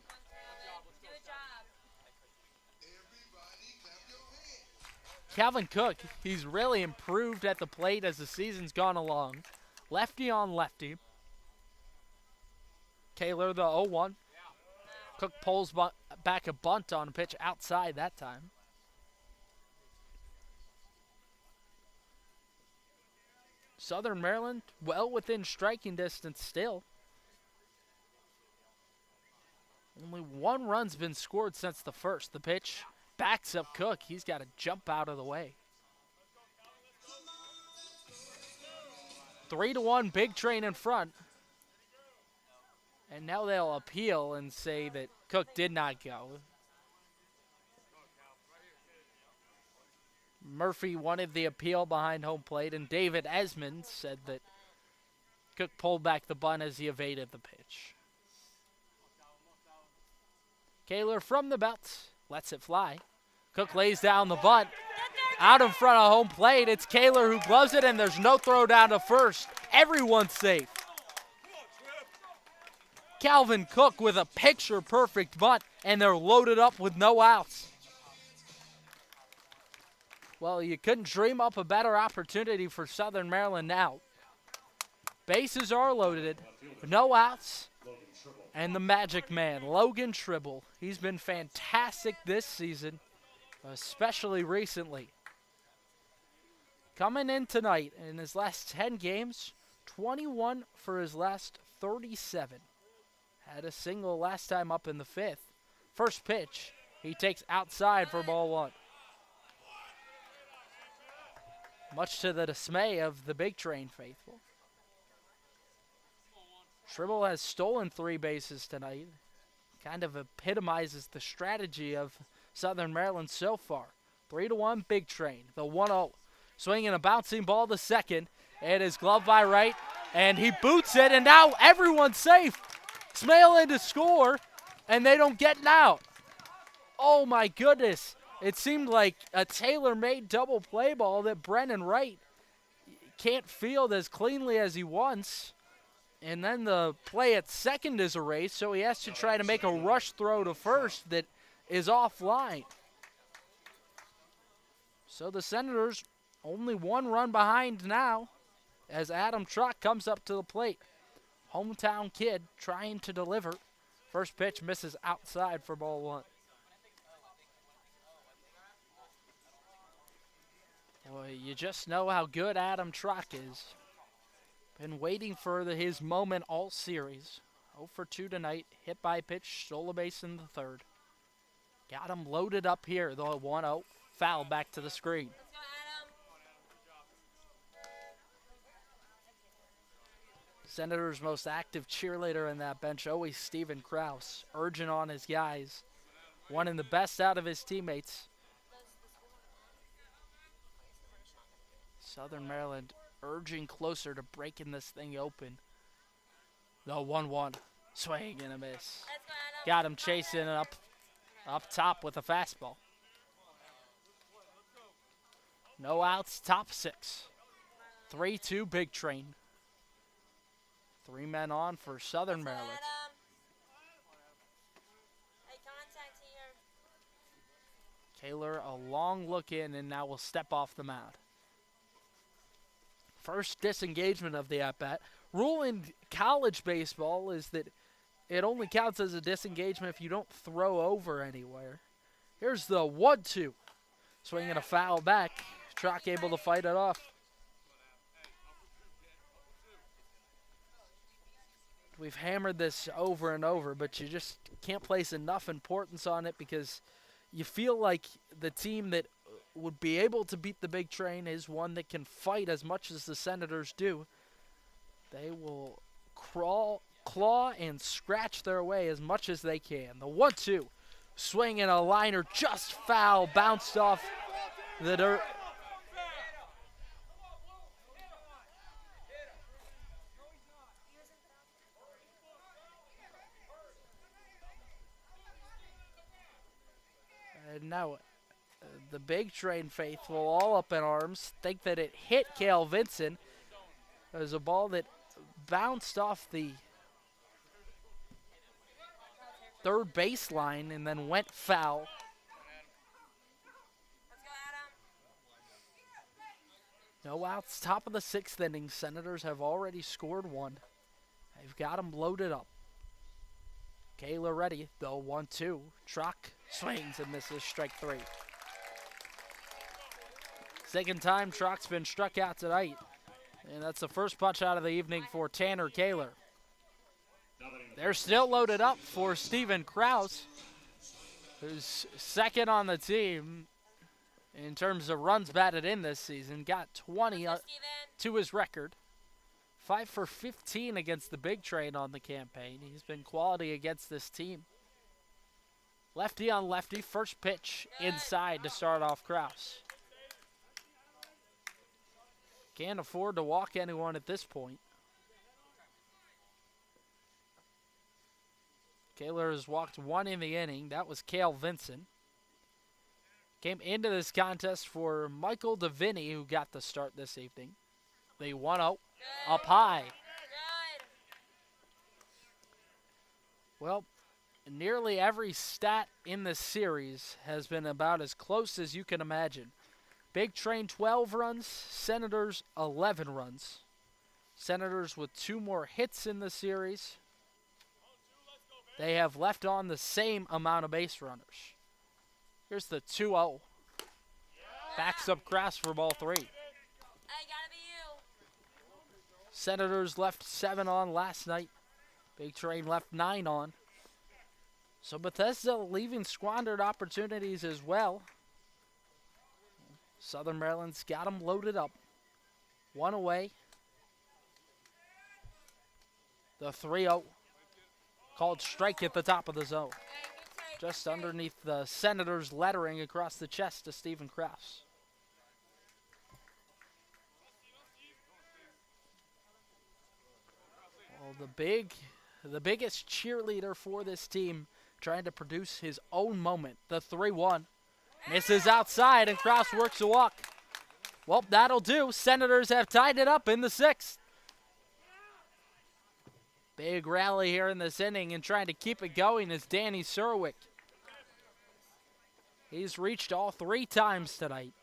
Calvin Cook, he's really improved at the plate as the season's gone along. Lefty on lefty. Kaler the 0-1. Cook pulls back a bunt on a pitch outside that time. Southern Maryland well within striking distance still. Only 1 run's been scored since the first. The pitch backs up Cook. He's got to jump out of the way. 3-1 Big Train in front. And now they'll appeal and say that Cook did not go. Murphy wanted the appeal behind home plate, and David Esmond said that Cook pulled back the bunt as he evaded the pitch. Kaler from the belt lets it fly. Cook lays down the bunt. Out in front of home plate, it's Kaler who gloves it, and there's no throw down to first. Everyone's safe. Calvin Cook with a picture-perfect bunt, and they're loaded up with no outs. Well, you couldn't dream up a better opportunity for Southern Maryland now. Bases are loaded, no outs, and the magic man, Logan Tribble. He's been fantastic this season, especially recently. Coming in tonight, in his last 10 games, 21 for his last 37. Had a single last time up in the 5th. First pitch He takes outside for ball one. Much to the dismay of the Big Train faithful. Tribble has stolen 3 bases tonight. Kind of epitomizes the strategy of Southern Maryland so far. 3-1 Big Train. The 1-0. Swinging a bouncing ball to second. It is gloved by Wright. And he boots it. And now everyone's safe. Smale in to score. And they don't get an out. Oh my goodness. It seemed like a tailor-made double play ball that Brennan Wright can't field as cleanly as he wants. And then the play at second is erased, so he has to try to make a rush throw to first that is offline. So the Senators only 1 run behind now as Adam Truck comes up to the plate. Hometown kid trying to deliver. First pitch misses outside for ball 1. Boy, you just know how good Adam Truck is. Been waiting for his moment all series. 0 for 2 tonight. Hit by pitch, stole a base in the third. Got him loaded up here, though. 1-0. Foul back to the screen. Senators' most active cheerleader in that bench, always Stephen Krause, urging on his guys, wanting the best out of his teammates. Southern Maryland urging closer to breaking this thing open. The 1-1. Swing and a miss. Got him chasing up top with a fastball. No outs, top 6. 3-2 Big Train. 3 men on for Southern Maryland. Kaler a long look in and now will step off the mound. First disengagement of the at-bat. Rule in college baseball is that it only counts as a disengagement if you don't throw over anywhere. Here's the 1-2. Swinging a foul back. Truck able to fight it off. We've hammered this over and over, but you just can't place enough importance on it because you feel like the team that would be able to beat the Big Train is one that can fight as much as the Senators do. They will claw, and scratch their way as much as they can. The 1-2. Swing and a liner just foul. Bounced off the dirt. And now the Big Train faithful all up in arms think that it hit Cale Vinson. It was a ball that bounced off the third baseline and then went foul. No outs, top of the 6th inning. Senators have already scored 1. They've got them loaded up. Kayla ready, though 1-2. Truck swings and misses, strike 3. Second time Truck's been struck out tonight. And that's the first punch out of the evening for Tanner Kaler. They're still loaded up for Stephen Krause, who's second on the team in terms of runs batted in this season. Got 20 to his record. 5 for 15 against the Big Train on the campaign. He's been quality against this team. Lefty on lefty, first pitch inside to start off Krause. Can't afford to walk anyone at this point. Kaler has walked 1 in the inning. That was Cale Vinson. Came into this contest for Michael DeVinny, who got the start this evening. The 1-0 up high. Well, nearly every stat in this series has been about as close as you can imagine. Big Train 12 runs, Senators 11 runs. Senators with 2 more hits in the series. They have left on the same amount of base runners. Here's the 2-0. Backs up Krause for ball 3. Senators left 7 on last night. Big Train left 9 on. So Bethesda leaving squandered opportunities as well. Southern Maryland's got them loaded up. One away. The 3-0 called strike at the top of the zone. Just underneath the Senators' lettering across the chest to Stephen Krause. Well, the biggest cheerleader for this team trying to produce his own moment. The 3-1. Misses outside and Krause works a walk. Well, that'll do. Senators have tied it up in the 6th. Big rally here in this inning and trying to keep it going is Danny Surwick. He's reached all 3 times tonight.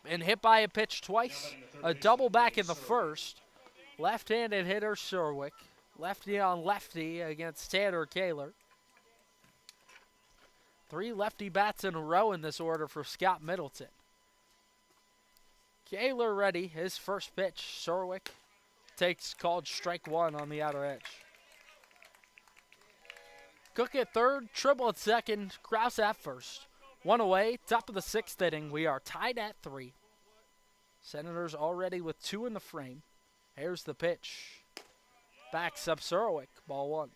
Been hit by a pitch twice. A double back in the 1st. Left-handed hitter Surwick. Lefty on lefty against Tanner Kaler. 3 lefty bats in a row in this order for Scott Middleton. Kaler ready, his first pitch. Surwick takes called strike 1 on the outer edge. Cook at third, Tribble at second, Krause at first. 1 away, top of the 6th inning. We are tied at 3. Senators already with 2 in the frame. Here's the pitch. Backs up Surwick, ball 1.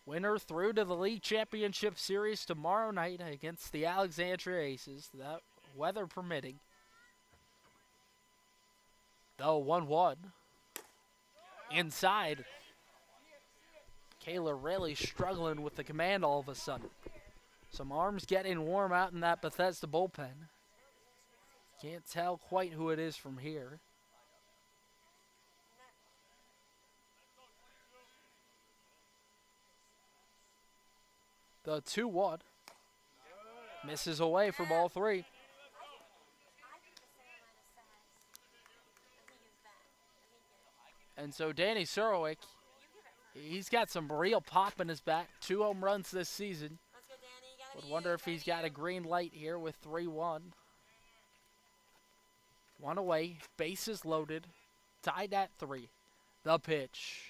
Winner through to the league championship series tomorrow night against the Alexandria Aces, that weather permitting. Though 1-1. Inside. Kaler really struggling with the command all of a sudden. Some arms getting warm out in that Bethesda bullpen. Can't tell quite who it is from here. The 2-1. Misses away for ball 3. And so Danny Surwick, he's got some real pop in his bat. 2 home runs this season. Would wonder if he's got a green light here with 3-1. 1 away, bases loaded, tied at 3. The pitch.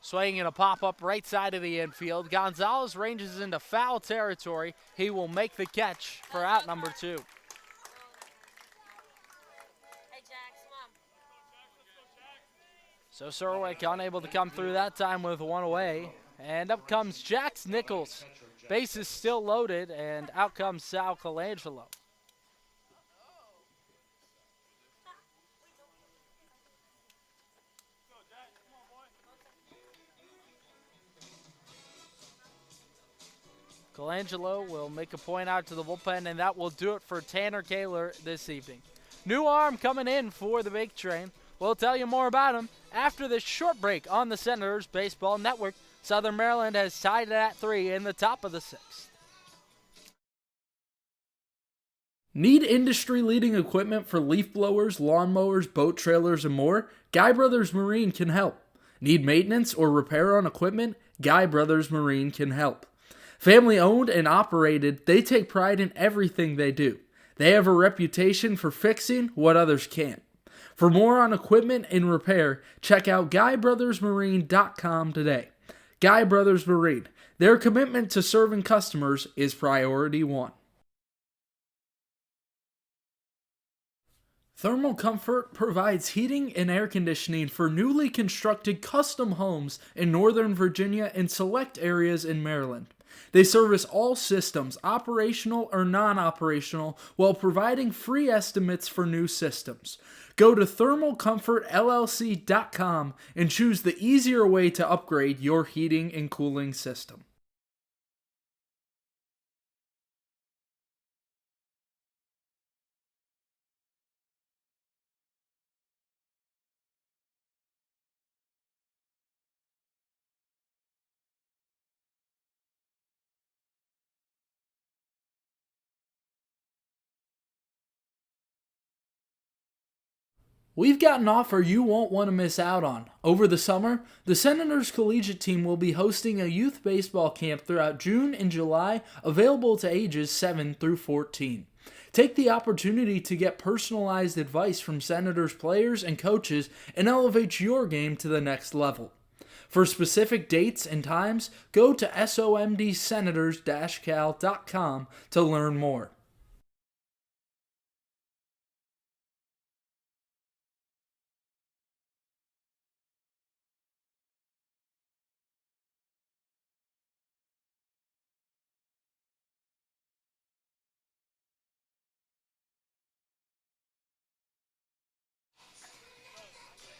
Swinging a pop-up right side of the infield. Gonzalez ranges into foul territory. He will make the catch for out number 2. So Surwick unable to come through that time with 1 away. And up comes Jax Nichols. Base is still loaded, and out comes Sal Colangelo. Colangelo will make a point out to the bullpen, and that will do it for Tanner Kaler this evening. New arm coming in for the Big Train. We'll tell you more about him after this short break on the Senators Baseball Network. Southern Maryland has tied it at 3 in the top of the 6th. Need industry-leading equipment for leaf blowers, lawnmowers, boat trailers, and more? Guy Brothers Marine can help. Need maintenance or repair on equipment? Guy Brothers Marine can help. Family owned and operated, they take pride in everything they do. They have a reputation for fixing what others can't. For more on equipment and repair, check out GuyBrothersMarine.com today. Guy Brothers Marine, their commitment to serving customers is priority 1. Thermal Comfort provides heating and air conditioning for newly constructed custom homes in Northern Virginia and select areas in Maryland. They service all systems, operational or non-operational, while providing free estimates for new systems. Go to thermalcomfortllc.com and choose the easier way to upgrade your heating and cooling system. We've got an offer you won't want to miss out on. Over the summer, the Senators Collegiate team will be hosting a youth baseball camp throughout June and July, available to ages 7 through 14. Take the opportunity to get personalized advice from Senators players and coaches and elevate your game to the next level. For specific dates and times, go to somdsenators-cal.com to learn more.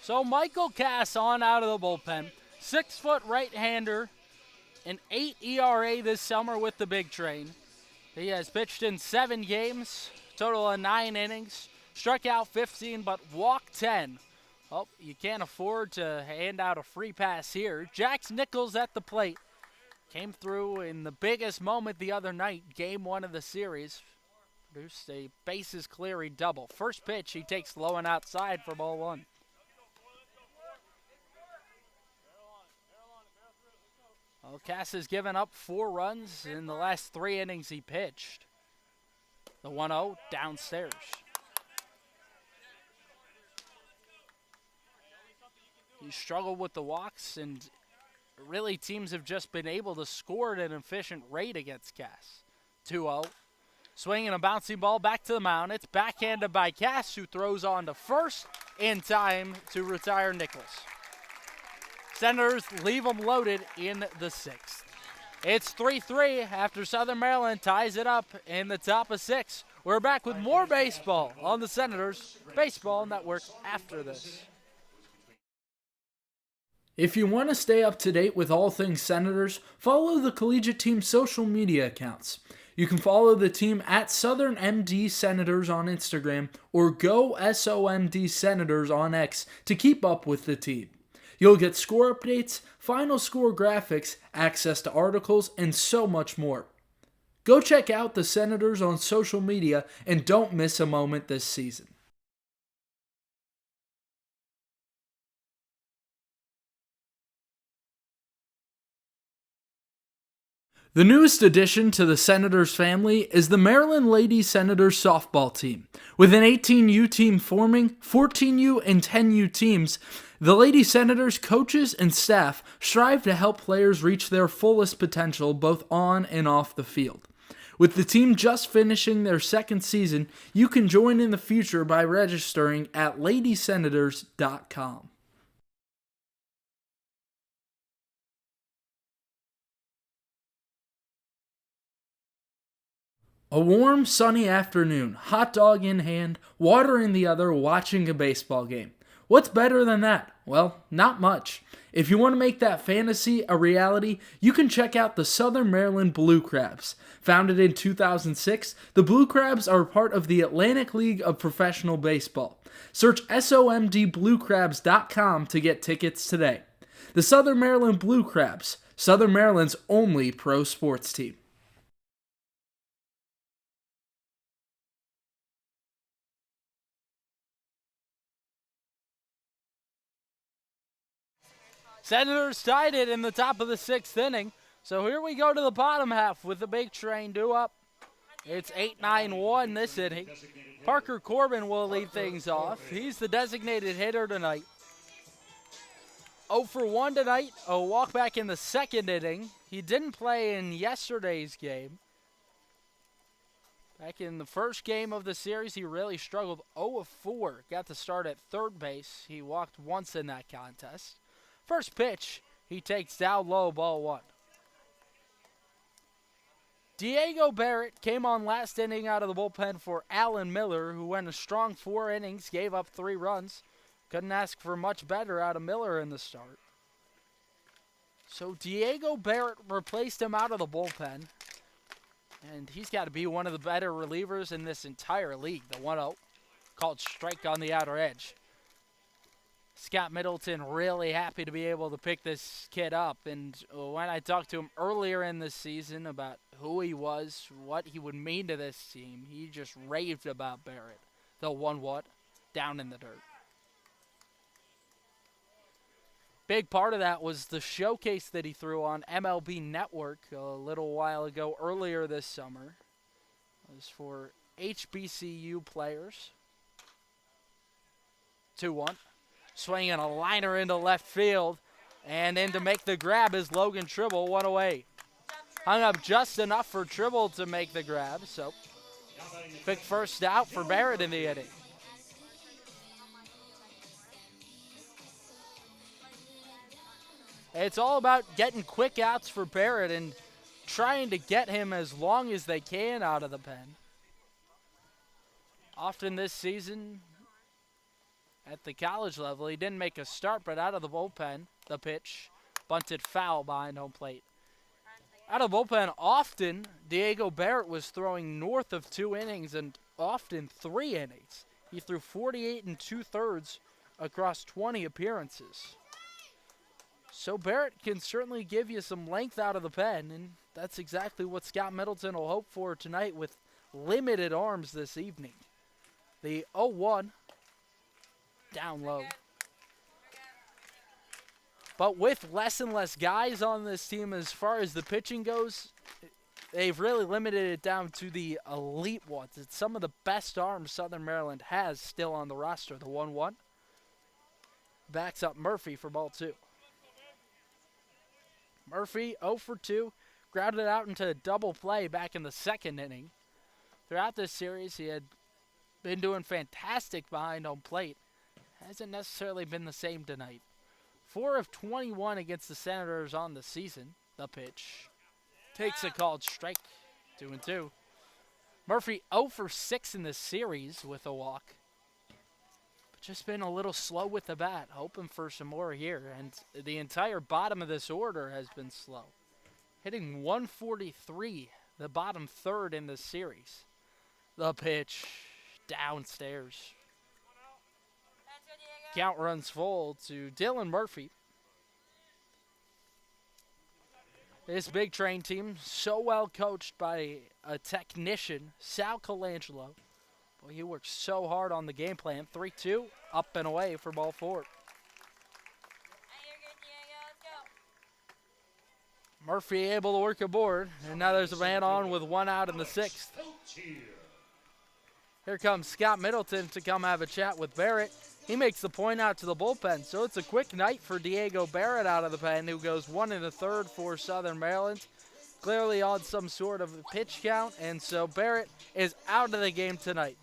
So Michael Cass on out of the bullpen. 6-foot right-hander, an 8 ERA this summer with the Big Train. He has pitched in 7 games, total of 9 innings, struck out 15 but walked 10. Oh, you can't afford to hand out a free pass here. Jax Nichols at the plate. Came through in the biggest moment the other night, game 1 of the series. Produced a bases clearing double. First pitch he takes low and outside for ball 1. Well, Cass has given up 4 runs in the last 3 innings he pitched. The 1-0 downstairs. He struggled with the walks, and really teams have just been able to score at an efficient rate against Cass. 2-0. Swinging a bouncing ball back to the mound. It's backhanded by Cass, who throws on to first in time to retire Nichols. Senators leave them loaded in the 6th. It's 3-3 after Southern Maryland ties it up in the top of 6. We're back with more baseball on the Senators Baseball Network after this. If you want to stay up to date with all things Senators, follow the collegiate team's social media accounts. You can follow the team at Southern MD Senators on Instagram or Go SOMD Senators on X to keep up with the team. You'll get score updates, final score graphics, access to articles, and so much more. Go check out the Senators on social media and don't miss a moment this season. The newest addition to the Senators family is the Maryland Lady Senators softball team. With an 18U team forming, 14U and 10U teams, the Lady Senators coaches and staff strive to help players reach their fullest potential both on and off the field. With the team just finishing their 2nd season, you can join in the future by registering at ladysenators.com. A warm, sunny afternoon, hot dog in hand, water in the other, watching a baseball game. What's better than that? Well, not much. If you want to make that fantasy a reality, you can check out the Southern Maryland Blue Crabs. Founded in 2006, the Blue Crabs are part of the Atlantic League of Professional Baseball. Search somdbluecrabs.com to get tickets today. The Southern Maryland Blue Crabs, Southern Maryland's only pro sports team. Senators tied it in the top of the 6th inning. So here we go to the bottom half with the Big Train due up. It's 8-9-1 this inning. Parker Corbin will lead things off. He's the designated hitter tonight. 0 for 1 tonight, a walk back in the 2nd inning. He didn't play in yesterday's game. Back in the first game of the series, he really struggled. 0 of 4, got to start at 3rd base. He walked once in that contest. First pitch, he takes down low, ball 1. Diego Barrett came on last inning out of the bullpen for Alan Miller, who went a strong 4 innings, gave up 3 runs. Couldn't ask for much better out of Miller in the start. So Diego Barrett replaced him out of the bullpen. And he's got to be one of the better relievers in this entire league. The 1-0, called strike on the outer edge. Scott Middleton really happy to be able to pick this kid up. And when I talked to him earlier in the season about who he was, what he would mean to this team, he just raved about Barrett. The 1-1 down in the dirt. Big part of that was the showcase that he threw on MLB Network a little while ago earlier this summer. appearances for HBCU players. 2-1. Swinging a liner into left field. And in to make the grab is Logan Tribble, one away. Hung up just enough for Tribble to make the grab, so quick first out for Barrett in the inning. It's all about getting quick outs for Barrett and trying to get him as long as they can out of the pen. Often this season, at the college level, he didn't make a start, but out of the bullpen, the pitch, bunted foul behind home plate. Out of the bullpen, often Diego Barrett was throwing north of 2 innings and often 3 innings. He threw 48 2/3 across 20 appearances. So Barrett can certainly give you some length out of the pen, and that's exactly what Scott Middleton will hope for tonight with limited arms this evening. The 0-1 down low. But with less and less guys on this team as far as the pitching goes, they've really limited it down to the elite ones. It's some of the best arms Southern Maryland has still on the roster. The 1-1 backs up Murphy for ball 2. Murphy 0 for 2, grounded out into a double play back in the second inning. Throughout this series, he had been doing fantastic behind home plate. Hasn't necessarily been the same tonight. 4 of 21 against the Senators on the season. The pitch takes a called strike. 2-2. Murphy 0 for 6 in this series with a walk. But just been a little slow with the bat. Hoping for some more here. And the entire bottom of this order has been slow. Hitting 143, the bottom third in this series. The pitch downstairs. Count runs full to Dylan Murphy. This Big Train team, so well coached by a technician, Sal Colangelo. Boy, he works so hard on the game plan. 3-2, up and away for ball 4. Murphy able to work aboard, and now there's a man on with 1 out in the 6th. Here comes Scott Middleton to come have a chat with Barrett. He makes the point out to the bullpen, so it's a quick night for Diego Barrett out of the pen, who goes 1 1/3 for Southern Maryland. Clearly on some sort of a pitch count, and so Barrett is out of the game tonight.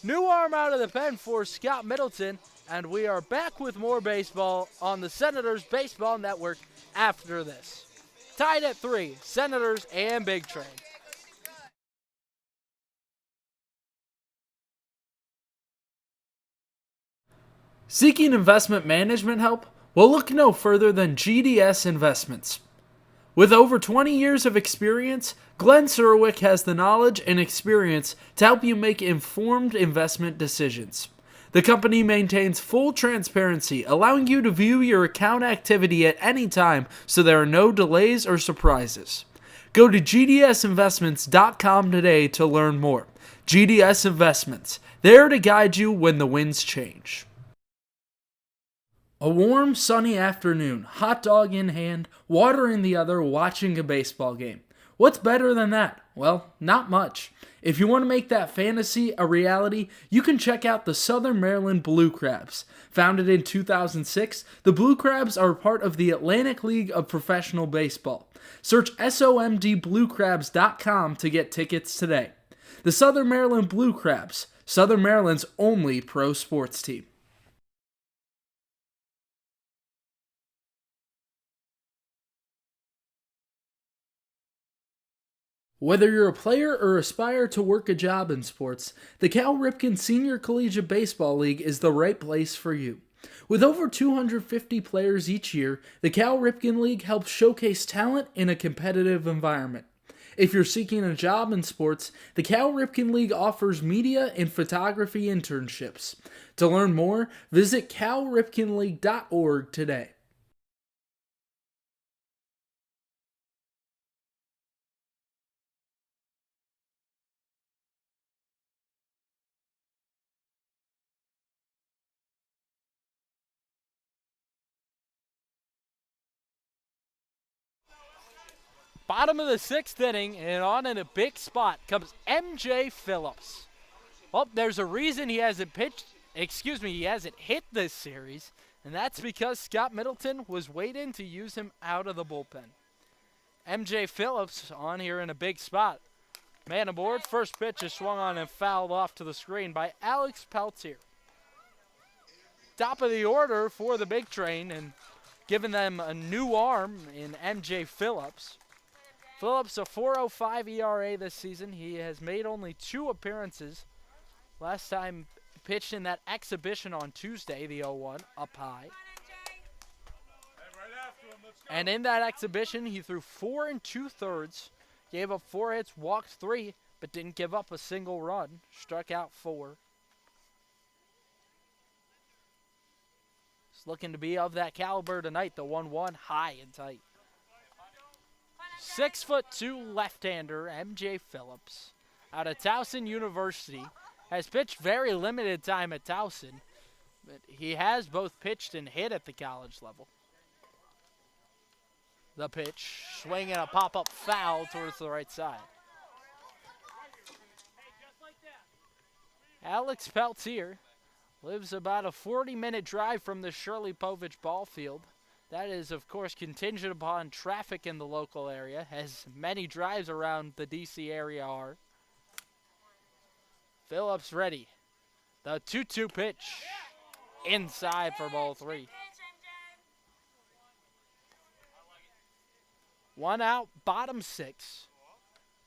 New arm out of the pen for Scott Middleton, and we are back with more baseball on the Senators Baseball Network after this. Tied at 3, Senators and Big Train. Seeking investment management help? Well, look no further than GDS Investments. With over 20 years of experience, Glenn Surwick has the knowledge and experience to help you make informed investment decisions. The company maintains full transparency, allowing you to view your account activity at any time so there are no delays or surprises. Go to gdsinvestments.com today to learn more. GDS Investments, there to guide you when the winds change. A warm, sunny afternoon, hot dog in hand, water in the other, watching a baseball game. What's better than that? Well, not much. If you want to make that fantasy a reality, you can check out the Southern Maryland Blue Crabs. Founded in 2006, the Blue Crabs are part of the Atlantic League of Professional Baseball. Search somdbluecrabs.com to get tickets today. The Southern Maryland Blue Crabs, Southern Maryland's only pro sports team. Whether you're a player or aspire to work a job in sports, the Cal Ripken Senior Collegiate Baseball League is the right place for you. With over 250 players each year, the Cal Ripken League helps showcase talent in a competitive environment. If you're seeking a job in sports, the Cal Ripken League offers media and photography internships. To learn more, visit calripkenleague.org today. Bottom of the 6th inning, and on in a big spot comes MJ Phillips. Well, there's a reason he hasn't he hasn't hit this series, and that's because Scott Middleton was waiting to use him out of the bullpen. MJ Phillips on here in a big spot. Man aboard, first pitch is swung on and fouled off to the screen by Alex Peltier. Top of the order for the Big Train, and giving them a new arm in MJ Phillips. Phillips, a 4.05 ERA this season. He has made only 2 appearances. Last time pitched in that exhibition on Tuesday, the 0-1, up high. And in that exhibition, he threw 4 2/3, gave up 4 hits, walked 3, but didn't give up a single run. Struck out 4. He's looking to be of that caliber tonight, the 1-1, high and tight. 6'2" left-hander, MJ Phillips, out of Towson University. Has pitched very limited time at Towson, but he has both pitched and hit at the college level. The pitch, swinging a pop-up foul towards the right side. Alex Peltier lives about a 40-minute drive from the Shirley Povich ball field. That is, of course, contingent upon traffic in the local area, as many drives around the D.C. area are. Phillips ready. The 2-2 pitch. Inside for ball 3. 1 out, bottom 6.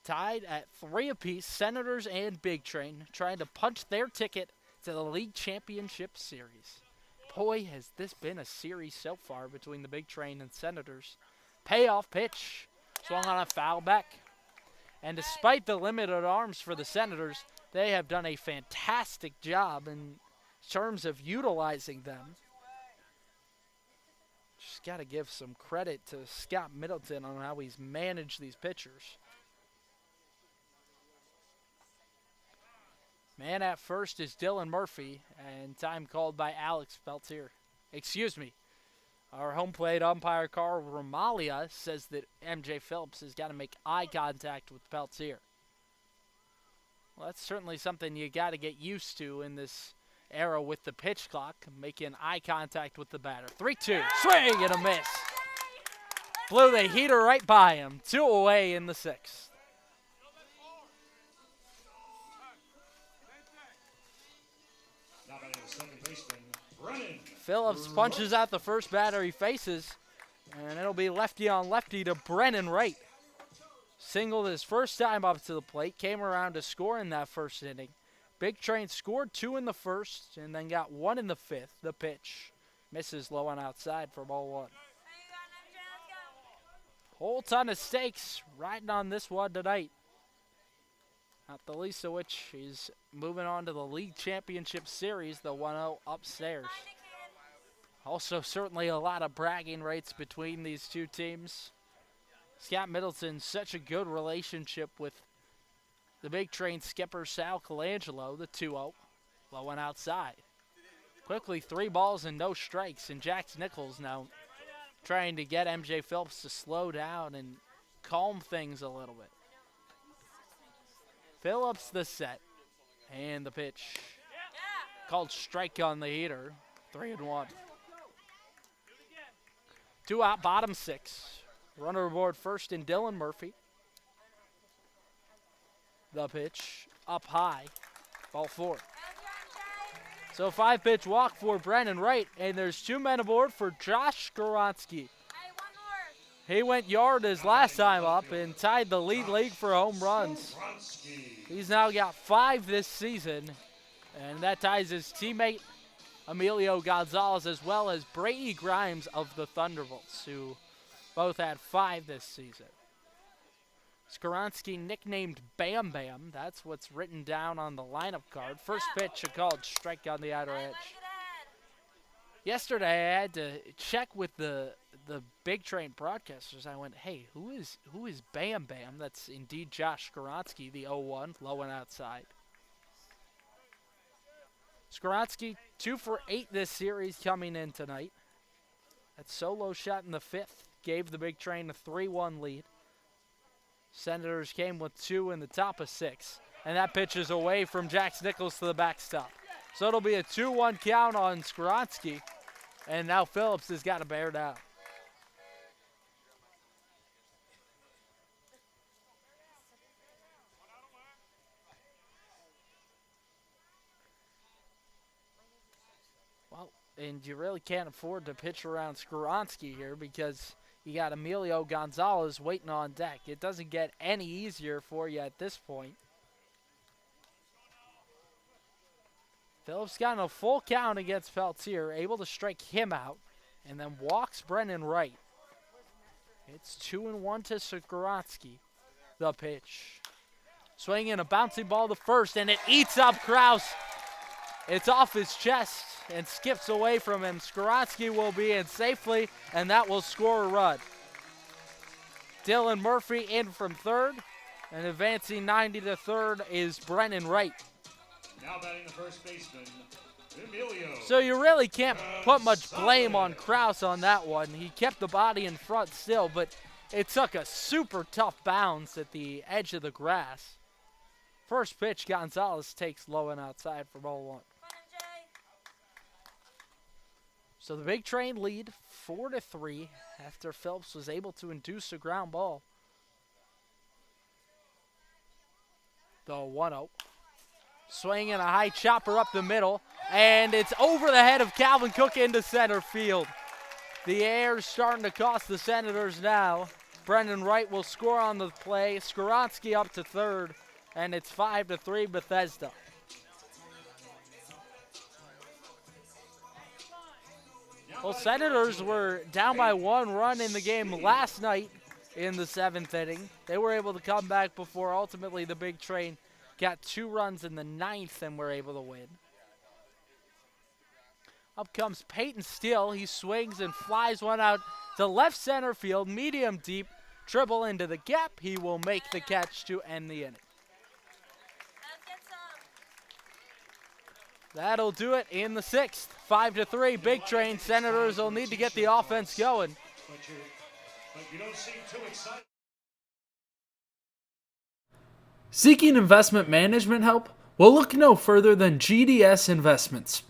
Tied at 3 apiece, Senators and Big Train trying to punch their ticket to the League Championship Series. Boy, has this been a series so far between the Big Train and Senators. Payoff pitch. Swung on a foul back. And despite the limited arms for the Senators, they have done a fantastic job in terms of utilizing them. Just got to give some credit to Scott Middleton on how he's managed these pitchers. Man at first is Dylan Murphy, and time called by Alex Peltier. Excuse me. Our home plate umpire, Carl Romalia, says that MJ Phillips has got to make eye contact with Peltier. Well, that's certainly something you got to get used to in this era with the pitch clock, making eye contact with the batter. 3-2, swing and a miss. Blew the heater right by him. 2 away in the 6th. Phillips punches out the first batter he faces, and it'll be lefty on lefty to Brennan Wright. Singled his first time up to the plate, came around to score in that first inning. Big Train scored 2 in the first and then got 1 in the 5th. The pitch misses low on outside for ball 1. Whole ton of stakes riding on this one tonight. Not the least of which he's moving on to the League Championship Series, the 1-0 upstairs. Also, certainly a lot of bragging rights between these two teams. Scott Middleton, such a good relationship with the Big Train skipper Sal Colangelo, the 2-0, low and outside. Quickly 3 balls and no strikes, and Jax Nichols now trying to get MJ Phillips to slow down and calm things a little bit. Phillips the set, and the pitch. Called strike on the heater, 3-1. 2 out, bottom 6. Runner aboard first in Dylan Murphy. The pitch up high, ball 4. So 5-pitch walk for Brennan Wright, and there's 2 men aboard for Josh Skoronski. He went yard his last time up and tied the league for home runs. He's now got 5 this season, and that ties his teammate Emilio Gonzalez as well as Brady Grimes of the Thunderbolts, who both had 5 this season. Skoronski, nicknamed Bam Bam, that's what's written down on the lineup card. First pitch, a called strike on the outer edge. Yesterday, I had to check with the Big Train broadcasters. I went, hey, who is Bam Bam? That's indeed Josh Skoronski, the 0-1, low and outside. Skoronski, 2 for 8 this series coming in tonight. That solo shot in the 5th gave the Big Train a 3-1 lead. Senators came with 2 in the top of 6. And that pitch is away from Jax Nichols to the backstop. So it'll be a 2-1 count on Skoronsky. And now Phillips has got to bear down. Well, and you really can't afford to pitch around Skoronsky here because you got Emilio Gonzalez waiting on deck. It doesn't get any easier for you at this point. Phillips got a full count against Peltier, able to strike him out, and then walks Brennan Wright. It's 2-1 to Skoronsky. The pitch. Swinging a bouncy ball to first, and it eats up Kraus. It's off his chest and skips away from him. Skoronsky will be in safely, and that will score a run. Dylan Murphy in from third, and advancing 90 to third is Brennan Wright. Now batting the first baseman, Emilio. So you really can't put much blame on Kraus on that one. He kept the body in front still, but it took a super tough bounce at the edge of the grass. First pitch, Gonzalez takes low and outside for ball 1. So the Big Train lead 4-3 after Phelps was able to induce a ground ball. The 1-0. Swinging a high chopper up the middle, and it's over the head of Calvin Cook into center field. The air's starting to cost the Senators now. Brendan Wright will score on the play. Skoronsky up to third, and it's 5-3 Bethesda. Well, Senators were down by 1 run in the game last night in the 7th inning. They were able to come back before ultimately the Big Train got 2 runs in the 9th and were able to win. Up comes Peyton Steele. He swings and flies one out to left center field, medium deep, dribble into the gap. He will make the catch to end the inning. That'll do it in the 6th. 5-3, Big Train. Senators will need to get the offense going. But you don't seem too excited. Seeking investment management help? Well, look no further than GDS Investments.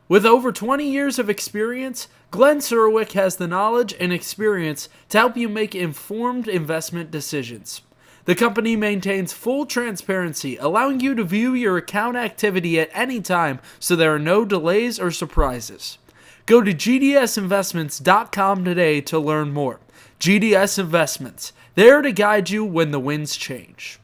With over 20 years of experience, Glenn Surwick has the knowledge and experience to help you make informed investment decisions. The company maintains full transparency, allowing you to view your account activity at any time so there are no delays or surprises. Go to gdsinvestments.com today to learn more. GDS Investments, there to guide you when the winds change.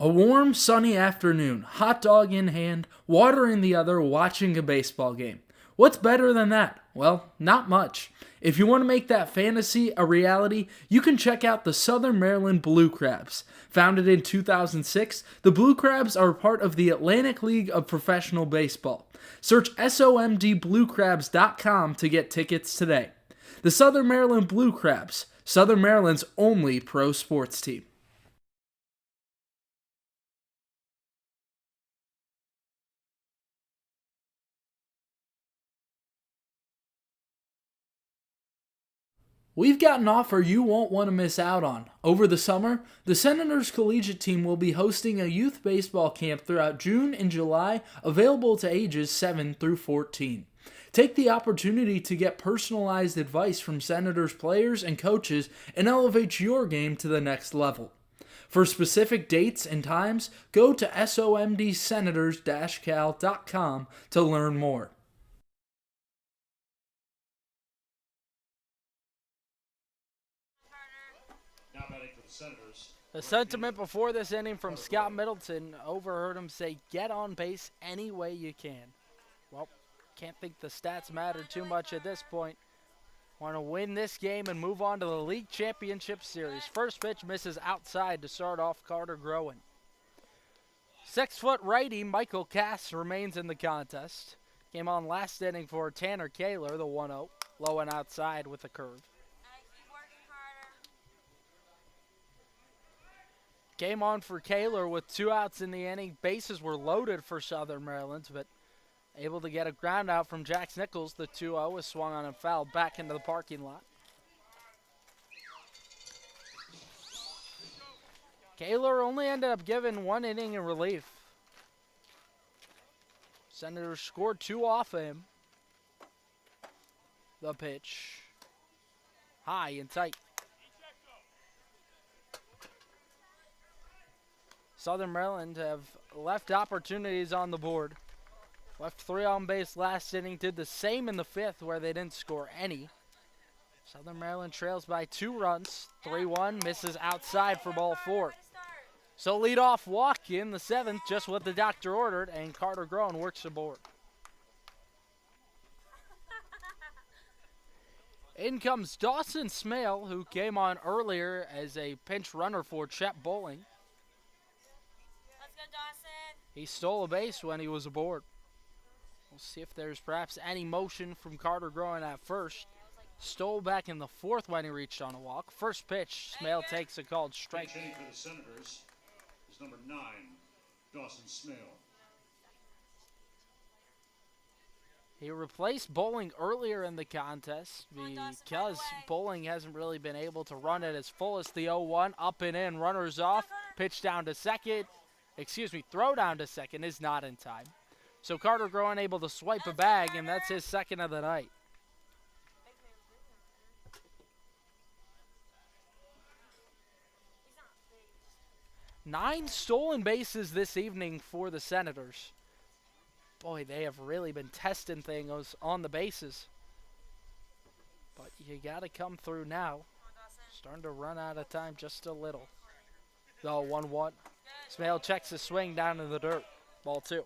A warm, sunny afternoon, hot dog in hand, water in the other, watching a baseball game. What's better than that? Well, not much. If you want to make that fantasy a reality, you can check out the Southern Maryland Blue Crabs. Founded in 2006, the Blue Crabs are part of the Atlantic League of Professional Baseball. Search SOMDBlueCrabs.com to get tickets today. The Southern Maryland Blue Crabs, Southern Maryland's only pro sports team. We've got an offer you won't want to miss out on. Over the summer, the Senators collegiate team will be hosting a youth baseball camp throughout June and July, available to ages 7 through 14. Take the opportunity to get personalized advice from Senators players and coaches and elevate your game to the next level. For specific dates and times, go to somdsenators-cal.com to learn more. The sentiment before this inning from Scott Middleton, overheard him say, get on base any way you can. Well, can't think the stats matter too much at this point. Want to win this game and move on to the league championship series. First pitch misses outside to start off Carter Groen. 6-foot righty Michael Cass remains in the contest. Came on last inning for Tanner Kaler, the 1-0. Low and outside with a curve. Game on for Kaler with 2 outs in the inning. Bases were loaded for Southern Maryland, but able to get a ground out from Jax Nichols. The 2-0 was swung on and fouled back into the parking lot. Kaler only ended up giving 1 inning in relief. Senators scored 2 off of him. The pitch. High and tight. Southern Maryland have left opportunities on the board. Left 3 on base last inning. Did the same in the 5th where they didn't score any. Southern Maryland trails by 2 runs. 3-1 misses outside for ball 4. So leadoff walk in the 7th, just what the doctor ordered, and Carter Groen works the board. In comes Dawson Smale, who came on earlier as a pinch runner for Chet Bowling. Let's go, Dawson. He stole a base when he was aboard. We'll see if there's perhaps any motion from Carter Groen at first. Stole back in the 4th when he reached on a walk. First pitch, Smale takes a called strike. Pitching for the Senators is number 9, Dawson Smale. He replaced Bowling earlier in the contest because Bowling hasn't really been able to run it as full as the 0-1. Up and in, runners off, pitch down to second. Throw down to second is not in time. So Carter Groen able to swipe a bag, and that's his 2nd of the night. 9 stolen bases this evening for the Senators. Boy, they have really been testing things on the bases. But you got to come through now. Starting to run out of time just a little. Oh, 1-1. Smale checks his swing down in the dirt. Ball 2.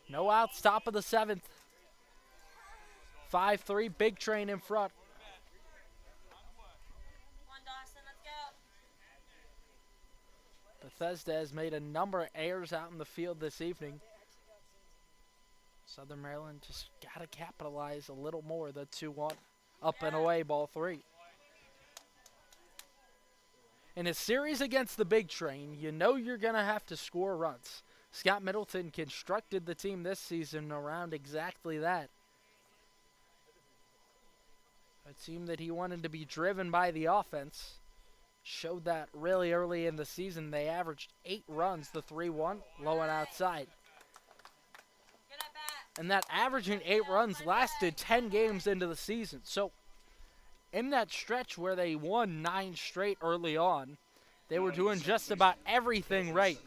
No outs, top of the 7th. 5-3, Big Train in front. Come on, Dawson, let's go. Bethesda has made a number of errors out in the field this evening. Southern Maryland just got to capitalize a little more. The 2-1, up and away, ball 3. In a series against the Big Train, you know you're going to have to score runs. Scott Middleton constructed the team this season around exactly that. A team that he wanted to be driven by the offense. Showed that really early in the season. They averaged 8 runs, the 3-1, low and outside. Good at bat. And that averaging 8 runs lasted 10 games into the season. So in that stretch where they won 9 straight early on, they were doing just about everything right.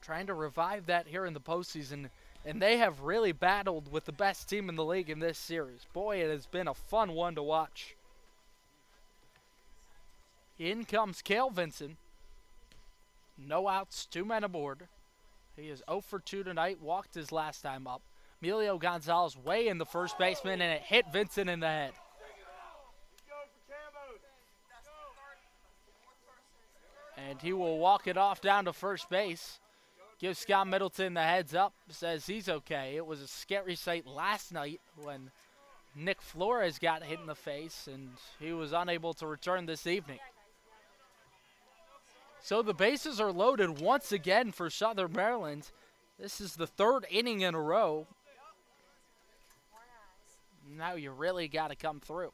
Trying to revive that here in the postseason, and they have really battled with the best team in the league in this series. Boy, it has been a fun one to watch. In comes Cale Vinson. No outs, 2 men aboard. He is 0 for 2 tonight, walked his last time up. Emilio Gonzalez way in the first baseman, and it hit Vinson in the head. And he will walk it off down to first base. Gives Scott Middleton the heads up, says he's okay. It was a scary sight last night when Nick Flores got hit in the face, and he was unable to return this evening. So the bases are loaded once again for Southern Maryland. This is the 3rd inning in a row. Now you really got to come through.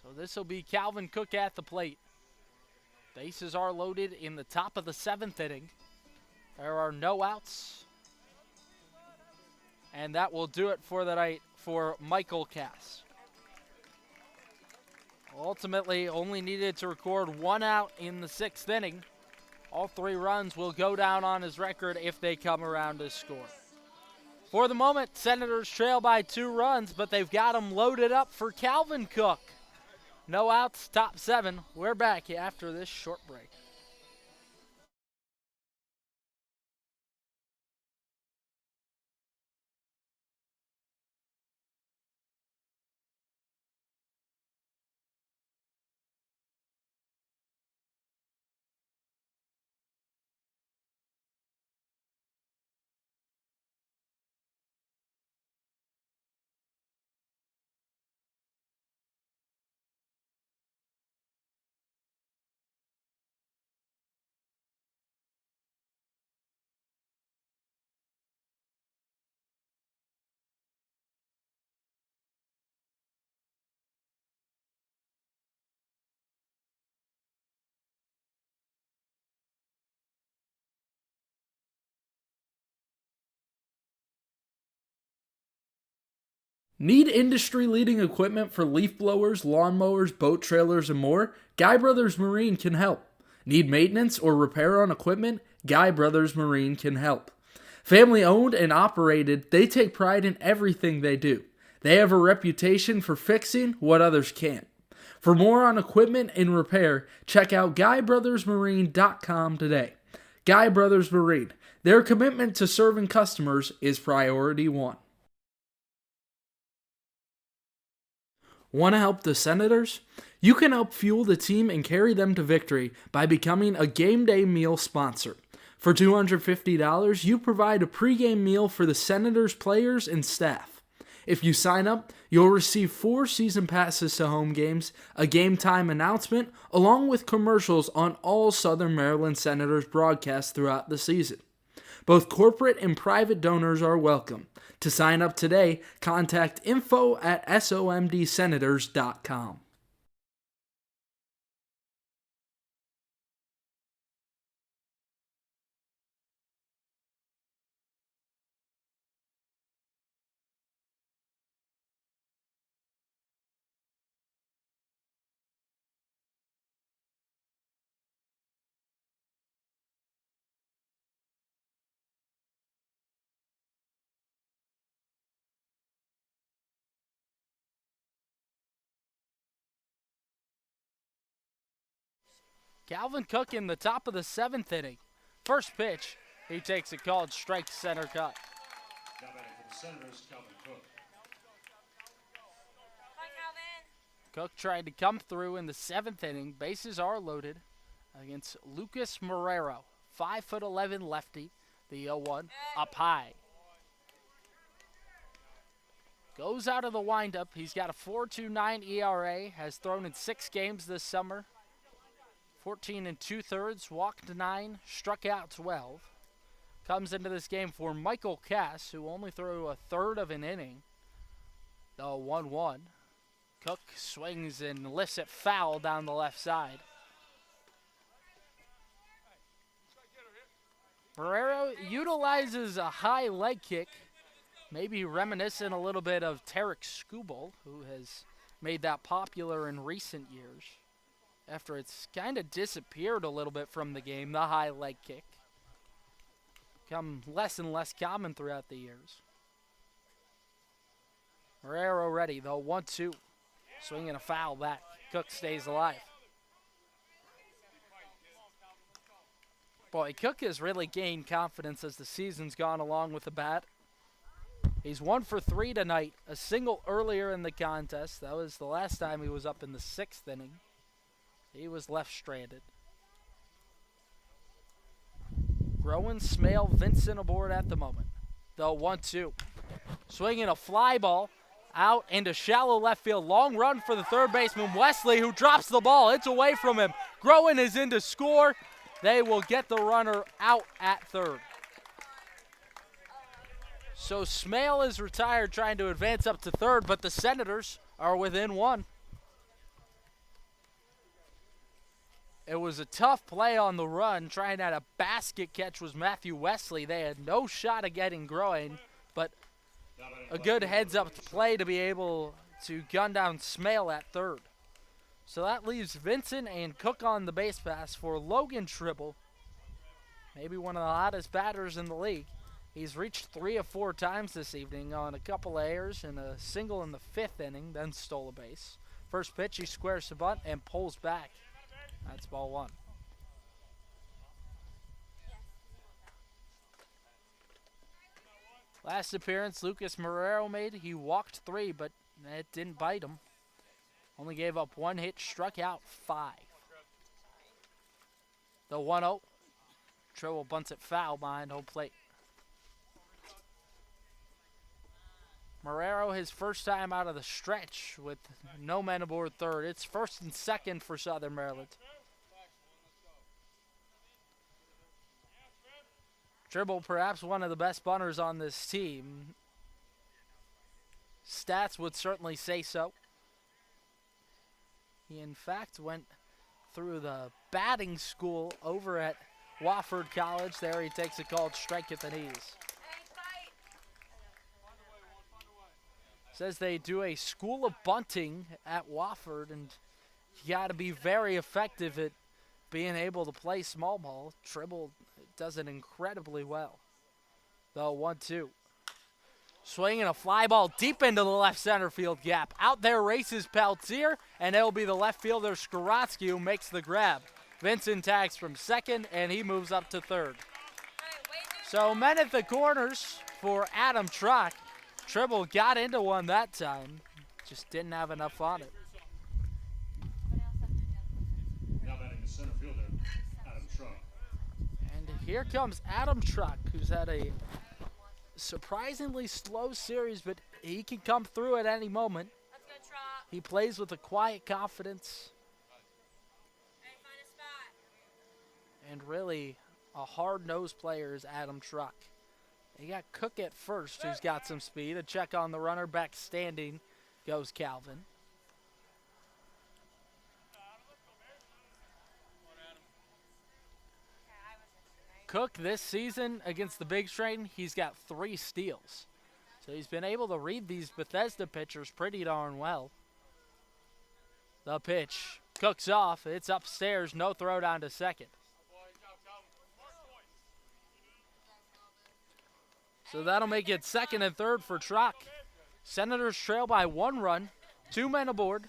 So this will be Calvin Cook at the plate. Bases are loaded in the top of the 7th inning. There are no outs. And that will do it for the night for Michael Cass. Ultimately, only needed to record 1 out in the 6th inning. All 3 runs will go down on his record if they come around to score. For the moment, Senators trail by 2 runs, but they've got them loaded up for Calvin Cook. No outs, top 7. We're back after this short break. Need industry-leading equipment for leaf blowers, lawnmowers, boat trailers, and more? Guy Brothers Marine can help. Need maintenance or repair on equipment? Guy Brothers Marine can help. Family owned and operated, they take pride in everything they do. They have a reputation for fixing what others can't. For more on equipment and repair, check out GuyBrothersMarine.com today. Guy Brothers Marine. Their commitment to serving customers is priority one. Want to help the Senators? You can help fuel the team and carry them to victory by becoming a game day meal sponsor. For $250, you provide a pregame meal for the Senators players and staff. If you sign up, you'll receive 4 season passes to home games, a game time announcement, along with commercials on all Southern Maryland Senators broadcasts throughout the season. Both corporate and private donors are welcome. To sign up today, contact info@somdsenators.com. Calvin Cook in the top of the 7th inning. First pitch, he takes a called strike center cut. Now batting for the Senators, Calvin Cook. Hi, Calvin. Cook tried to come through in the 7th inning. Bases are loaded against Lucas Marrero, 5'11" lefty. The 0-1 up high. Goes out of the windup. He's got a 4.29 ERA. Has thrown in 6 games this summer. 14 2/3, walked 9, struck out 12. Comes into this game for Michael Cass, who only threw a third of an inning. The 1-1. Cook swings and lifts it foul down the left side. Marrero utilizes a high leg kick, maybe reminiscent a little bit of Tarek Skubal, who has made that popular in recent years. After it's kind of disappeared a little bit from the game, the high leg kick. Become less and less common throughout the years. Marrero ready, though, 1-2. Swinging a foul back. Cook stays alive. Boy, Cook has really gained confidence as the season's gone along with the bat. He's 1 for 3 tonight. A single earlier in the contest. That was the last time he was up in the 6th inning. He was left stranded. Rowan, Smale, Vincent aboard at the moment. The 1-2. Swinging a fly ball out into shallow left field. Long run for the third baseman, Wesley, who drops the ball. It's away from him. Groen is in to score. They will get the runner out at third. So Smale is retired, trying to advance up to third, but the Senators are within 1. It was a tough play on the run. Trying at a basket catch was Matthew Wesley. They had no shot at getting Groen, but a good heads-up play to be able to gun down Smale at third. So that leaves Vincent and Cook on the base pass for Logan Tribble, maybe one of the hottest batters in the league. He's reached 3 of 4 times this evening on a couple of errors and a single in the 5th inning, then stole a base. First pitch, he squares the bunt and pulls back. That's ball 1. Last appearance Lucas Marrero made, he walked 3, but it didn't bite him. Only gave up 1 hit, struck out 5. The 1-0. Tribble bunts it foul behind home plate. Marrero, his first time out of the stretch with no men aboard third. It's 1st and 2nd for Southern Maryland. Tribble, perhaps one of the best bunters on this team. Stats would certainly say so. He, in fact, went through the batting school over at Wofford College. There he takes a called strike at the knees. Says they do a school of bunting at Wofford, and you got to be very effective at being able to play small ball. Tribble does it incredibly well. The 1-2. Swinging a fly ball deep into the left center field gap. Out there races Peltier, and it'll be the left fielder Skorotsky who makes the grab. Vincent tags from second, and he moves up to third. So men at the corners for Adam Truck. Tribble got into one that time, just didn't have enough on it. Now batting the center fielder, Adam Truck. And here comes Adam Truck, who's had a surprisingly slow series, but he can come through at any moment. Let's go, Truck. He plays with a quiet confidence Hey, find a spot. and really a hard-nosed player is Adam Truck. You got Cook at first, who's got some speed. A check on the runner, back standing goes Calvin. Cook this season against the Big Train, he's got 3 steals. So he's been able to read these Bethesda pitchers pretty darn well. The pitch, Cook's off, it's upstairs, no throw down to second. So that'll make it second and third for Truck. Senators trail by 1 run, 2 men aboard.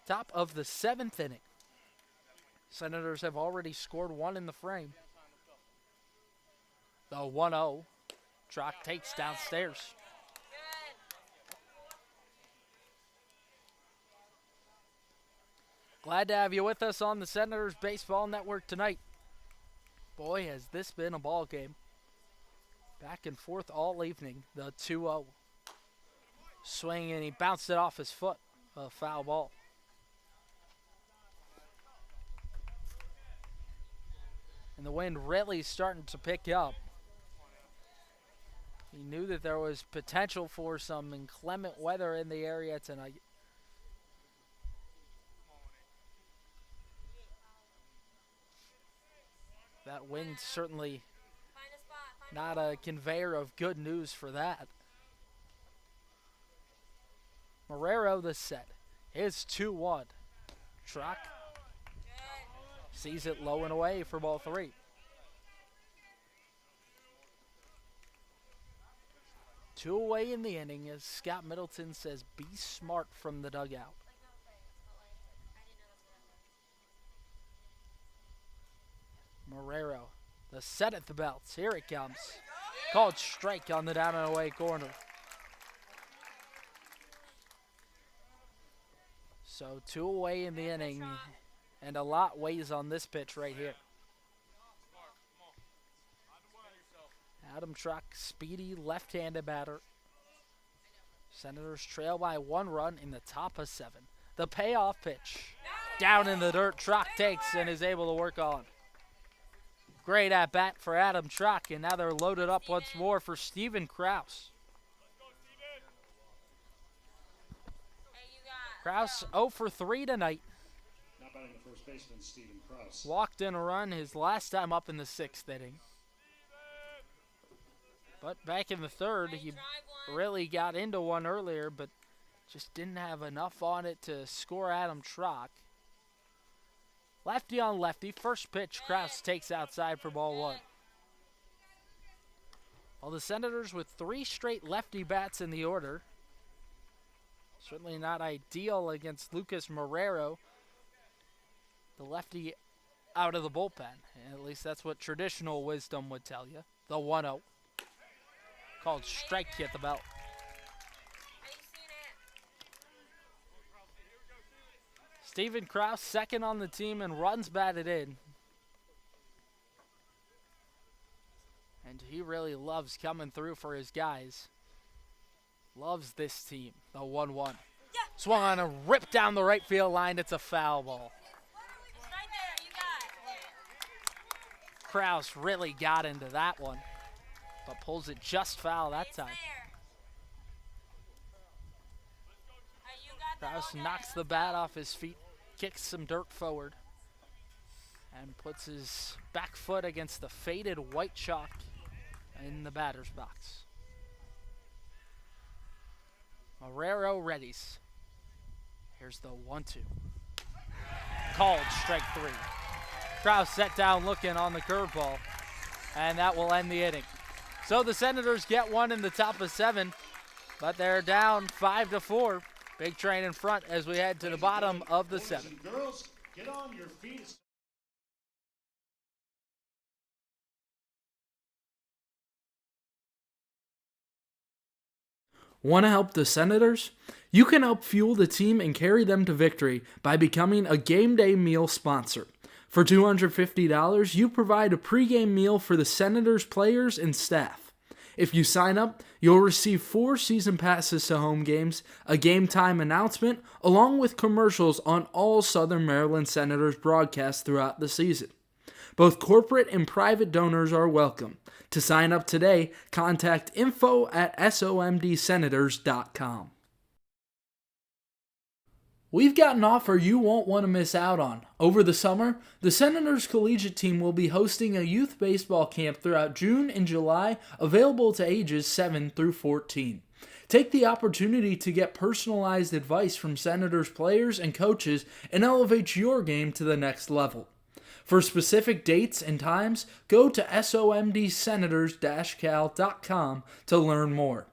Top of the 7th inning. Senators have already scored 1 in the frame. The 1-0. Truck takes downstairs. Glad to have you with us on the Senators Baseball Network tonight. Boy, has this been a ball game. Back and forth all evening. The 2-0. Swing, and he bounced it off his foot. A foul ball. And the wind really starting to pick up. He knew that there was potential for some inclement weather in the area tonight. That wind certainly Find a spot. not a conveyor of good news for that. Marrero the set. It's 2-1. Truck sees it low and away for ball 3. Two away in the inning as Scott Middleton says, be smart from the dugout. Marrero, the set at the belts. Here it comes. Called strike on the down and away corner. So 2 away in the inning, and a lot weighs on this pitch right here. Adam Truck, speedy left-handed batter. Senators trail by 1 run in the top of 7. The payoff pitch. Down in the dirt, Truck takes and is able to work on. Great at-bat for Adam Truck, and now they're loaded up once more for Steven Kraus. Kraus 0 for 3 tonight. Now batting the first baseman, Steven Kraus. Walked in a run his last time up in the 6th inning. But back in the 3rd, he really got into one earlier, but just didn't have enough on it to score Adam Truck. Lefty on lefty, first pitch, Kraus takes outside for ball 1. Well, the Senators with 3 straight lefty bats in the order. Certainly not ideal against Lucas Marrero, the lefty out of the bullpen. At least that's what traditional wisdom would tell you. The 1-0. Called strike at the belt. Steven Kraus, second on the team, and runs batted in. And he really loves coming through for his guys. Loves this team. The 1-1. Swung on a rip down the right field line. It's a foul ball. It's right there. You got it. Kraus really got into that one, but pulls it just foul that It's time. there. Hey, you got that Kraus all day. knocks the bat off his feet, kicks some dirt forward, and puts his back foot against the faded white chalk in the batter's box. Marrero readies. Here's the 1-2. Called strike 3. Kraus set down looking on the curveball, and that will end the inning. So the Senators get one in the top of 7, but they're down 5-4. Big Train in front as we head to the bottom of the 7th. Girls, get on your feet. Want to help the Senators? You can help fuel the team and carry them to victory by becoming a game day meal sponsor. For $250, you provide a pregame meal for the Senators players and staff. If you sign up, you'll receive 4 season passes to home games, a game time announcement, along with commercials on all Southern Maryland Senators broadcasts throughout the season. Both corporate and private donors are welcome. To sign up today, contact info@somdsenators.com. We've got an offer you won't want to miss out on. Over the summer, the Senators collegiate team will be hosting a youth baseball camp throughout June and July, available to ages 7 through 14. Take the opportunity to get personalized advice from Senators players and coaches and elevate your game to the next level. For specific dates and times, go to somdsenators-cal.com to learn more.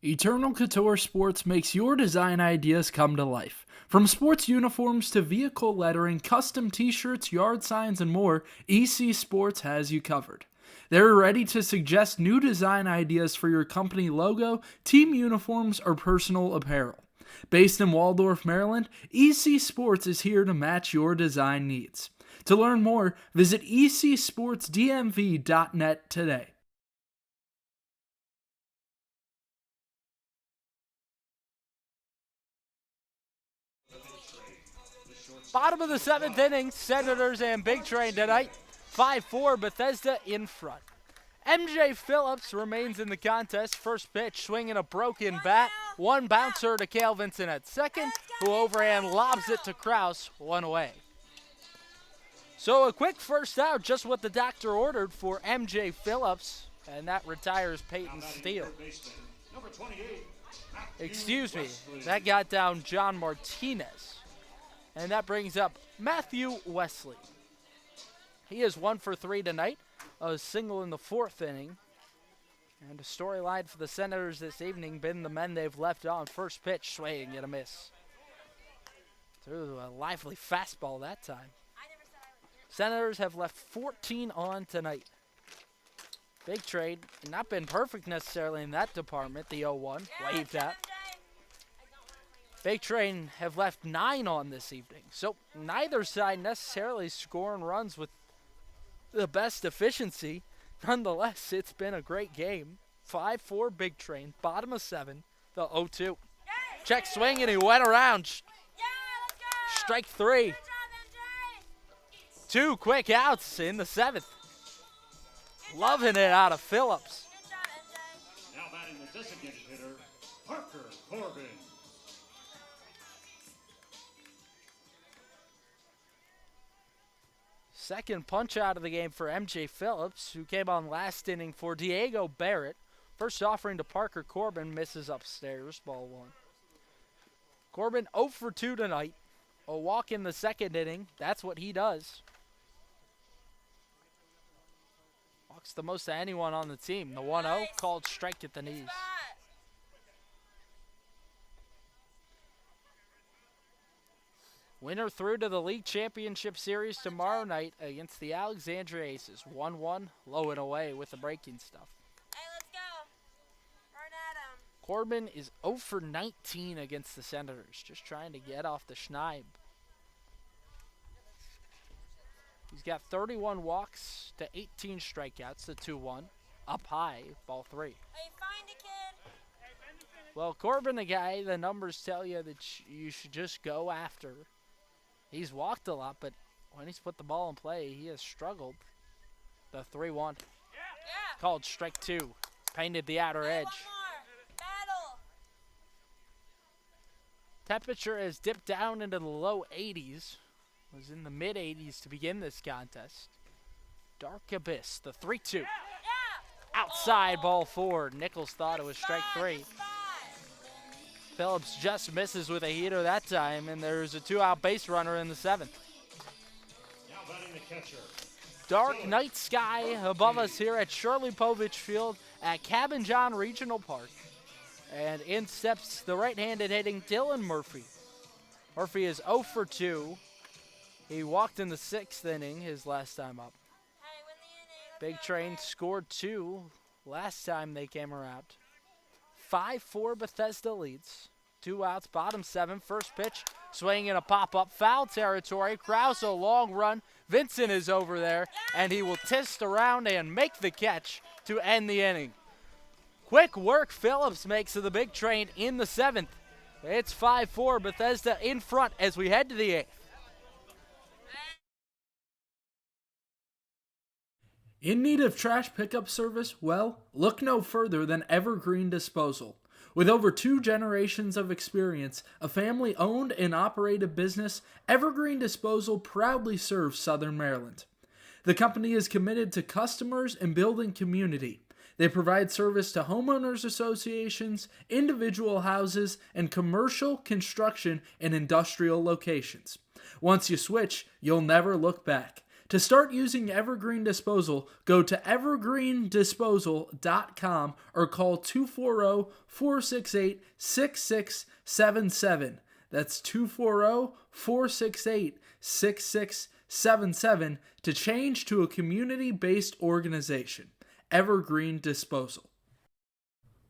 Eternal Couture Sports makes your design ideas come to life. From sports uniforms to vehicle lettering, custom t-shirts, yard signs, and more, EC Sports has you covered. They're ready to suggest new design ideas for your company logo, team uniforms, or personal apparel. Based in Waldorf, Maryland, EC Sports is here to match your design needs. To learn more, visit ecsportsdmv.net today. Bottom of the 7th inning, Senators and Big Train tonight. 5-4, Bethesda in front. MJ Phillips remains in the contest. First pitch, swinging a broken bat. One bouncer to Cale Vincent at second, who overhand lobs it to Kraus, one away. So a quick first out, just what the doctor ordered for MJ Phillips, and that retires Peyton Steele. Excuse me, that got down John Martinez. And that brings up Matthew Wesley. He is 1 for 3 tonight, a single in the 4th inning. And a storyline for the Senators this evening been the men they've left on. First pitch, swing and a miss. Threw a lively fastball that time. Senators have left 14 on tonight. Big Train, not been perfect necessarily in that department. The 0-1, waved at. Big Train have left 9 on this evening. So neither side necessarily scoring runs with the best efficiency. Nonetheless, it's been a great game. 5-4 Big Train, bottom of 7, the 0-2. Check swing and he went around. Strike 3. 2 quick outs in the 7th. Loving it out of Phillips. Now batting the designated hitter, Parker Corbin. Second punch out of the game for MJ Phillips, who came on last inning for Diego Barrett. First offering to Parker Corbin, misses upstairs, ball 1. Corbin 0 for 2 tonight. A walk in the 2nd inning, that's what he does. Walks the most of anyone on the team. The 1-0, called strike at the knees. Winner through to the League Championship Series tomorrow night against the Alexandria Aces. 1-1, low and away with the breaking stuff. Hey, let's go. Run at him. Corbin is 0 for 19 against the Senators, just trying to get off the schneid. He's got 31 walks to 18 strikeouts, the 2-1. Up high, ball 3. Hey, find a kid. Well, Corbin, the guy, the numbers tell you that you should just go after. He's walked a lot, but when he's put the ball in play, he has struggled. The 3-1. Yeah. Called strike 2. Painted the outer edge. One more. Battle. Temperature has dipped down into the low 80s. Was in the mid 80s to begin this contest. Dark Abyss, the 3-2. Outside ball forward. Nichols thought it was strike 3. Phillips just misses with a heater that time, and there's a 2-out base runner in the 7th. Now batting the catcher. Dark night sky above us here at Shirley Povich Field at Cabin John Regional Park. And in steps the right-handed hitting Dylan Murphy. Murphy is 0 for 2. He walked in the 6th inning his last time up. Big Train scored 2 last time they came around. 5-4 Bethesda leads. 2 outs, bottom 7, first pitch. Swinging in a pop-up, foul territory. Krause, a long run. Vincent is over there, and he will twist around and make the catch to end the inning. Quick work Phillips makes of the Big Train in the 7th. It's 5-4 Bethesda in front as we head to the 8th. In need of trash pickup service? Well, look no further than Evergreen Disposal. With over 2 generations of experience, a family-owned and operated business, Evergreen Disposal proudly serves Southern Maryland. The company is committed to customers and building community. They provide service to homeowners associations, individual houses, and commercial, construction, and industrial locations. Once you switch, you'll never look back. To start using Evergreen Disposal, go to evergreendisposal.com or call 240-468-6677. That's 240-468-6677 to change to a community-based organization. Evergreen Disposal.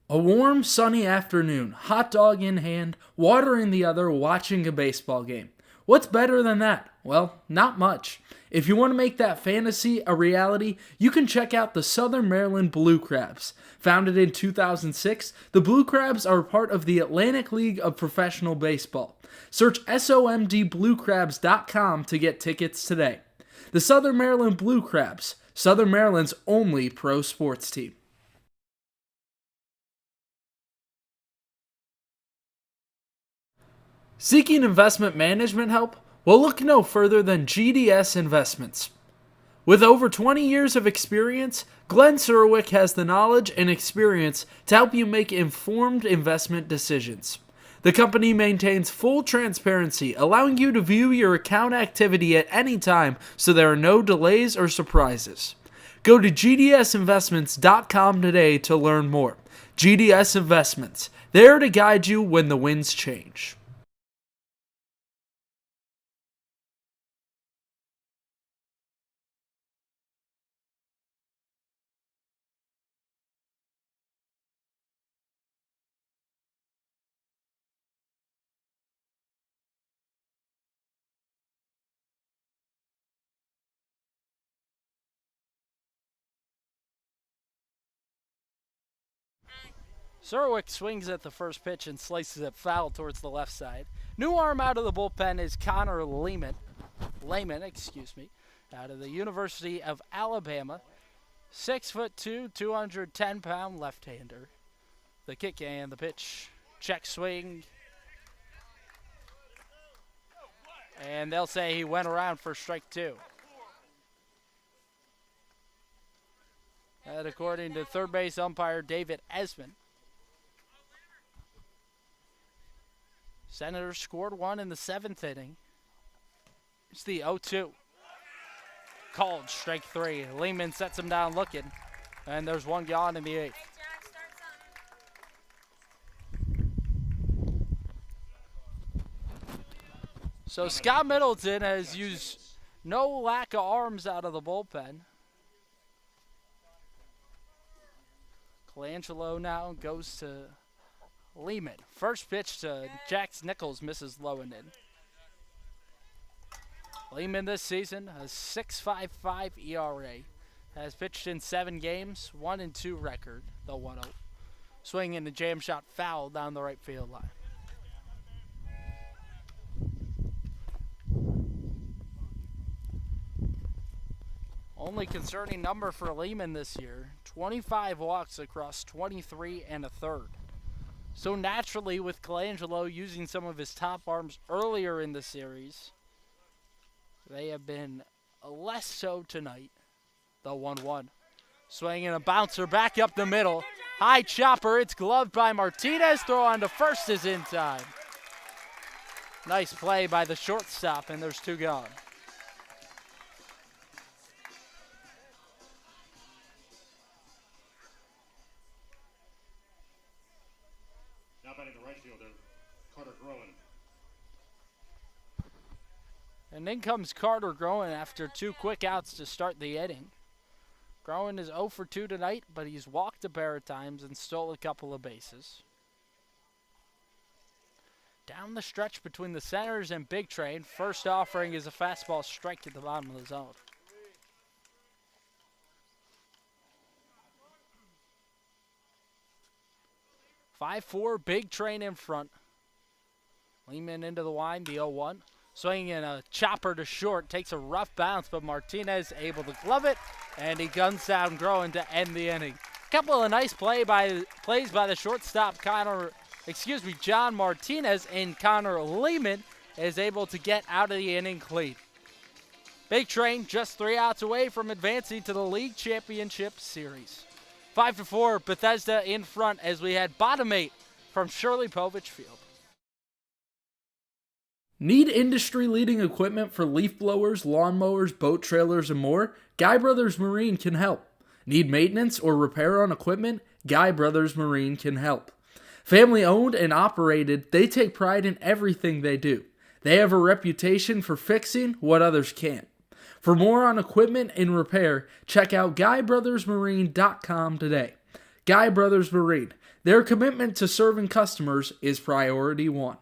A warm, sunny afternoon, hot dog in hand, water in the other, watching a baseball game. What's better than that? Well, not much. If you want to make that fantasy a reality, you can check out the Southern Maryland Blue Crabs. Founded in 2006, the Blue Crabs are part of the Atlantic League of Professional Baseball. Search SOMDBlueCrabs.com to get tickets today. The Southern Maryland Blue Crabs, Southern Maryland's only pro sports team. Seeking investment management help? Well, look no further than GDS Investments. With over 20 years of experience, Glenn Surwick has the knowledge and experience to help you make informed investment decisions. The company maintains full transparency, allowing you to view your account activity at any time so there are no delays or surprises. Go to gdsinvestments.com today to learn more. GDS Investments, there to guide you when the winds change. Surwick swings at the first pitch and slices it foul towards the left side. New arm out of the bullpen is Connor Lehman, out of the University of Alabama. 6'2", 210-pound left-hander. The kick and the pitch. Check swing. And they'll say he went around for strike 2. And according to third base umpire David Esmond. Senators scored 1 in the 7th inning. It's the 0-2. Called strike 3. Lehman sets him down looking. And there's 1 gone in the 8th. So Scott Middleton has used no lack of arms out of the bullpen. Colangelo now goes to Lehman. First pitch to Jax Nichols misses low and in. Lehman this season, a 6.55 ERA. Has pitched in 7 games, 1-2 record, the 1-0. Swing in the jam shot foul down the right field line. Only concerning number for Lehman this year, 25 walks across 23 1/3. so naturally with Colangelo using some of his top arms earlier in the series. They have been less so tonight. The 1-1. Swinging a bouncer back up the middle. High chopper. It's gloved by Martinez. Throw on to first is in time. Nice play by the shortstop, and there's 2 gone. Now batting the right fielder, Carter Groen. And in comes Carter Groen after 2 quick outs to start the inning. Groen is 0 for 2 tonight, but he's walked a pair of times and stole a couple of bases. Down the stretch between the Senators and Big Train, first offering is a fastball strike at the bottom of the zone. Five 5-4, Big Train in front. Lehman into the wind, the 0-1. Swinging in a chopper to short, takes a rough bounce, but Martinez able to glove it, and he guns down Groen to end the inning. A couple of nice plays by the shortstop, John Martinez, and Connor Lehman is able to get out of the inning clean. Big Train just 3 outs away from advancing to the league championship series. 5-4, Bethesda in front as we had bottom 8 from Shirley Povich Field. Need industry-leading equipment for leaf blowers, lawnmowers, boat trailers, and more? Guy Brothers Marine can help. Need maintenance or repair on equipment? Guy Brothers Marine can help. Family owned and operated, they take pride in everything they do. They have a reputation for fixing what others can't. For more on equipment and repair, check out GuyBrothersMarine.com today. Guy Brothers Marine, their commitment to serving customers is priority one.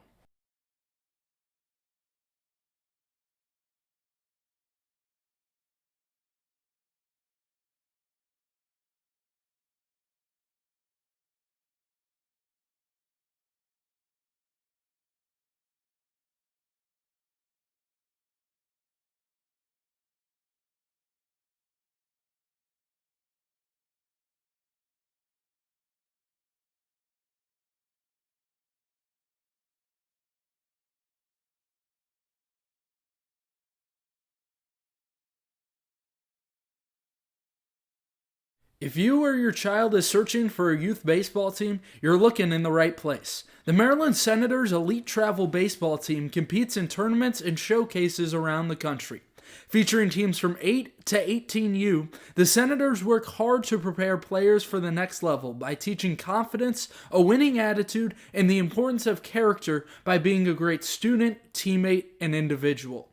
If you or your child is searching for a youth baseball team, you're looking in the right place. The Maryland Senators Elite Travel Baseball Team competes in tournaments and showcases around the country. Featuring teams from 8 to 18U, the Senators work hard to prepare players for the next level by teaching confidence, a winning attitude, and the importance of character by being a great student, teammate, and individual.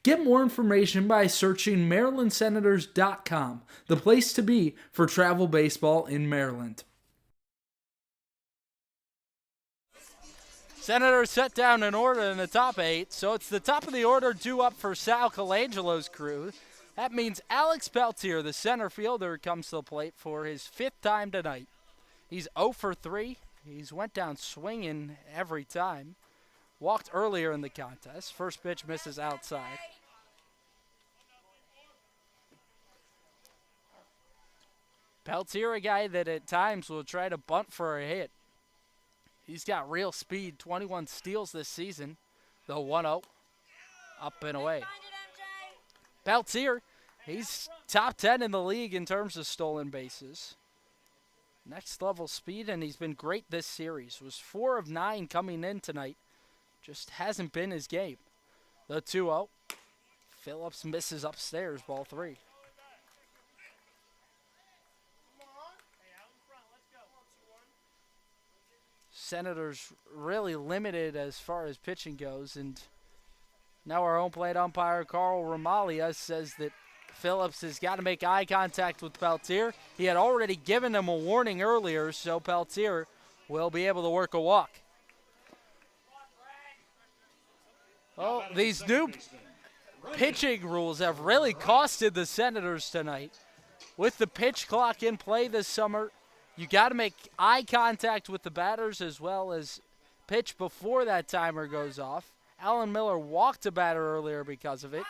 Get more information by searching MarylandSenators.com, the place to be for travel baseball in Maryland. Senators set down an order in the top 8, so it's the top of the order due up for Sal Colangelo's crew. That means Alex Peltier, the center fielder, comes to the plate for his 5th time tonight. He's 0 for 3. He's went down swinging every time. Walked earlier in the contest. First pitch misses outside. Peltier, a guy that at times will try to bunt for a hit. He's got real speed, 21 steals this season. The 1-0, up and away. Peltier, he's top 10 in the league in terms of stolen bases. Next level speed, and he's been great this series. Was 4 of 9 coming in tonight. Just hasn't been his game. The 2-0. Phillips misses upstairs, ball 3. Senators really limited as far as pitching goes, and now our home plate umpire Carl Ramalia says that Phillips has got to make eye contact with Peltier. He had already given him a warning earlier, so Peltier will be able to work a walk. Well, these new pitching rules have really costed the Senators tonight. With the pitch clock in play this summer, you got to make eye contact with the batters as well as pitch before that timer goes off. Alan Miller walked a batter earlier because of it.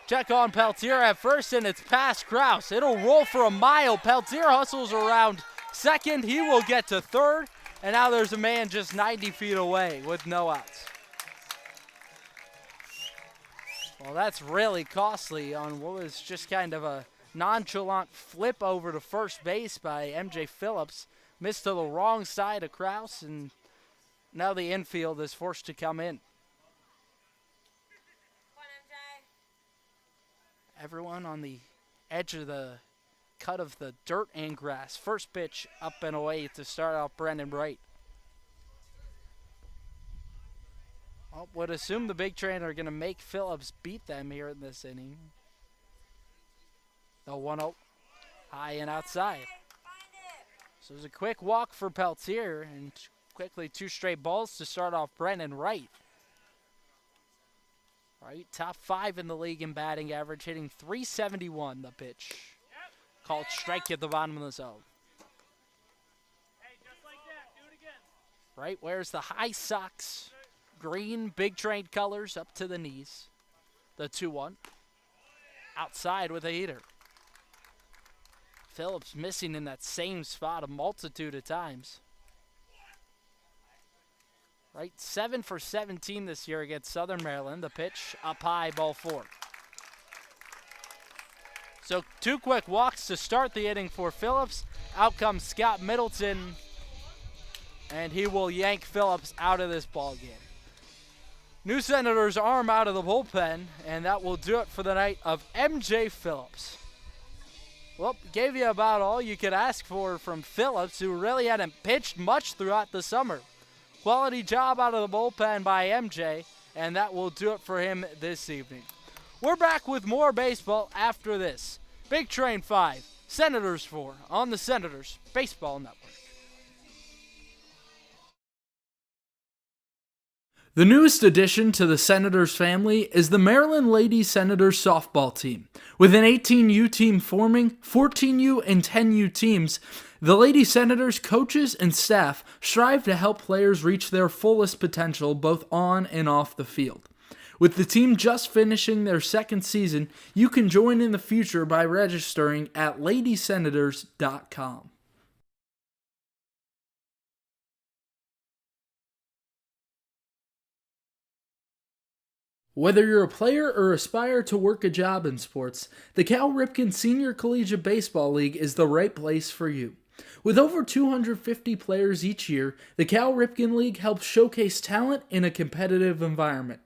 Check on Peltier at first, and it's past Krause. It'll roll for a mile. Peltier hustles around second. He will get to third. And now there's a man just 90 feet away with no outs. Well, that's really costly on what was just kind of a nonchalant flip over to first base by MJ Phillips. Missed to the wrong side of Krause, and now the infield is forced to come in. Everyone on the edge of the cut of the dirt and grass. First pitch up and away to start off Brendan Wright. Well, would assume the Big Train are going to make Phillips beat them here in this inning. The 1-0 high and outside. So there's a quick walk for Peltier, and quickly 2 straight balls to start off Brendan Wright. Right, top 5 in the league in batting average, hitting .371 the pitch. Called strike at the bottom of the zone. Right, wears the high socks. Green Big Train colors up to the knees. The 2-1. Outside with a heater. Phillips missing in that same spot a multitude of times. Right, 7 for 17 this year against Southern Maryland. The pitch up high, ball 4. So 2 quick walks to start the inning for Phillips. Out comes Scott Middleton, and he will yank Phillips out of this ball game. New Senators arm out of the bullpen, and that will do it for the night of MJ Phillips. Well, gave you about all you could ask for from Phillips, who really hadn't pitched much throughout the summer. Quality job out of the bullpen by MJ, and that will do it for him this evening. We're back with more baseball after this. Big Train 5, Senators 4 on the Senators Baseball Network. The newest addition to the Senators family is the Maryland Lady Senators softball team. With an 18U team forming, 14U and 10U teams, the Lady Senators coaches and staff strive to help players reach their fullest potential both on and off the field. With the team just finishing their second season, you can join in the future by registering at ladysenators.com. Whether you're a player or aspire to work a job in sports, the Cal Ripken Senior Collegiate Baseball League is the right place for you. With over 250 players each year, the Cal Ripken League helps showcase talent in a competitive environment.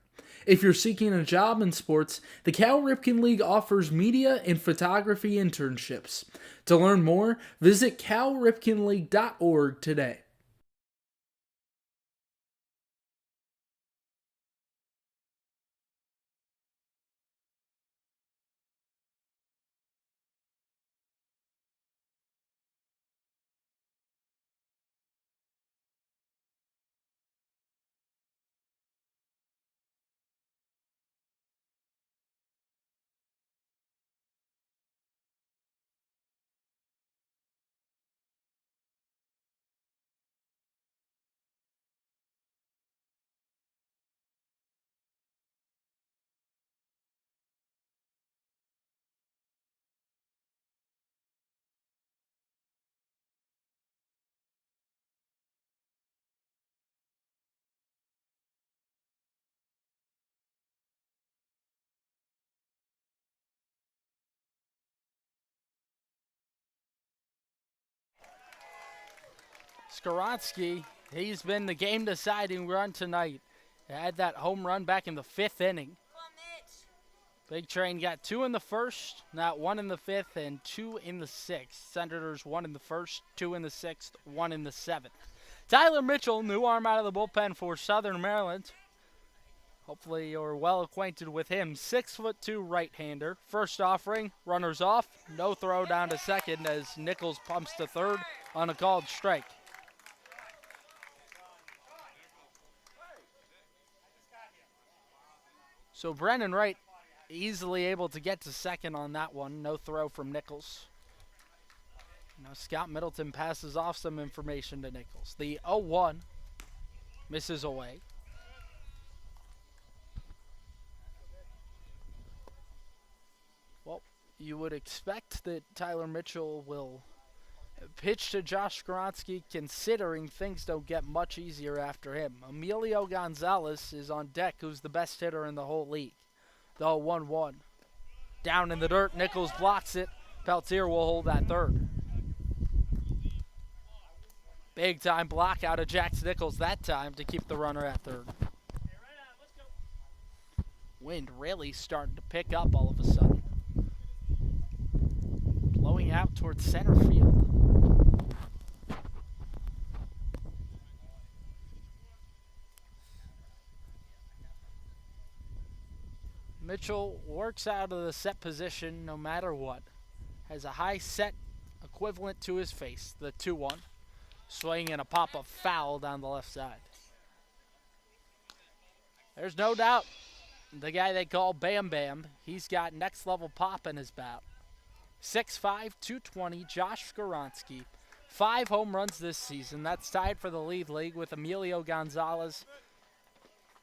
If you're seeking a job in sports, the Cal Ripken League offers media and photography internships. To learn more, visit calripkenleague.org today. Skowronski, he's been the game-deciding run tonight. He had that home run back in the 5th inning. Big Train got 2 in the first, not 1 in the 5th, and 2 in the 6th. Senators 1 in the first, 2 in the 6th, 1 in the 7th. Tyler Mitchell, new arm out of the bullpen for Southern Maryland. Hopefully you're well acquainted with him. 6'2" right-hander. First offering, runners off. No throw down to second as Nichols pumps to third on a called strike. So Brendan Wright easily able to get to second on that one. No throw from Nichols. Now Scott Middleton passes off some information to Nichols. The 0-1 misses away. Well, you would expect that Tyler Mitchell will Pitch to Josh Skoronsky, considering things don't get much easier after him. Emilio Gonzalez is on deck, who's the best hitter in the whole league. The 1-1. Down in the dirt, Nichols blocks it. Peltier will hold that third. Big time block out of Jax Nichols that time to keep the runner at third. Wind really starting to pick up all of a sudden. Blowing out towards center field. Mitchell works out of the set position no matter what. Has a high set equivalent to his face, the 2-1. Swing and a pop-up foul down the left side. There's no doubt the guy they call Bam Bam, he's got next level pop in his bat. 6'5", 220, Josh Skoronsky. 5 home runs this season. That's tied for the league with Emilio Gonzalez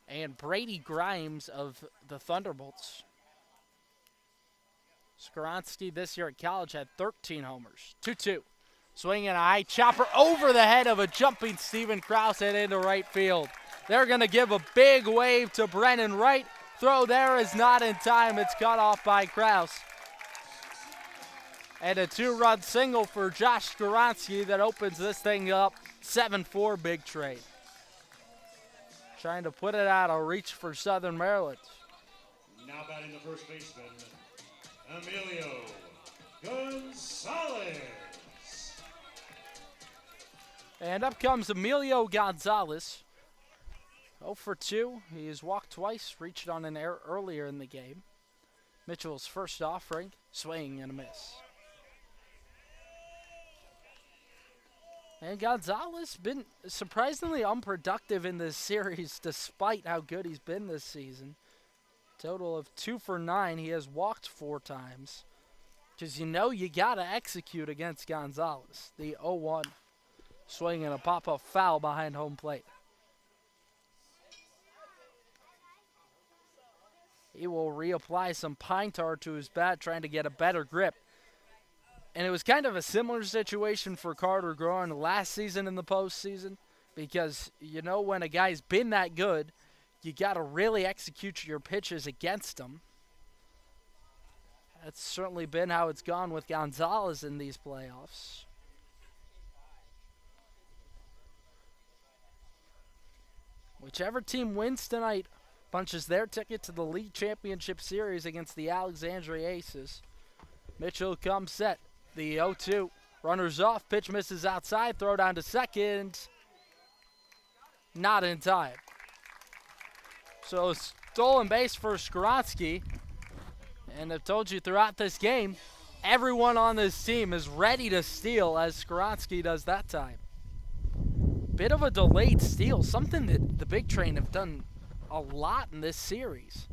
and Brady Grimes of the Thunderbolts. Skoronsky this year at college had 13 homers. 2-2. Swinging a high chopper over the head of a jumping Steven Krause and into right field. They're going to give a big wave to Brennan Wright. Throw there is not in time. It's cut off by Krause. And a 2-run single for Josh Skoronsky that opens this thing up. 7-4 Big Train. Trying to put it out of reach for Southern Maryland. Now batting the first baseman, Emilio Gonzalez. And up comes Emilio Gonzalez. 0 for 2. He has walked twice, reached on an error earlier in the game. Mitchell's first offering, swing and a miss. And Gonzalez been surprisingly unproductive in this series despite how good he's been this season. Total of 2 for 9. He has walked 4 times. Because you know you got to execute against Gonzalez. The 0-1. Swing and a pop-up foul behind home plate. He will reapply some pine tar to his bat, trying to get a better grip. And it was kind of a similar situation for Carter Groen last season in the postseason, because you know when a guy's been that good, you got to really execute your pitches against him. That's certainly been how it's gone with Gonzalez in these playoffs. Whichever team wins tonight punches their ticket to the league championship series against the Alexandria Aces. Mitchell comes set. The 0-2. Runners off. Pitch misses outside. Throw down to second. Not in time. So stolen base for Skoronsky. And I've told you throughout this game, everyone on this team is ready to steal as Skoronsky does that time. Bit of a delayed steal. Something that the Big Train have done a lot in this series.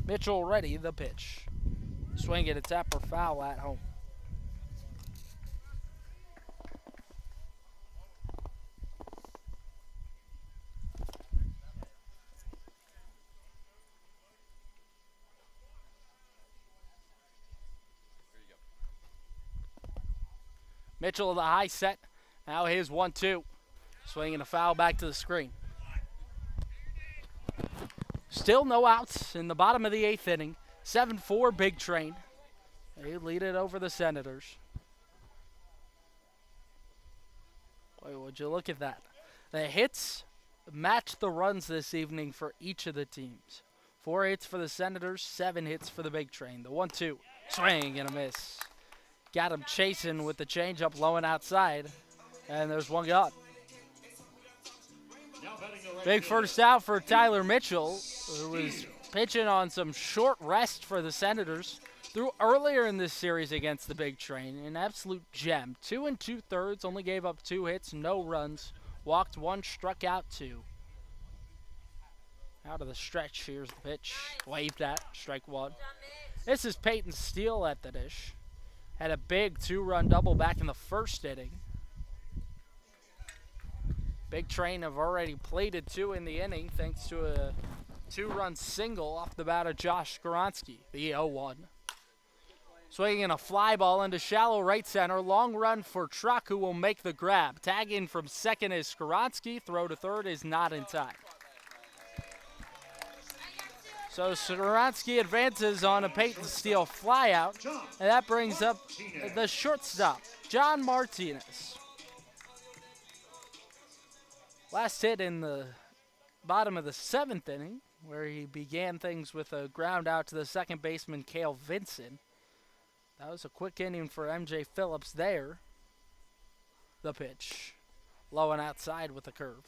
Mitchell ready, the pitch. Swing and a tap or foul at home. Mitchell the high set. Now here's 1-2. Swing and a foul back to the screen. Still no outs in the bottom of the 8th inning. 7-4 Big Train. They lead it over the Senators. Boy, would you look at that. The hits match the runs this evening for each of the teams. 4 hits for the Senators, 7 hits for the Big Train. The 1-2. Swing and a miss. Got him chasing with the changeup low and outside. And there's one gone. Big first out for Tyler Mitchell, who was pitching on some short rest for the Senators. Threw earlier in this series against the Big Train. An absolute gem. 2 2/3, only gave up 2 hits, no runs. Walked 1, struck out 2. Out of the stretch, here's the pitch. Waved at, strike 1. This is Peyton Steele at the dish. Had a big 2-run double back in the first inning. Big Train have already plated 2 in the inning thanks to a 2-run single off the bat of Josh Skoronsky, the 0-1. Swinging a fly ball into shallow right center. Long run for Truck, who will make the grab. Tag in from second is Skoronsky. Throw to third is not in time. So Skoronsky advances on a Peyton Steele flyout, and that brings up the shortstop, John Martinez. Last hit in the bottom of the 7th inning, where he began things with a ground out to the second baseman, Cale Vinson. That was a quick inning for MJ Phillips there. The pitch, low and outside with a curve.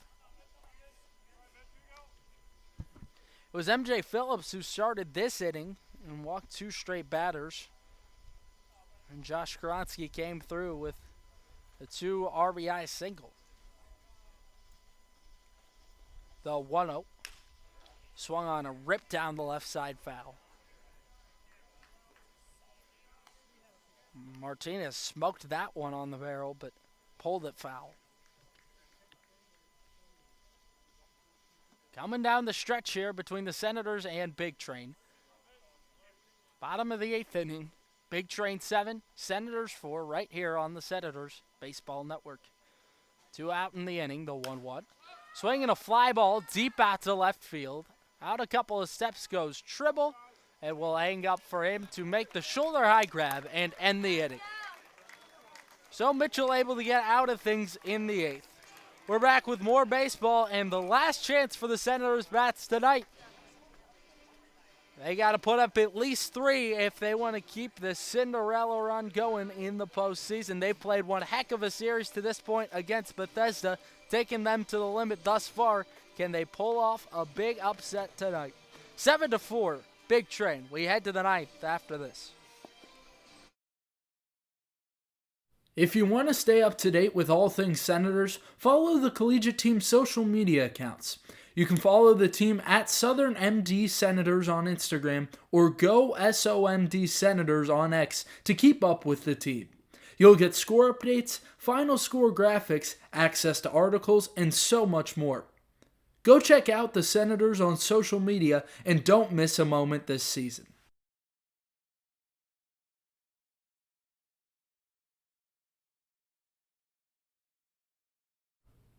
It was MJ Phillips who started this inning and walked 2 straight batters. And Josh Skoronsky came through with a 2 RBI single. The 1-0 swung on a rip down the left side foul. Martinez smoked that one on the barrel, but pulled it foul. Coming down the stretch here between the Senators and Big Train. Bottom of the 8th inning. Big Train 7, Senators 4, right here on the Senators Baseball Network. 2 out in the inning, the 1-1. Swinging a fly ball deep out to left field. Out a couple of steps goes Tribble, and will hang up for him to make the shoulder high grab and end the inning. So Mitchell able to get out of things in the 8th. We're back with more baseball and the last chance for the Senators bats tonight. They got to put up at least 3 if they want to keep this Cinderella run going in the postseason. They've played one heck of a series to this point against Bethesda, taking them to the limit thus far. Can they pull off a big upset tonight? 7-4, Big Train. We head to the 9th after this. If you want to stay up to date with all things Senators, follow the collegiate team's social media accounts. You can follow the team at Southern MD Senators on Instagram or Go SOMD Senators on X to keep up with the team. You'll get score updates, final score graphics, access to articles, and so much more. Go check out the Senators on social media and don't miss a moment this season.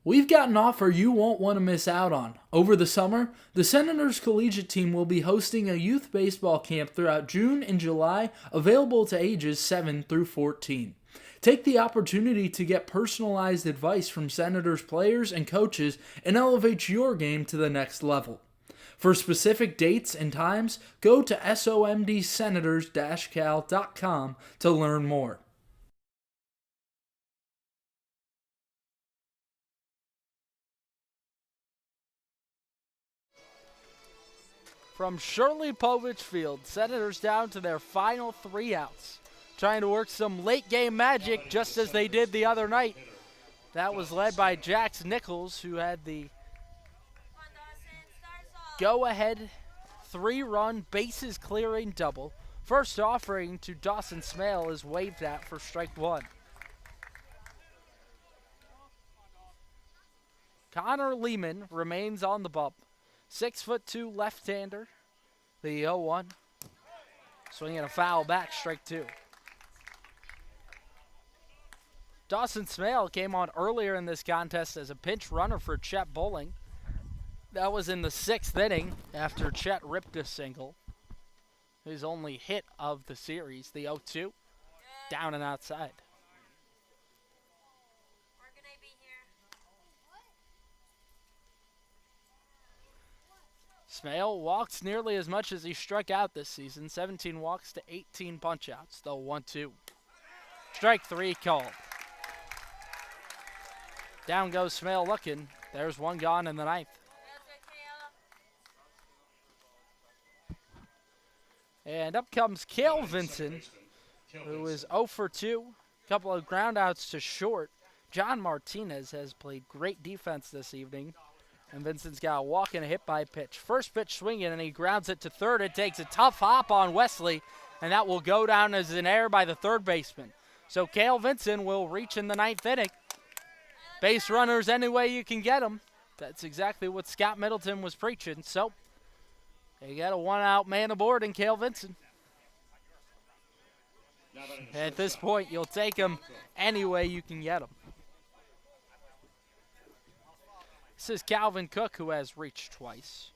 We've got an offer you won't want to miss out on. Over the summer, the Senators collegiate team will be hosting a youth baseball camp throughout June and July, available to ages 7 through 14. Take the opportunity to get personalized advice from Senators players and coaches and elevate your game to the next level. For specific dates and times, go to somdsenators-cal.com to learn more. From Shirley Povich Field, Senators down to their final 3 outs. Trying to work some late game magic just as they did the other night. That was led by Jax Nichols, who had the go-ahead 3-run bases clearing double. First offering to Dawson Smale is waved at for strike 1. Connor Lehman remains on the bump. 6'2" left-hander. The 0-1. Swinging a foul back, strike 2. Dawson Smale came on earlier in this contest as a pinch runner for Chet Bowling. That was in the 6th inning after Chet ripped a single. His only hit of the series, the 0-2. Down and outside. Smale walks nearly as much as he struck out this season. 17 walks to 18 punch-outs. The 1-2. Strike 3 called. Down goes Smale looking. There's one gone in the 9th. And up comes Cale Vinson, who is 0 for 2. Couple of groundouts to short. John Martinez has played great defense this evening. And Vincent's got a walk and a hit by pitch. First pitch swinging, and he grounds it to third. It takes a tough hop on Wesley, and that will go down as an error by the third baseman. So Cale Vinson will reach in the 9th inning. Base runners any way you can get them. That's exactly what Scott Middleton was preaching. So they got a 1-out man aboard in Cale Vinson. At this point, you'll take them any way you can get them. This is Calvin Cook, who has reached twice.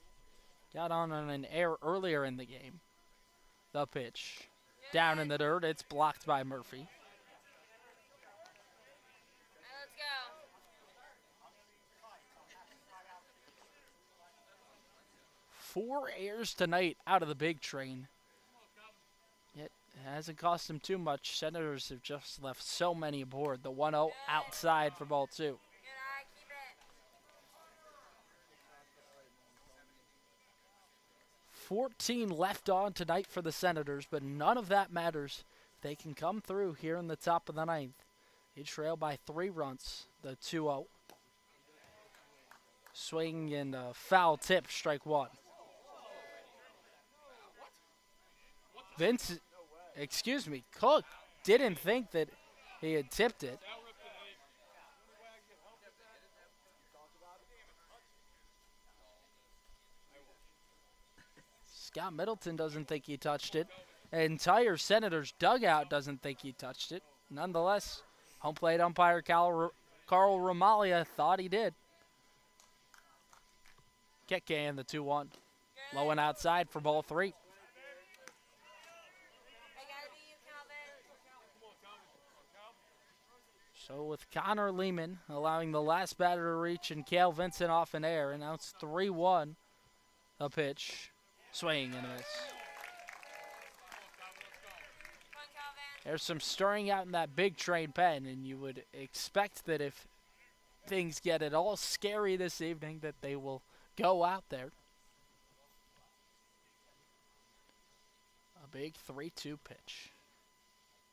Got on an air earlier in the game. The pitch. Down in the dirt. It's blocked by Murphy. All right, let's go. 4 airs tonight out of the big train. Yet it hasn't cost him too much. Senators have just left so many aboard. The 1-0 outside for ball 2. Good eye, keep it. 14 left on tonight for the Senators, but none of that matters. They can come through here in the top of the 9th. They trail by 3 runs, the 2-0. Swing and a foul tip, strike 1. Cook didn't think that he had tipped it. Scott Middleton doesn't think he touched it. The entire Senators dugout doesn't think he touched it. Nonetheless, home plate umpire Carl Romalia thought he did. Keke in the 2-1. Low and outside for ball 3. I gotta be you, Calvin. So with Connor Lehman allowing the last batter to reach and Cale Vincent off an air, and now it's 3-1. A pitch. Swing and a miss. Come on, Calvin. There's some stirring out in that big train pen, and you would expect that if things get at all scary this evening that they will go out there. A big 3-2 pitch.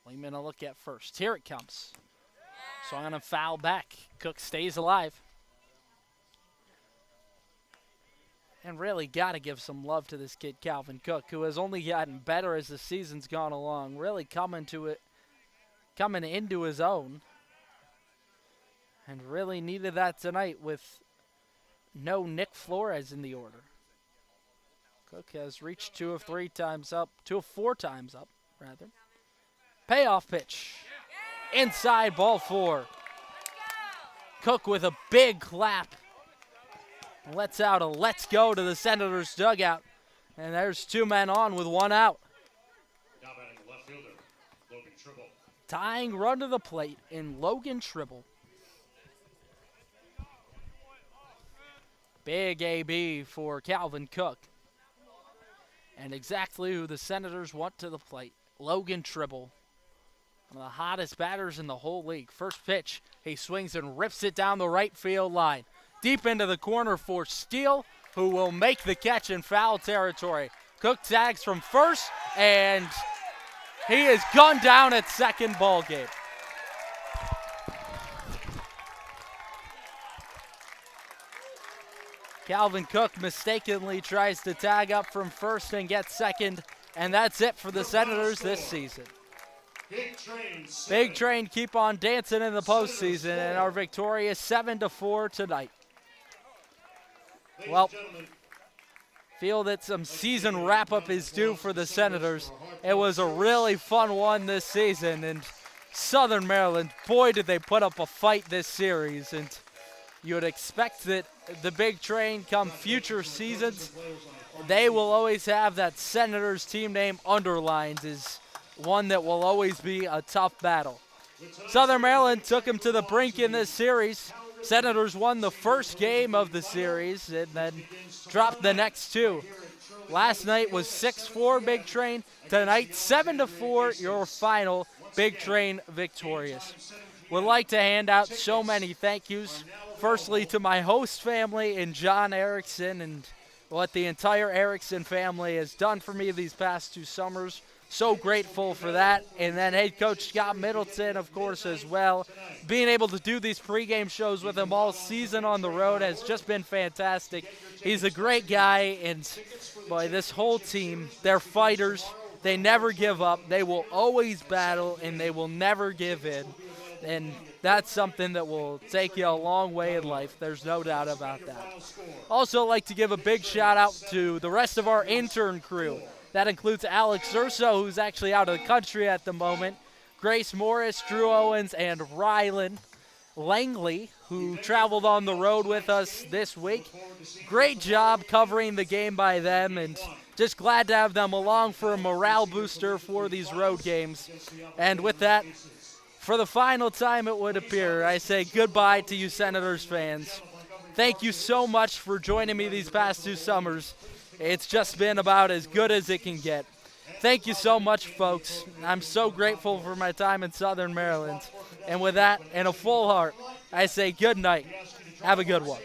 Lehman a look at first. Here it comes. Swung on a foul back. Cook stays alive. And really got to give some love to this kid, Calvin Cook, who has only gotten better as the season's gone along. Really coming into his own. And really needed that tonight with no Nick Flores in the order. Cook has reached 2 of 4 times up. Payoff pitch. Inside ball 4. Cook with a big clap. Lets out a let's go to the Senators dugout. And there's 2 men on with 1 out. Now batting left fielder, Logan Tribble. Tying run to the plate in Logan Tribble. Big AB for Calvin Cook. And exactly who the Senators want to the plate. Logan Tribble. One of the hottest batters in the whole league. First pitch, he swings and rips it down the right field line. Deep into the corner for Steele, who will make the catch in foul territory. Cook tags from first, and he is gunned down at second. Ball game. Calvin Cook mistakenly tries to tag up from first and get second, and that's it for the Senators this season. Big Train. Big Train keep on dancing in the postseason and are victorious 7-4 tonight. Well, feel that some season wrap-up is due for the Senators. It was a really fun one this season, and Southern Maryland, boy, did they put up a fight this series. And you would expect that the Big Train come future seasons, they will always have that Senators team name underlined as one that will always be a tough battle. Southern Maryland took them to the brink in this series. Senators won the first game of the series and then dropped the next 2. Last night was 6-4 Big Train. Tonight, 7-4, your final Big Train victorious. Would like to hand out so many thank yous. Firstly, to my host family and John Erickson and what the entire Erickson family has done for me these past 2 summers. So grateful for that. And then head coach Scott Middleton, of course, as well. Being able to do these pregame shows with him all season on the road has just been fantastic. He's a great guy, and boy, this whole team, they're fighters. They never give up. They will always battle, and they will never give in. And that's something that will take you a long way in life. There's no doubt about that. Also like to give a big shout out to the rest of our intern crew. That includes Alex Urso, who's actually out of the country at the moment, Grace Morris, Drew Owens, and Rylan Langley, who traveled on the road with us this week. Great job covering the game by them, and just glad to have them along for a morale booster for these road games. And with that, for the final time it would appear, I say goodbye to you Senators fans. Thank you so much for joining me these past 2 summers. It's just been about as good as it can get. Thank you so much, folks. I'm so grateful for my time in Southern Maryland. And with that, and a full heart, I say good night. Have a good one.